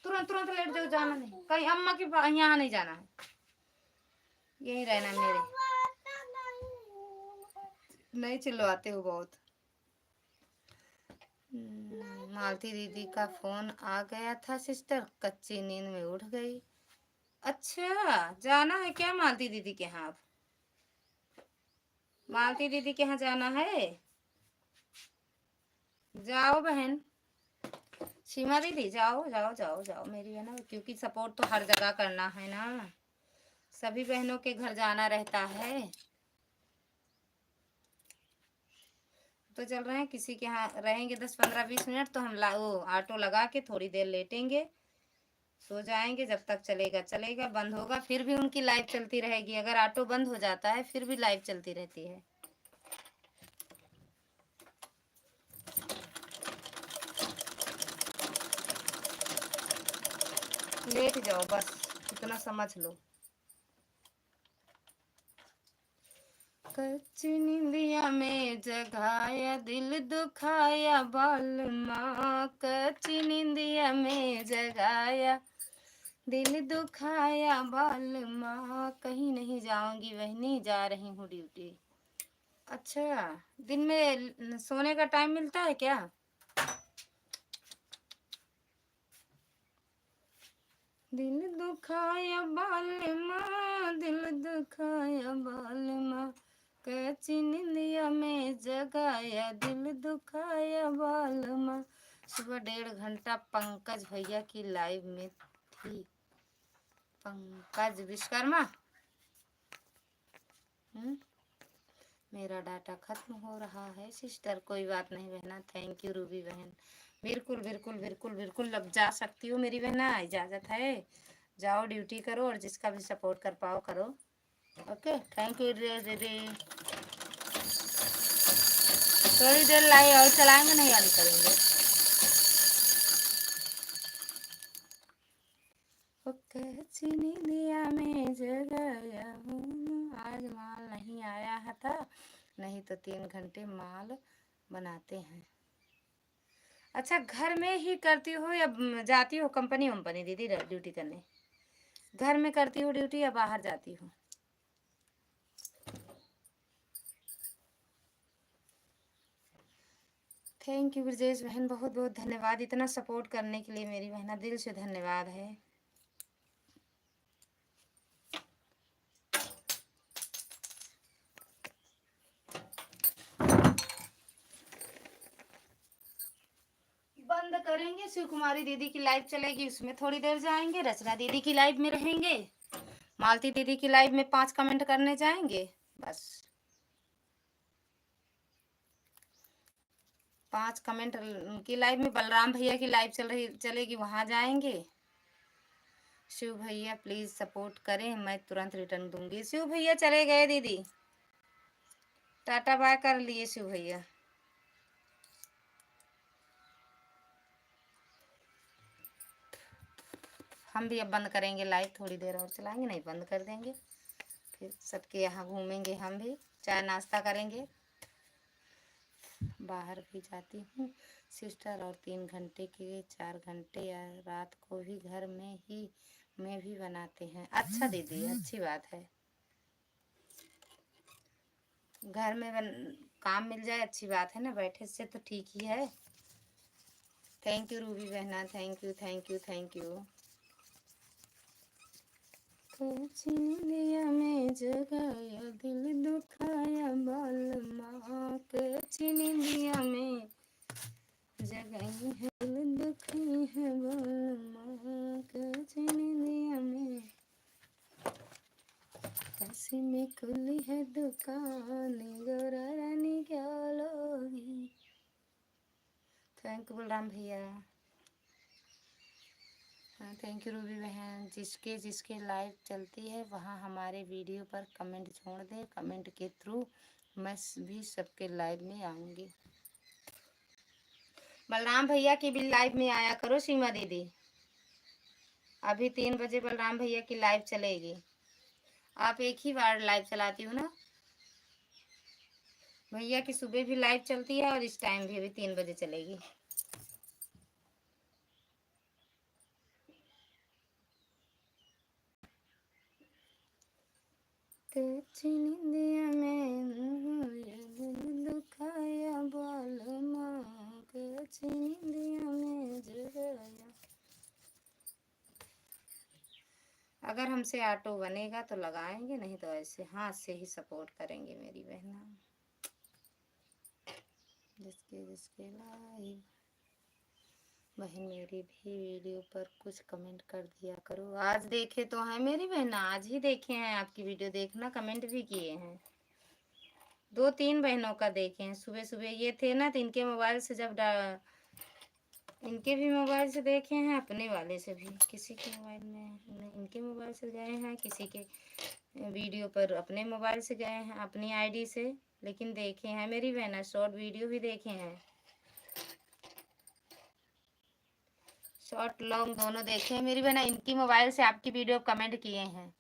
तुरंत तुरंत लेट जाओ, जाना नहीं कहीं, अम्मा के यहाँ नहीं जाना है, यही रहना मेरे। नहीं चिल्लाते हो बहुत। मालती दीदी का फोन आ गया था सिस्टर, कच्ची नींद में उठ गई। अच्छा, जाना है क्या मालती दीदी के यहाँ? मालती दीदी के यहाँ जाना है, जाओ बहन। सीमा दीदी जाओ जाओ जाओ जाओ मेरी है ना, क्योंकि सपोर्ट तो हर जगह करना है ना, सभी बहनों के घर जाना रहता है। तो चल रहे हैं, किसी के यहाँ रहेंगे 10-15-20 मिनट, तो हम वो ऑटो लगा के थोड़ी देर लेटेंगे, सो जाएंगे। जब तक चलेगा चलेगा, बंद होगा फिर भी उनकी लाइव चलती रहेगी। अगर ऑटो बंद हो जाता है फिर भी लाइव चलती रहती है। लेट जाओ बस, इतना समझ लो। कच्ची निंदिया में जगाया दिल दुखाया बालमा, कच्ची निंदिया में जगाया दिल दुखाया बालमा। कहीं नहीं जाऊंगी बहनी, जा रही हूँ ड्यूटी। अच्छा, दिन में सोने का टाइम मिलता है क्या? दिल दुखाया बालमा, दिल दुखाया बालमा, कच्ची निंदिया में जगाया दिल दुखाया बालमा। सुबह 1.5 घंटा पंकज भैया की लाइव में थी। पंकज विश्वकर्मा। मेरा डाटा खत्म हो रहा है सिस्टर, कोई बात नहीं बहना। थैंक यू रूबी बहन। बिल्कुल बिल्कुल बिल्कुल बिल्कुल, अब जा सकती हो मेरी बहना, इजाज़त है। जाओ ड्यूटी करो, और जिसका भी सपोर्ट कर पाओ करो। ओके, थैंक यू दीदी। थोड़ी देर लाइव और चलाएंगे, नहीं वाली करेंगे। कच्ची दिया में जगाया हूँ, आज माल नहीं आया था, नहीं तो 3 घंटे माल बनाते हैं। अच्छा, घर में ही करती हो या जाती हो कंपनी वंपनी दीदी ड्यूटी करने? घर में करती हो ड्यूटी या बाहर जाती हो? थैंक यू ब्रजेश बहन, बहुत बहुत धन्यवाद इतना सपोर्ट करने के लिए मेरी बहना, दिल से धन्यवाद है। बंद करेंगे, शिव कुमारी दीदी की लाइव चलेगी, उसमें थोड़ी देर जाएंगे। रचना दीदी की लाइव में रहेंगे, मालती दीदी की लाइव में 5 कमेंट करने जाएंगे। बस 5 कमेंट की लाइव में। बलराम भैया की लाइव चलेगी, वहां जाएंगे। शिव भैया प्लीज सपोर्ट करें, मैं तुरंत रिटर्न दूंगी। शिव भैया चले गए दीदी, टाटा बाय कर लिए शिव भैया। हम भी अब बंद करेंगे लाइव, थोड़ी देर और चलाएंगे, नहीं बंद कर देंगे। फिर सबके यहाँ घूमेंगे, हम भी चाय नाश्ता करेंगे। बाहर भी जाती हूँ सिस्टर, और 3 घंटे के 4 घंटे या रात को भी घर में भी बनाते हैं। अच्छा दीदी, अच्छी बात है। घर में काम मिल जाए अच्छी बात है ना, बैठे से तो ठीक ही है। थैंक यू रूबी बहना, thank you thank you thank you. चिनिया में जगाया दिल दुखाया बालमा के, चिनिया में जगाई है दिल दुखी है बालमा के, चिनिया में काशी में खुली है दुकान, गोरा रानी क्या लोगी। थैंक यू बलराम भैया, हाँ थैंक यू रूबी बहन। जिसके जिसके लाइव चलती है वहाँ हमारे वीडियो पर कमेंट छोड़ दें, कमेंट के थ्रू मैं भी सबके लाइव में आऊँगी। बलराम भैया की भी लाइव में आया करो सीमा दीदी, अभी 3 बजे बलराम भैया की लाइव चलेगी। आप एक ही बार लाइव चलाती हो ना भैया की, सुबह भी लाइव चलती है और इस टाइम भी अभी 3 बजे चलेगी। निंदिया में दुखाया बालमा, निंदिया में जगाया। अगर हमसे ऑटो बनेगा तो लगाएंगे, नहीं तो ऐसे हाथ से ही सपोर्ट करेंगे मेरी बहना। जिसके जिसके लाइव बहन मेरी भी वीडियो पर कुछ कमेंट कर दिया करो। आज देखे तो है मेरी बहना, आज ही देखे हैं आपकी वीडियो, देखना कमेंट भी किए हैं। 2-3 बहनों का देखे हैं सुबह सुबह, ये थे ना तो इनके मोबाइल से जब इनके भी मोबाइल से देखे हैं, अपने वाले से भी, किसी के मोबाइल में इनके मोबाइल से गए हैं, किसी के वीडियो पर अपने मोबाइल से गए हैं, अपनी आईडी से, लेकिन देखे हैं मेरी बहना। शॉर्ट वीडियो भी देखे हैं, शॉर्ट लॉन्ग दोनों देखे हैं मेरी बहना। इनकी मोबाइल से आपकी वीडियो कमेंट किए हैं,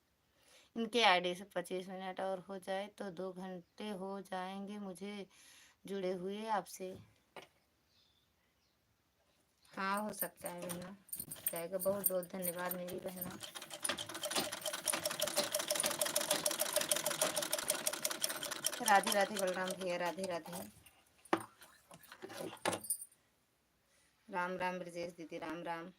इनके आईडी से। 25 मिनट और हो जाए तो 2 घंटे हो जाएंगे मुझे जुड़े हुए आपसे। हाँ हो सकता है बहना, जाएगा। बहुत बहुत धन्यवाद मेरी बहना। राधे राधे बलराम भैया, राधे राधे। राम राम ब्रजेश दीदी, राम राम।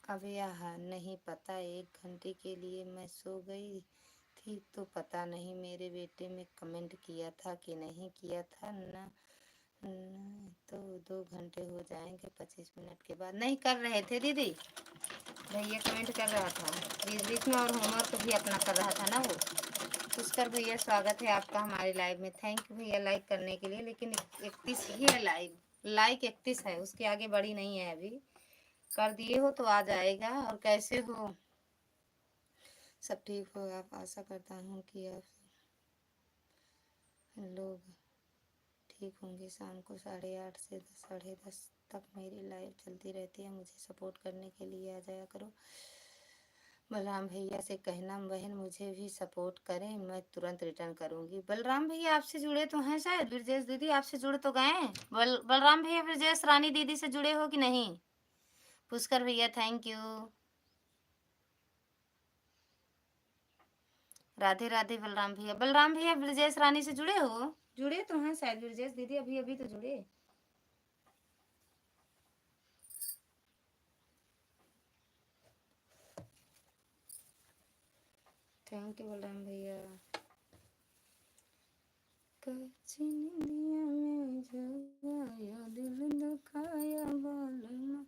अब यह नहीं पता 1 घंटे के लिए मैं सो गई थी तो पता नहीं मेरे बेटे में कमेंट किया था कि नहीं किया था ना, तो 2 घंटे हो जाएंगे 25 मिनट के बाद। नहीं कर रहे थे दीदी, भैया कमेंट कर रहा था बीच बीच में, और होमवर्क भी अपना कर रहा था ना वो। पुष्कर भैया स्वागत है आपका हमारे लाइव में, थैंक यू भैया लाइक करने के लिए। लेकिन 31 ही है लाइव, लाइक 31 है, उसके आगे बड़ी नहीं है अभी। कर दिए हो तो आ जाएगा। और कैसे हो, सब ठीक हो आप? आशा करता हूँ कि आप लोग ठीक होंगे। शाम को 8:30 से 10 तक मेरी लाइव चलती रहती है, मुझे सपोर्ट करने के लिए आ जाया करो। बलराम भैया से कहना बहन मुझे भी सपोर्ट करें, मैं तुरंत रिटर्न करूंगी। बलराम भैया आपसे जुड़े तो हैं शायद, ब्रजेश दीदी आपसे जुड़े तो गए हैं। बलराम भैया ब्रजेश रानी दीदी से जुड़े हो कि नहीं? पुष्कर भैया थैंक यू, राधे राधे। बलराम भैया ब्रजेश रानी से जुड़े हो? जुड़े तो हैं शायद ब्रजेश दीदी, अभी अभी तो जुड़े। थैंक यू बलराम भैया। कचिनिया में जगाया दिल दुखाया बालमा।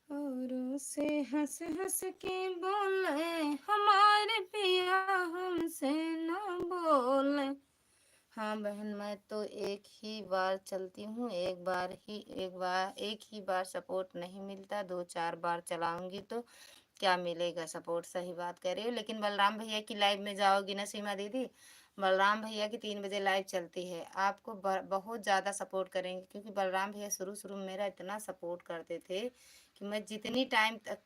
औरों से हंस हंस के बोले हमारे पिया हमसे न बोले। हाँ बहन, मैं तो एक ही बार चलती हूँ, एक ही बार सपोर्ट नहीं मिलता, 2-4 बार चलाऊंगी तो क्या मिलेगा सपोर्ट। सही बात कह रही हो। लेकिन बलराम भैया की लाइव में जाओगी ना सीमा दीदी, बलराम भैया की 3 बजे लाइव चलती है, आपको बहुत ज़्यादा सपोर्ट करेंगे। क्योंकि बलराम भैया शुरू शुरू में मेरा इतना सपोर्ट करते थे कि मैं जितनी टाइम तक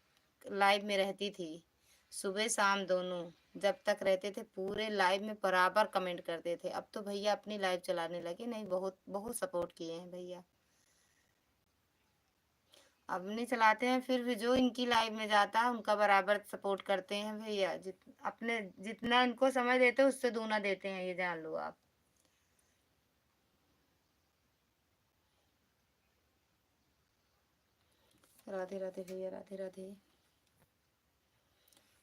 लाइव में रहती थी सुबह शाम दोनों जब तक रहते थे पूरे लाइव में बराबर कमेंट करते थे। अब तो भैया अपनी लाइव चलाने लगे, नहीं बहुत बहुत सपोर्ट किए हैं भैया। अब नहीं चलाते हैं फिर भी जो इनकी लाइव में जाता है उनका बराबर सपोर्ट करते हैं भैया। अपने जितना इनको समय देते हैं उससे दूना देते हैं, ये जान लो आप। राधे राधे भैया, राधे राधे।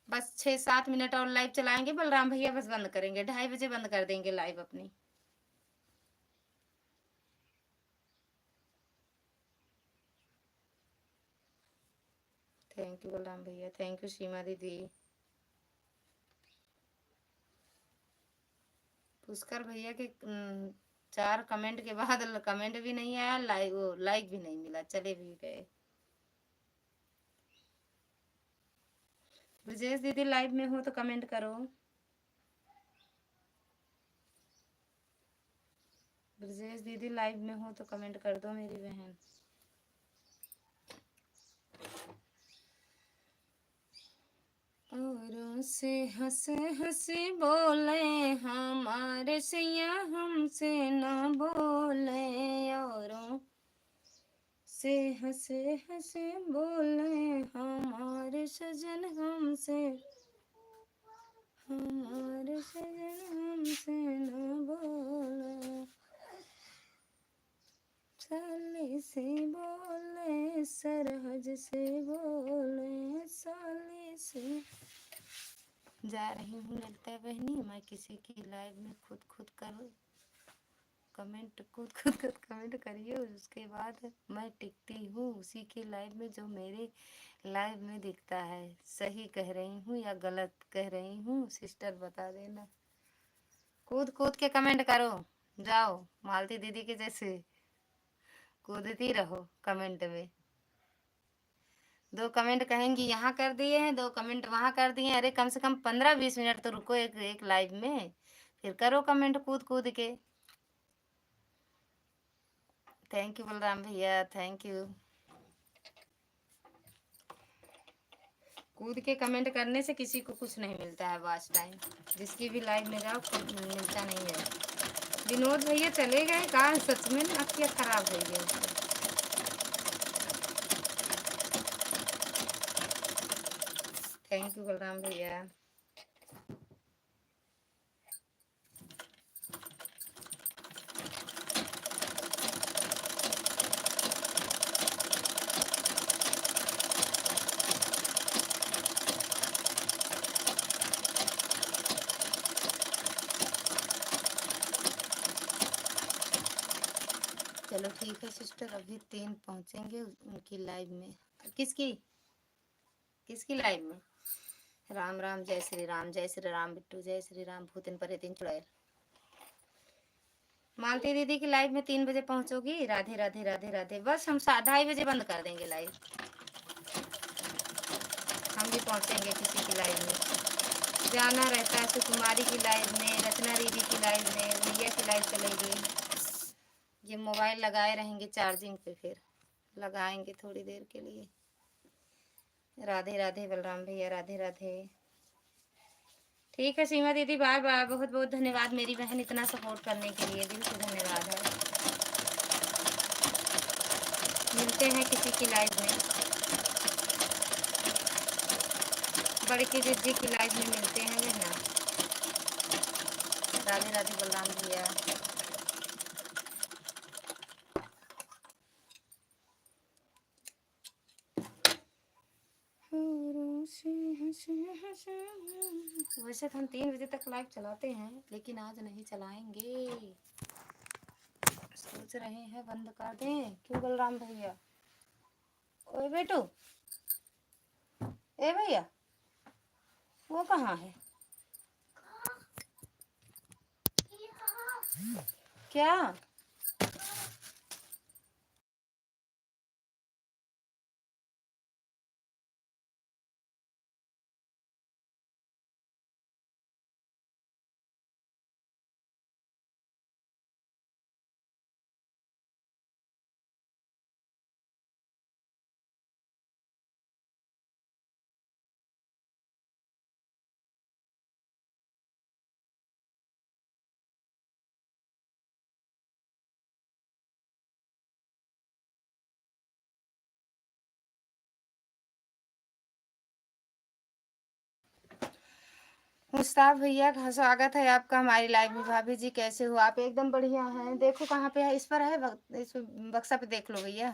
बस 6-7 मिनट और लाइव चलाएंगे बलराम भैया, बस बंद करेंगे, 2:30 बजे बंद कर देंगे लाइव अपनी। थैंक यू बलराम भैया, थैंक यू सीमा दीदी। पुष्कर भैया के 4 कमेंट के बाद कमेंट भी नहीं आया, लाइक भी नहीं मिला, चले भी गए। ब्रजेश दीदी लाइव में हो तो कमेंट करो। ब्रजेश दीदी लाइव में हो तो कमेंट कर दो मेरी बहन। औरों से हंस हंस बोले हमारे सैया हमसे ना बोले, औरों से हंस हंस बोले हमारे सजन हमसे, हमारे सजन हमसे ना बोले। साली से बोले सरहज से बोले, साली से। जा रही हूँ ललिता बहनी, मैं किसी की लाइव में खुद करूँ कमेंट, खुद कमेंट करिए, उसके बाद मैं टिकती हूँ उसी की लाइव में जो मेरे लाइव में दिखता है। सही कह रही हूँ या गलत कह रही हूँ सिस्टर बता देना। कूद के कमेंट करो, जाओ मालती दीदी के जैसे कूदती रहो कमेंट में। 2 कमेंट कहेंगी यहाँ कर दिए हैं, 2 कमेंट वहाँ कर दिए हैं। अरे कम से कम 15-20 मिनट तो रुको एक लाइव में, फिर करो कमेंट कूद के। थैंक यू बलराम भैया, थैंक यू। कूद के कमेंट करने से किसी को कुछ नहीं मिलता है वॉच टाइम, जिसकी भी लाइव में जाओ मिलता नहीं है। विनोद भैया चले गए कहाँ, सच में अखियाँ खराब हो गई उसकी। थैंक यू बलराम भैया। चलो ठीक है सिस्टर, अभी 3 पहुंचेंगे उनकी लाइव में। किसकी किसकी लाइव में? राम राम, जय श्री राम, जय श्री राम बिट्टू, जय श्री राम। भूतिन परे 3 चुड़ैल। मालती दीदी की लाइव में 3 बजे पहुंचोगी। राधे राधे राधे राधे। बस हम 2:30 बजे बंद कर देंगे लाइव, हम भी पहुंचेंगे किसी की लाइव में। जाना रहता है सुकुमारी की लाइव में, रचना दीदी की लाइव में, भैया की लाइव चलेगी। ये मोबाइल लगाए रहेंगे चार्जिंग पे, फिर लगाएंगे थोड़ी देर के लिए। राधे राधे बलराम भैया, राधे राधे। ठीक है सीमा दीदी, बाय बाय। बहुत बहुत धन्यवाद मेरी बहन, इतना सपोर्ट करने के लिए दिल से धन्यवाद है। मिलते हैं किसी की लाइव में, बड़ी की जिद्दी की लाइव में मिलते हैं बहना। राधे राधे बलराम भैया। वैसे तो हम 3 बजे तक लाइव चलाते हैं, लेकिन आज नहीं चलाएंगे, सोच रहे हैं बंद कर दें। क्यों बलराम भैया? ओए बेटू, ए भैया, वो कहाँ है? क्या? मुस्ताफ भैया का स्वागत है आपका हमारी लाइव में। भाभी जी कैसे हो आप? एकदम बढ़िया हैं। देखो कहाँ पे है, इस पर है, इस बक्सा पे देख लो भैया।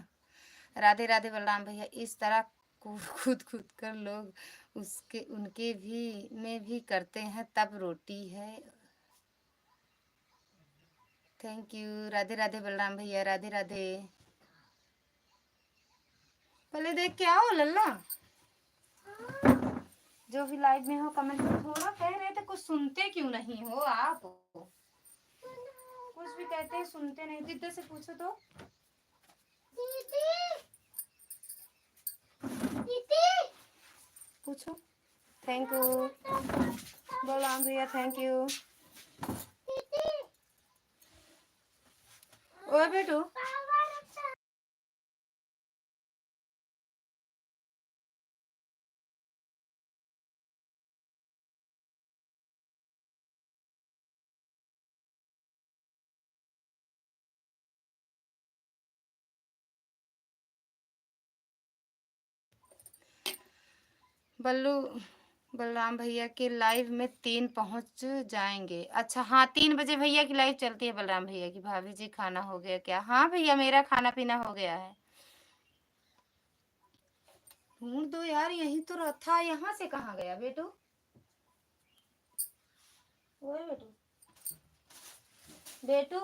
राधे राधे बलराम भैया। इस तरह कूद कूद कर लोग उसके उनके भी में भी करते हैं तब रोटी है। Thank you. राधे राधे बलराम भैया, राधे राधे। पहले देख के आओ लल्ला। जो भी लाइव में हो कमेंट में थोड़ा कह रहे थे, कुछ सुनते क्यों नहीं हो आप? कुछ भी कहते हैं सुनते नहीं। दीदी से पूछो तो। दीदी पूछो। थैंक यू बलराम भैया, थैंक यू। ओए बेटू बल्लू बलराम भैया के लाइव में 3 पहुंच जाएंगे। अच्छा हाँ, 3 बजे भैया की लाइव चलती है बलराम भैया की। भाभी जी खाना हो गया क्या? हाँ भैया मेरा खाना पीना हो गया है। ढूंढ दो यार, यही तो था। यहाँ से कहाँ गया बेटू? ओए बेटू बेटू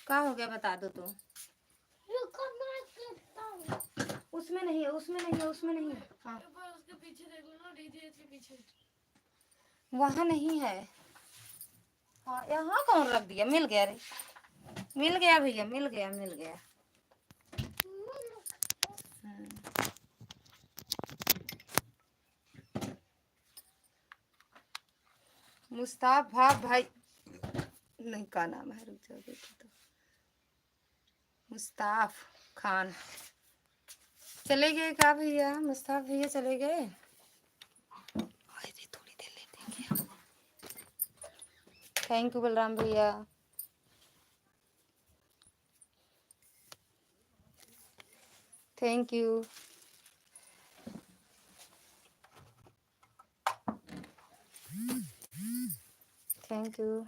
क्या हो गया बता दो तो। उसमें नहीं है, उसमें नहीं है, उसमें नहीं है। हाँ
उसके पीछे देख लो ना, डीजे के पीछे।
वहाँ नहीं है। हाँ यहाँ कौन रख दिया? मिल गया रे, मिल गया भैया, मिल गया मिल गया। मुस्ताफ भाई नहीं, का नाम है, रुक जाओ देखो तो। मुस्ताफ खान चले गए क्या भैया? मुस्ताफ भैया चले गए? थोड़ी देर लेते हैं। थैंक यू बलराम भैया। Thank you. Thank you.